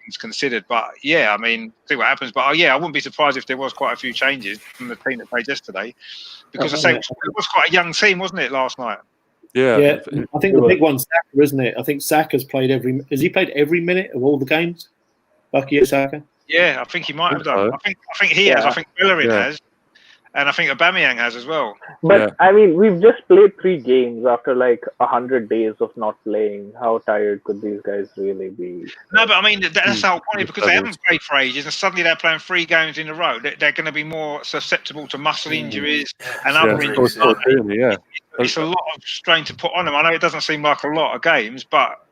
things considered. But I mean, see what happens. But I wouldn't be surprised if there was quite a few changes from the team that played yesterday, because I say it was quite a young team, wasn't it, last night? Yeah. I think the big one's Saka, isn't it? I think Saka's played has he played every minute of all the games? Bucky Saka? Yeah, I think he might have done. I think he has. I think Bellerin has. And I think Aubameyang has as well. But I mean, we've just played 3 games after like 100 days of not playing. How tired could these guys really be? No, but I mean, that's how funny, because they haven't played for ages, and suddenly they're playing 3 games in a row. They're going to be more susceptible to muscle injuries and other injuries. It's a lot of strain to put on them. I know it doesn't seem like a lot of games, but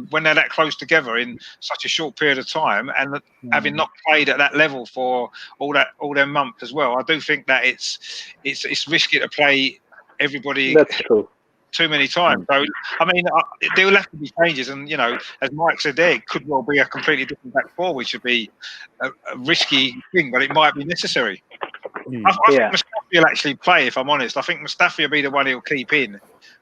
when they're that close together in such a short period of time, and having not played at that level for all their month as well, I do think that it's risky to play everybody. That's true. Too many times. So I mean, there will have to be changes, and as Mike said, there it could well be a completely different back four, which would be a risky thing, but it might be necessary. I think Mustafi will actually play. If I'm honest, I think Mustafi will be the one he'll keep in,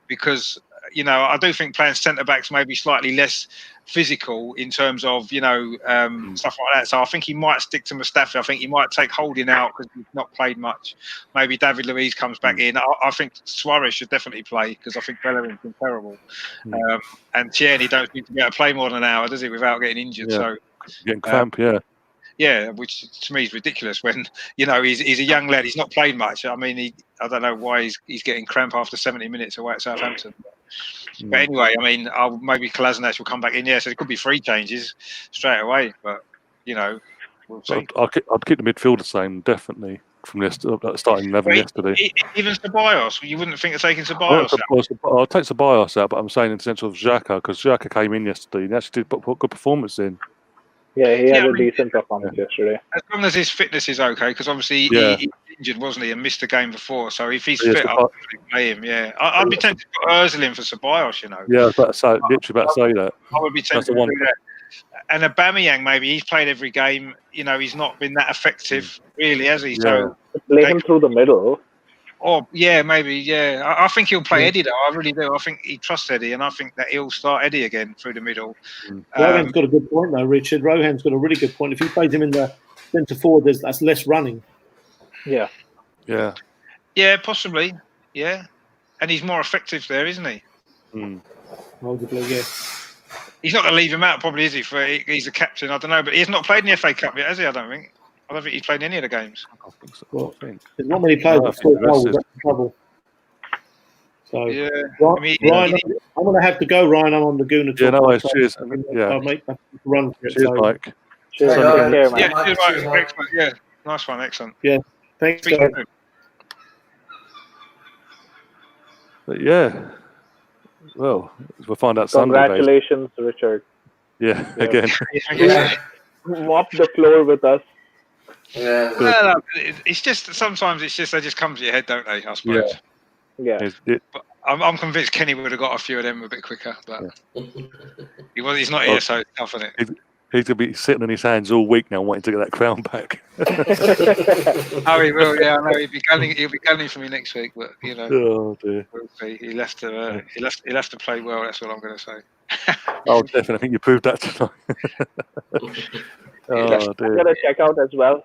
because I do think playing centre backs may be slightly less physical in terms of stuff like that. So I think he might stick to Mustafi. I think he might take Holding out because he's not played much. Maybe David Luiz comes back in. I think Suarez should definitely play, because I think Bellerin's been terrible. And Tierney don't seem to be able to play more than an hour, does he, without getting injured? So getting cramp, Yeah, which to me is ridiculous when he's a young lad. He's not played much. I mean, I don't know why he's getting cramp after 70 minutes away at Southampton. But anyway, I mean, maybe Kolasinac will come back in. So it could be 3 changes straight away. But we'll see. I'd keep the midfield the same, definitely, from starting 11 yesterday. Even Ceballos, you wouldn't think of taking Ceballos out. I'll take Ceballos out, but I'm saying in the sense of Xhaka, because Xhaka came in yesterday and actually did put good performance in. Yeah, he had a decent performance yesterday. As long as his fitness is okay, because obviously he was injured, wasn't he, and missed the game before. So if he's fit, I'll play him. I'd be tempted to put Ozil in for Ceballos. Yeah, I was about to say, literally about to say that. I would be tempted to do that. And Aubameyang, maybe he's played every game. He's not been that effective, really, has he? So play him through the middle. Maybe. I think he'll play Eddie, though. I really do. I think he trusts Eddie, and I think that he'll start Eddie again through the middle. Rohan's got a good point, though, Richard. Rohan's got a really good point. If he plays him in the centre forward, that's less running. Yeah, possibly. Yeah, and he's more effective there, isn't he? Arguably, yeah. He's not going to leave him out, probably, is he? He's a captain. I don't know, but he's not played in the FA Cup yet, has he? I don't think he's played in any of the games. I think so. Well, there's not many players that score goals. That's the trouble. So, Ryan, I'm going to have to go, Ryan. I'm on the Gooner. Yeah, no worries. Cheers. I'll make a run for it. Cheers, Mike. Cheers, man. Excellent. Yeah, nice one. Excellent. Yeah, thanks. But well, we'll find out Sunday. Congratulations, Richard. Yeah, again. Mop the floor with us. Yeah. No, it's just sometimes they just come to your head, don't they? I suppose. Yeah. But I'm convinced Kenny would have got a few of them a bit quicker, but he's not here, so it's tough, isn't it? He's going to be sitting on his hands all week now, wanting to get that crown back. Oh, he will. Yeah, I know. He'll be gunning for me next week. But Oh dear. we'll see. He left to play well. That's what I'm going to say. Oh, definitely. I think you proved that tonight. Oh dear. I'm gonna check out as well.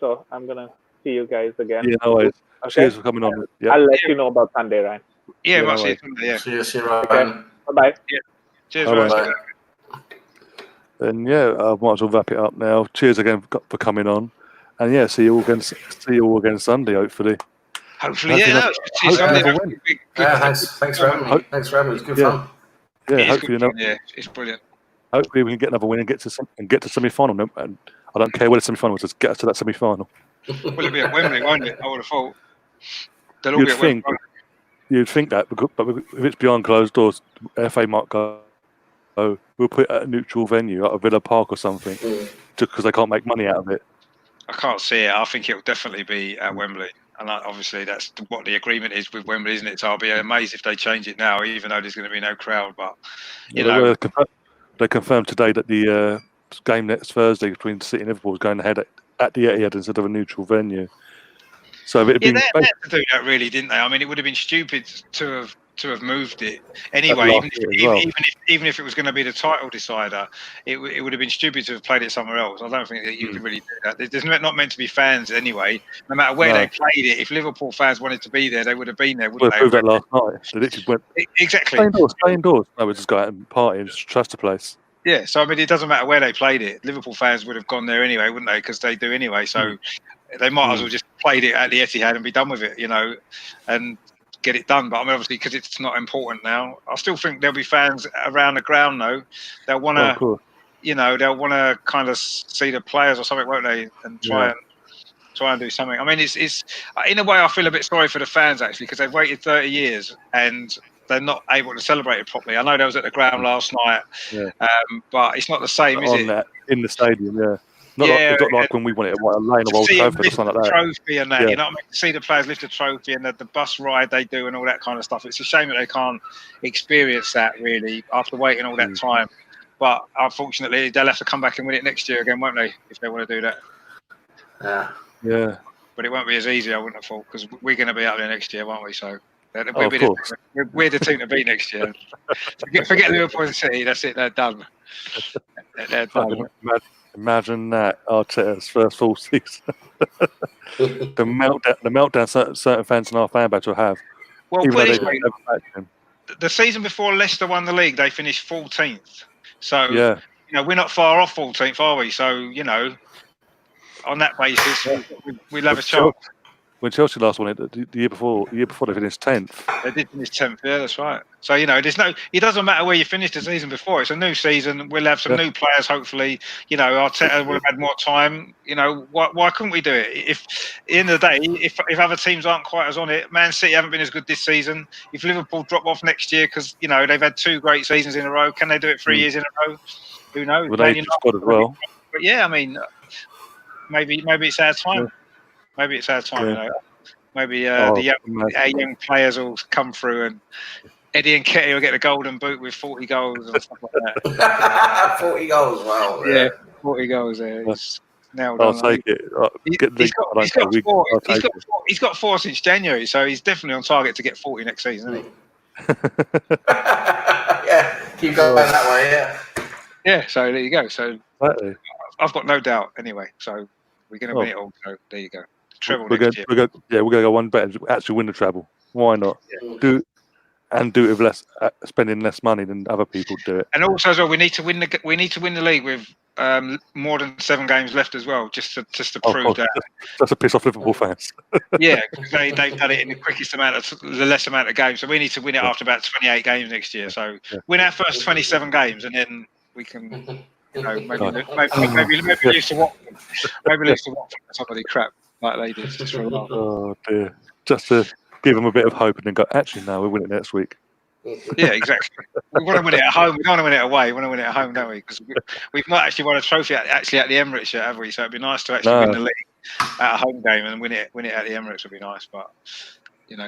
So I'm gonna see you guys again. Yeah, no worries. Okay. Cheers for coming on. Yep. I'll let you know about Sunday, Ryan. Yeah, no might see worries. you Sunday. Yeah. See you, Ryan. Okay. Bye-bye. Yeah. Cheers, Bye-bye. Ryan. And yeah, I might as well wrap it up now. Cheers again for coming on. And yeah, see you all again Sunday, hopefully. Hopefully, yeah. See you Sunday. Thanks for having me. Thanks for having me. It was good fun. Yeah, It is hopefully, good fun, yeah, it's brilliant. Hopefully we can get another win and get to semi-final. And I don't care where the semi-final was, just get us to that semi-final. Well, it'll be at Wembley, won't it? I would have thought. They'll all be at Wembley. You'd think that, but if it's behind closed doors, FA might go, oh, we'll put it at a neutral venue, like a Villa Park or something, just because they can't make money out of it. I can't see it. I think it'll definitely be at Wembley. And obviously that's what the agreement is with Wembley, isn't it? So I'll be amazed if they change it now, even though there's going to be no crowd. But, they confirmed today that the game next Thursday between City and Liverpool is going ahead at the Etihad instead of a neutral venue. So it'd they been had to do that, really, didn't they? I mean, it would have been stupid to have moved it anyway. Even if it was going to be the title decider, it would have been stupid to have played it somewhere else. I don't think that you can really do that. There's not meant to be fans anyway. No matter where they played it, if Liverpool fans wanted to be there, they would have been there, wouldn't they? Proved that last night. They literally went exactly. Stay indoors. No, we just go out and party and just trust the place. Yeah, so I mean, it doesn't matter where they played it. Liverpool fans would have gone there anyway, wouldn't they? Because they do anyway. So they might as well just played it at the Etihad and be done with it, and get it done. But I mean, obviously, because it's not important now. I still think there'll be fans around the ground, though. They'll want to, they'll want to kind of see the players or something, won't they? And try and do something. I mean, it's in a way, I feel a bit sorry for the fans actually, because they've waited 30 years and they're not able to celebrate it properly. I know they was at the ground last night, but it's not the same, is it? In the stadium, it's not like when we won it, a lane of Old Trafford or something like that. Trophy and that, you know what I mean? To see the players lift a trophy and the bus ride they do and all that kind of stuff. It's a shame that they can't experience that really after waiting all that time. But unfortunately, they'll have to come back and win it next year again, won't they? If they want to do that. Yeah. But it won't be as easy, I wouldn't have thought, because we're going to be out there next year, won't we? So. We're the team to beat next year. Forget Liverpool and City. That's it. They're done. They're done. Imagine that Arteta's first full season. the meltdown certain fans in our fan badge will have. Well, the season before Leicester won the league, they finished 14th. So we're not far off 14th, are we? So on that basis, we'll have a chance. When Chelsea last won it, the year before they finished 10th. They did finish 10th, yeah, that's right. So, it doesn't matter where you finished the season before. It's a new season. We'll have some new players, hopefully. Arteta will have had more time. Why couldn't we do it? If at the end of the day, if other teams aren't quite as on it, Man City haven't been as good this season. If Liverpool drop off next year because, they've had 2 great seasons in a row, can they do it 3 years in a row? Who knows? Well, they squad as well. But yeah, I mean, maybe it's our time. Yeah. Maybe it's our time, Maybe the young players will come through and Eddie and Ketty will get the golden boot with 40 goals and stuff like that. 40 goals, wow. Yeah, 40 goals there. I'll take it. He's got 4 since January, so he's definitely on target to get 40 next season, isn't he? Yeah, keep going that way, Yeah, so there you go. So exactly. I've got no doubt anyway. So we're going to win it all. So there you go. Treble we're going to go one better and actually win the treble. Why not? Do it with spending less money than other people do it. And also as well, we need to win the league with more than 7 games left as well, just to prove that. That's a piss off Liverpool fans. Yeah, because they've done it in the less amount of games. So we need to win it after about 28 games next year. So win our first 27 games, and then we can, maybe lose to Watford. Maybe lose to Watford or somebody crap like they did just for a while. Oh dear! Just to give them a bit of hope, and then go. Actually, no, we win it next week. Yeah, exactly. We want to win it at home. We don't want to win it away. We want to win it at home, don't we? Because we've not actually won a trophy at the Emirates yet, have we? So it'd be nice to actually win the league at a home game and win it at the Emirates would be nice. But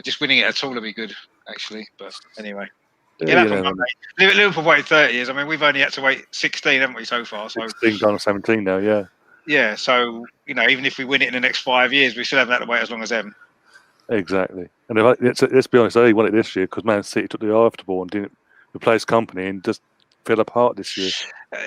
just winning it at all would be good, actually. But anyway, Yeah, Liverpool waited 30 years. I mean, we've only had to wait 16, haven't we, so far? So 16 gone to 17 now, yeah. Yeah, so, even if we win it in the next 5 years, we still haven't had to wait as long as them. Exactly. And let's be honest, they won it this year because Man City took the eye off the ball and didn't replace company and just fell apart this year.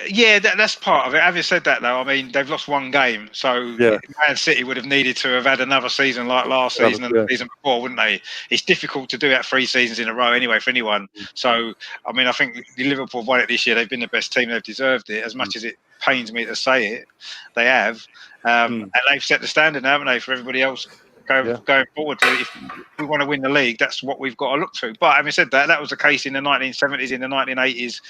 Yeah, that's part of it. Having said that, though, I mean, they've lost one game, so Man City would have needed to have had another season like last season and the season before, wouldn't they? It's difficult to do that 3 seasons in a row anyway for anyone. So, I mean, I think Liverpool won it this year. They've been the best team. They've deserved it. As much as it pains me to say it, they have. And they've set the standard, haven't they, for everybody else going forward. If we want to win the league, that's what we've got to look to. But having said that, that was the case in the 1970s, in the 1980s,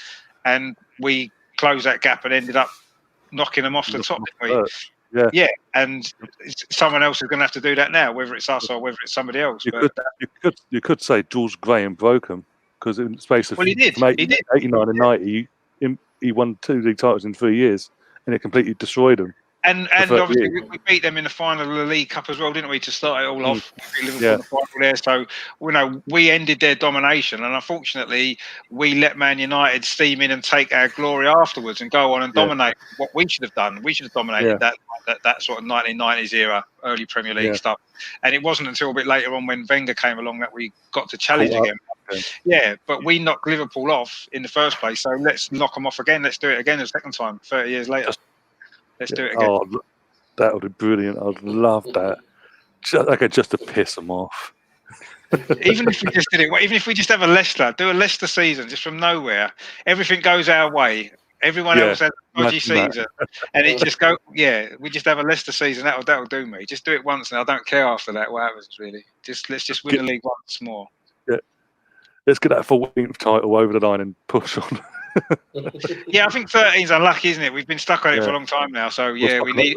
and we close that gap and ended up knocking them off the top. Yeah, and someone else is going to have to do that now, whether it's us or whether it's somebody else. You could say George Graham broke them because in the space of he did. From 89 and 90, he won 2 league titles in 3 years, and it completely destroyed them. And obviously we beat them in the final of the League Cup as well, didn't we, to start it all off? We beat Liverpool in the final there. So, we ended their domination. And unfortunately, we let Man United steam in and take our glory afterwards and go on and dominate what we should have done. We should have dominated that sort of 1990s era, early Premier League stuff. And it wasn't until a bit later on when Wenger came along that we got to challenge again. Yeah, but we knocked Liverpool off in the first place. So let's knock them off again. Let's do it again the second time, 30 years later. Let's do it again. Oh, that would be brilliant. I'd love that. Just to piss them off. Even if we just did it, even if we just have do a Leicester season just from nowhere, everything goes our way. Everyone else has a dodgy season, and it just we just have a Leicester season. That'll do me. Just do it once, and I don't care after that what happens. Really, let's just win the league once more. Yeah, let's get that 14th title over the line and push on. Yeah, I think 13's unlucky, isn't it? We've been stuck on it for a long time now. So we need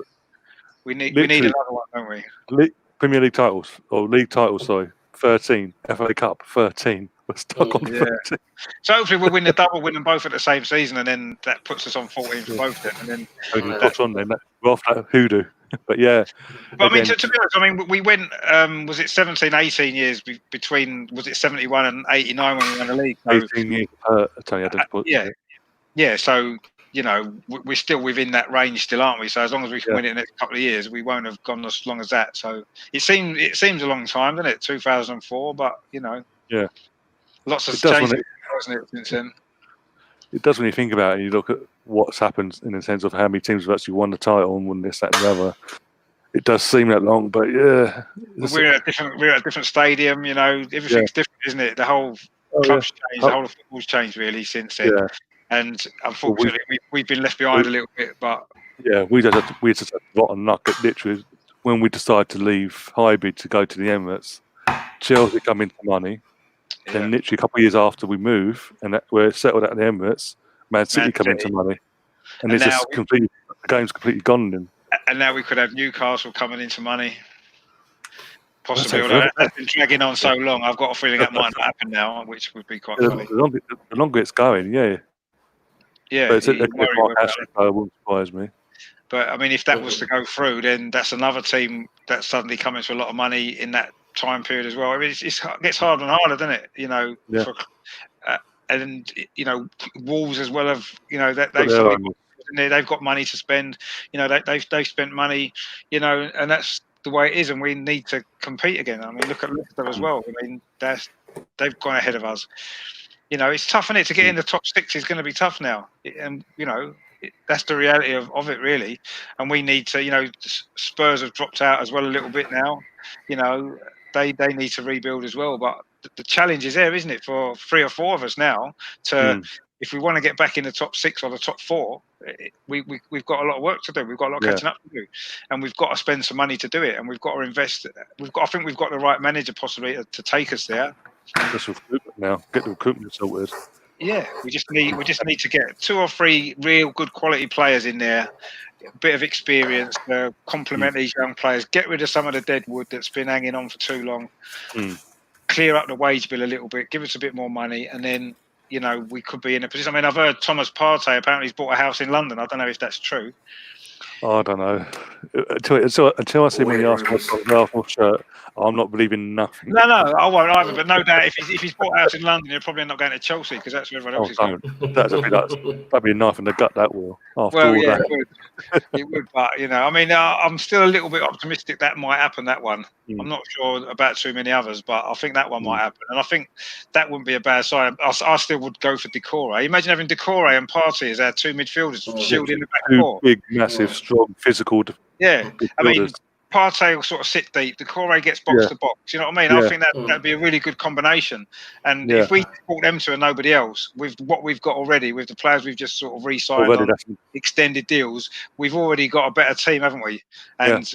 another one, don't we? Premier League titles or league titles, sorry, 13. FA Cup 13. We're stuck on 13. So hopefully we'll win the double, win them both at the same season, and then that puts us on 14 for both of them. And then we can push on then. We're off that hoodoo. But But I mean, to be honest, I mean, we went. Was it 17, 18 years between? Was it 71 and 89 when we won the league? So, 18 years. Yeah. So we're still within that range, still, aren't we? So as long as we can win it in the next couple of years, we won't have gone as long as that. So it seems a long time, doesn't it? 2004, but lots of changes, hasn't it, since then? It does when you think about it. You look at what's happened in the sense of how many teams have actually won the title and won this, that, and the other. It does seem that long, but we're at a different stadium. Everything's different, isn't it? The whole club's changed. The whole of football's changed really since then. Yeah. And unfortunately, we've been left behind a little bit. But we just had rotten luck. Literally, when we decided to leave Highbury to go to the Emirates, Chelsea come into money. Then literally a couple of years after we move and we're settled at the Emirates, Man City come into money, and it's just the game's completely gone. Then. And now we could have Newcastle coming into money. Possibly, although that's been dragging on so long, I've got a feeling that might not happen now, which would be quite funny. The longer it's going, yeah. But it won't surprise me. But I mean, if that was to go through, then that's another team that's suddenly coming to a lot of money in that time period as well. I mean, it gets harder and harder, doesn't it? And Wolves as well have they've got money to spend. They've spent money, and that's the way it is. And we need to compete again. I mean, look at Leicester as well. I mean, they've gone ahead of us. It's tough, isn't it? To get in the top 6 is going to be tough now, and that's the reality of it, really. And we need to, Spurs have dropped out as well a little bit now. They need to rebuild as well. But the challenge is there, isn't it, for 3 or 4 of us now to, if we want to get back in the top 6 or the top 4, we've got a lot of work to do. We've got a lot of catching up to do, and we've got to spend some money to do it. And we've got to invest. I think we've got the right manager possibly to take us there. Just recruitment now. Get the recruitment sorted. Yeah, we just need to get 2 or 3 real good quality players in there, a bit of experience, complement these young players, get rid of some of the dead wood that's been hanging on for too long, clear up the wage bill a little bit, give us a bit more money, and then we could be in a position. I mean, I've heard Thomas Partey apparently he's bought a house in London. I don't know if that's true. I don't know. Until I see him in the Arsenal shirt, I'm not believing nothing. No, I won't either. But no doubt, if he's bought out in London, he'll probably end up going to Chelsea because that's where everyone else is going. That'd be a knife in the gut. That will. After Well, all yeah, that. it would. But I mean, I'm still a little bit optimistic that might happen. That one. I'm not sure about too many others, but I think that one might happen, and I think that wouldn't be a bad sign. I still would go for Decore. Imagine having Decore and Partey as our two midfielders shielding the back four. Big, massive, strong, physical. Yeah, I mean, Partey will sort of sit deep. Decore gets box to box. You know what I mean? I think that'd be a really good combination. And if we brought them to nobody else with what we've got already, with the players we've just sort of re-signed on extended deals, we've already got a better team, haven't we? And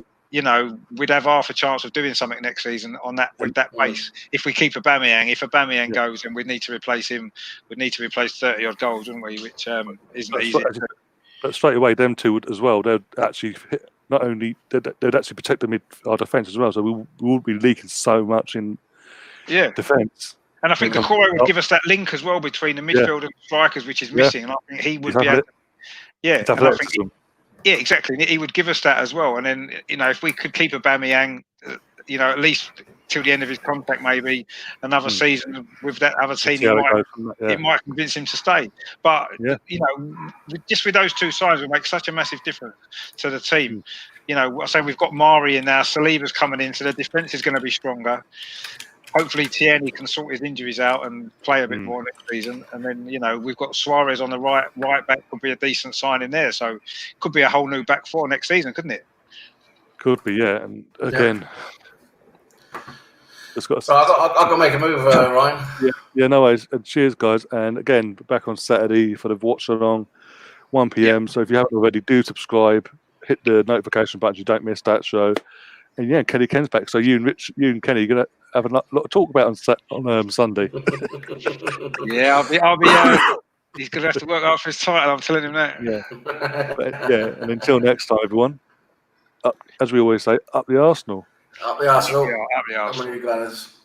we'd have half a chance of doing something next season on that with that base. If we keep Aubameyang, if Aubameyang goes, then we'd need to replace him. We'd need to replace 30 odd goals, wouldn't we? Which isn't easy. But straight away, them two would as well. They'd actually not only they'd actually protect our defence as well. So we would be leaking so much in defence. And I think Decore would give us that link as well between the midfield and strikers, which is missing. And I think he would be able to, yeah, exactly. He would give us that as well. And then, if we could keep Aubameyang, at least till the end of his contract, maybe another season with that other team, it might convince him to stay. But, just with those two sides, it would make such a massive difference to the team. I say we've got Mari in now, Saliba's coming in, so the defence is going to be stronger. Hopefully Tierney can sort his injuries out and play a bit more next season. And then, we've got Suarez on the right back, could be a decent sign in there. So it could be a whole new back four next season, couldn't it? Could be, yeah. And again, I've got to make a move, Ryan. Yeah, no worries. And cheers, guys. And again, back on Saturday for the watch along, 1 p.m. So if you haven't already, do subscribe, hit the notification button so you don't miss that show. And Kenny Ken's back. So you and Kenny are going to have a lot to talk about on Sunday. Yeah, I'll be. He's going to have to work out for his title. I'm telling him that. Yeah. And until next time, everyone. As we always say, up the Arsenal. Up the Arsenal. Up the Arsenal. How many guys?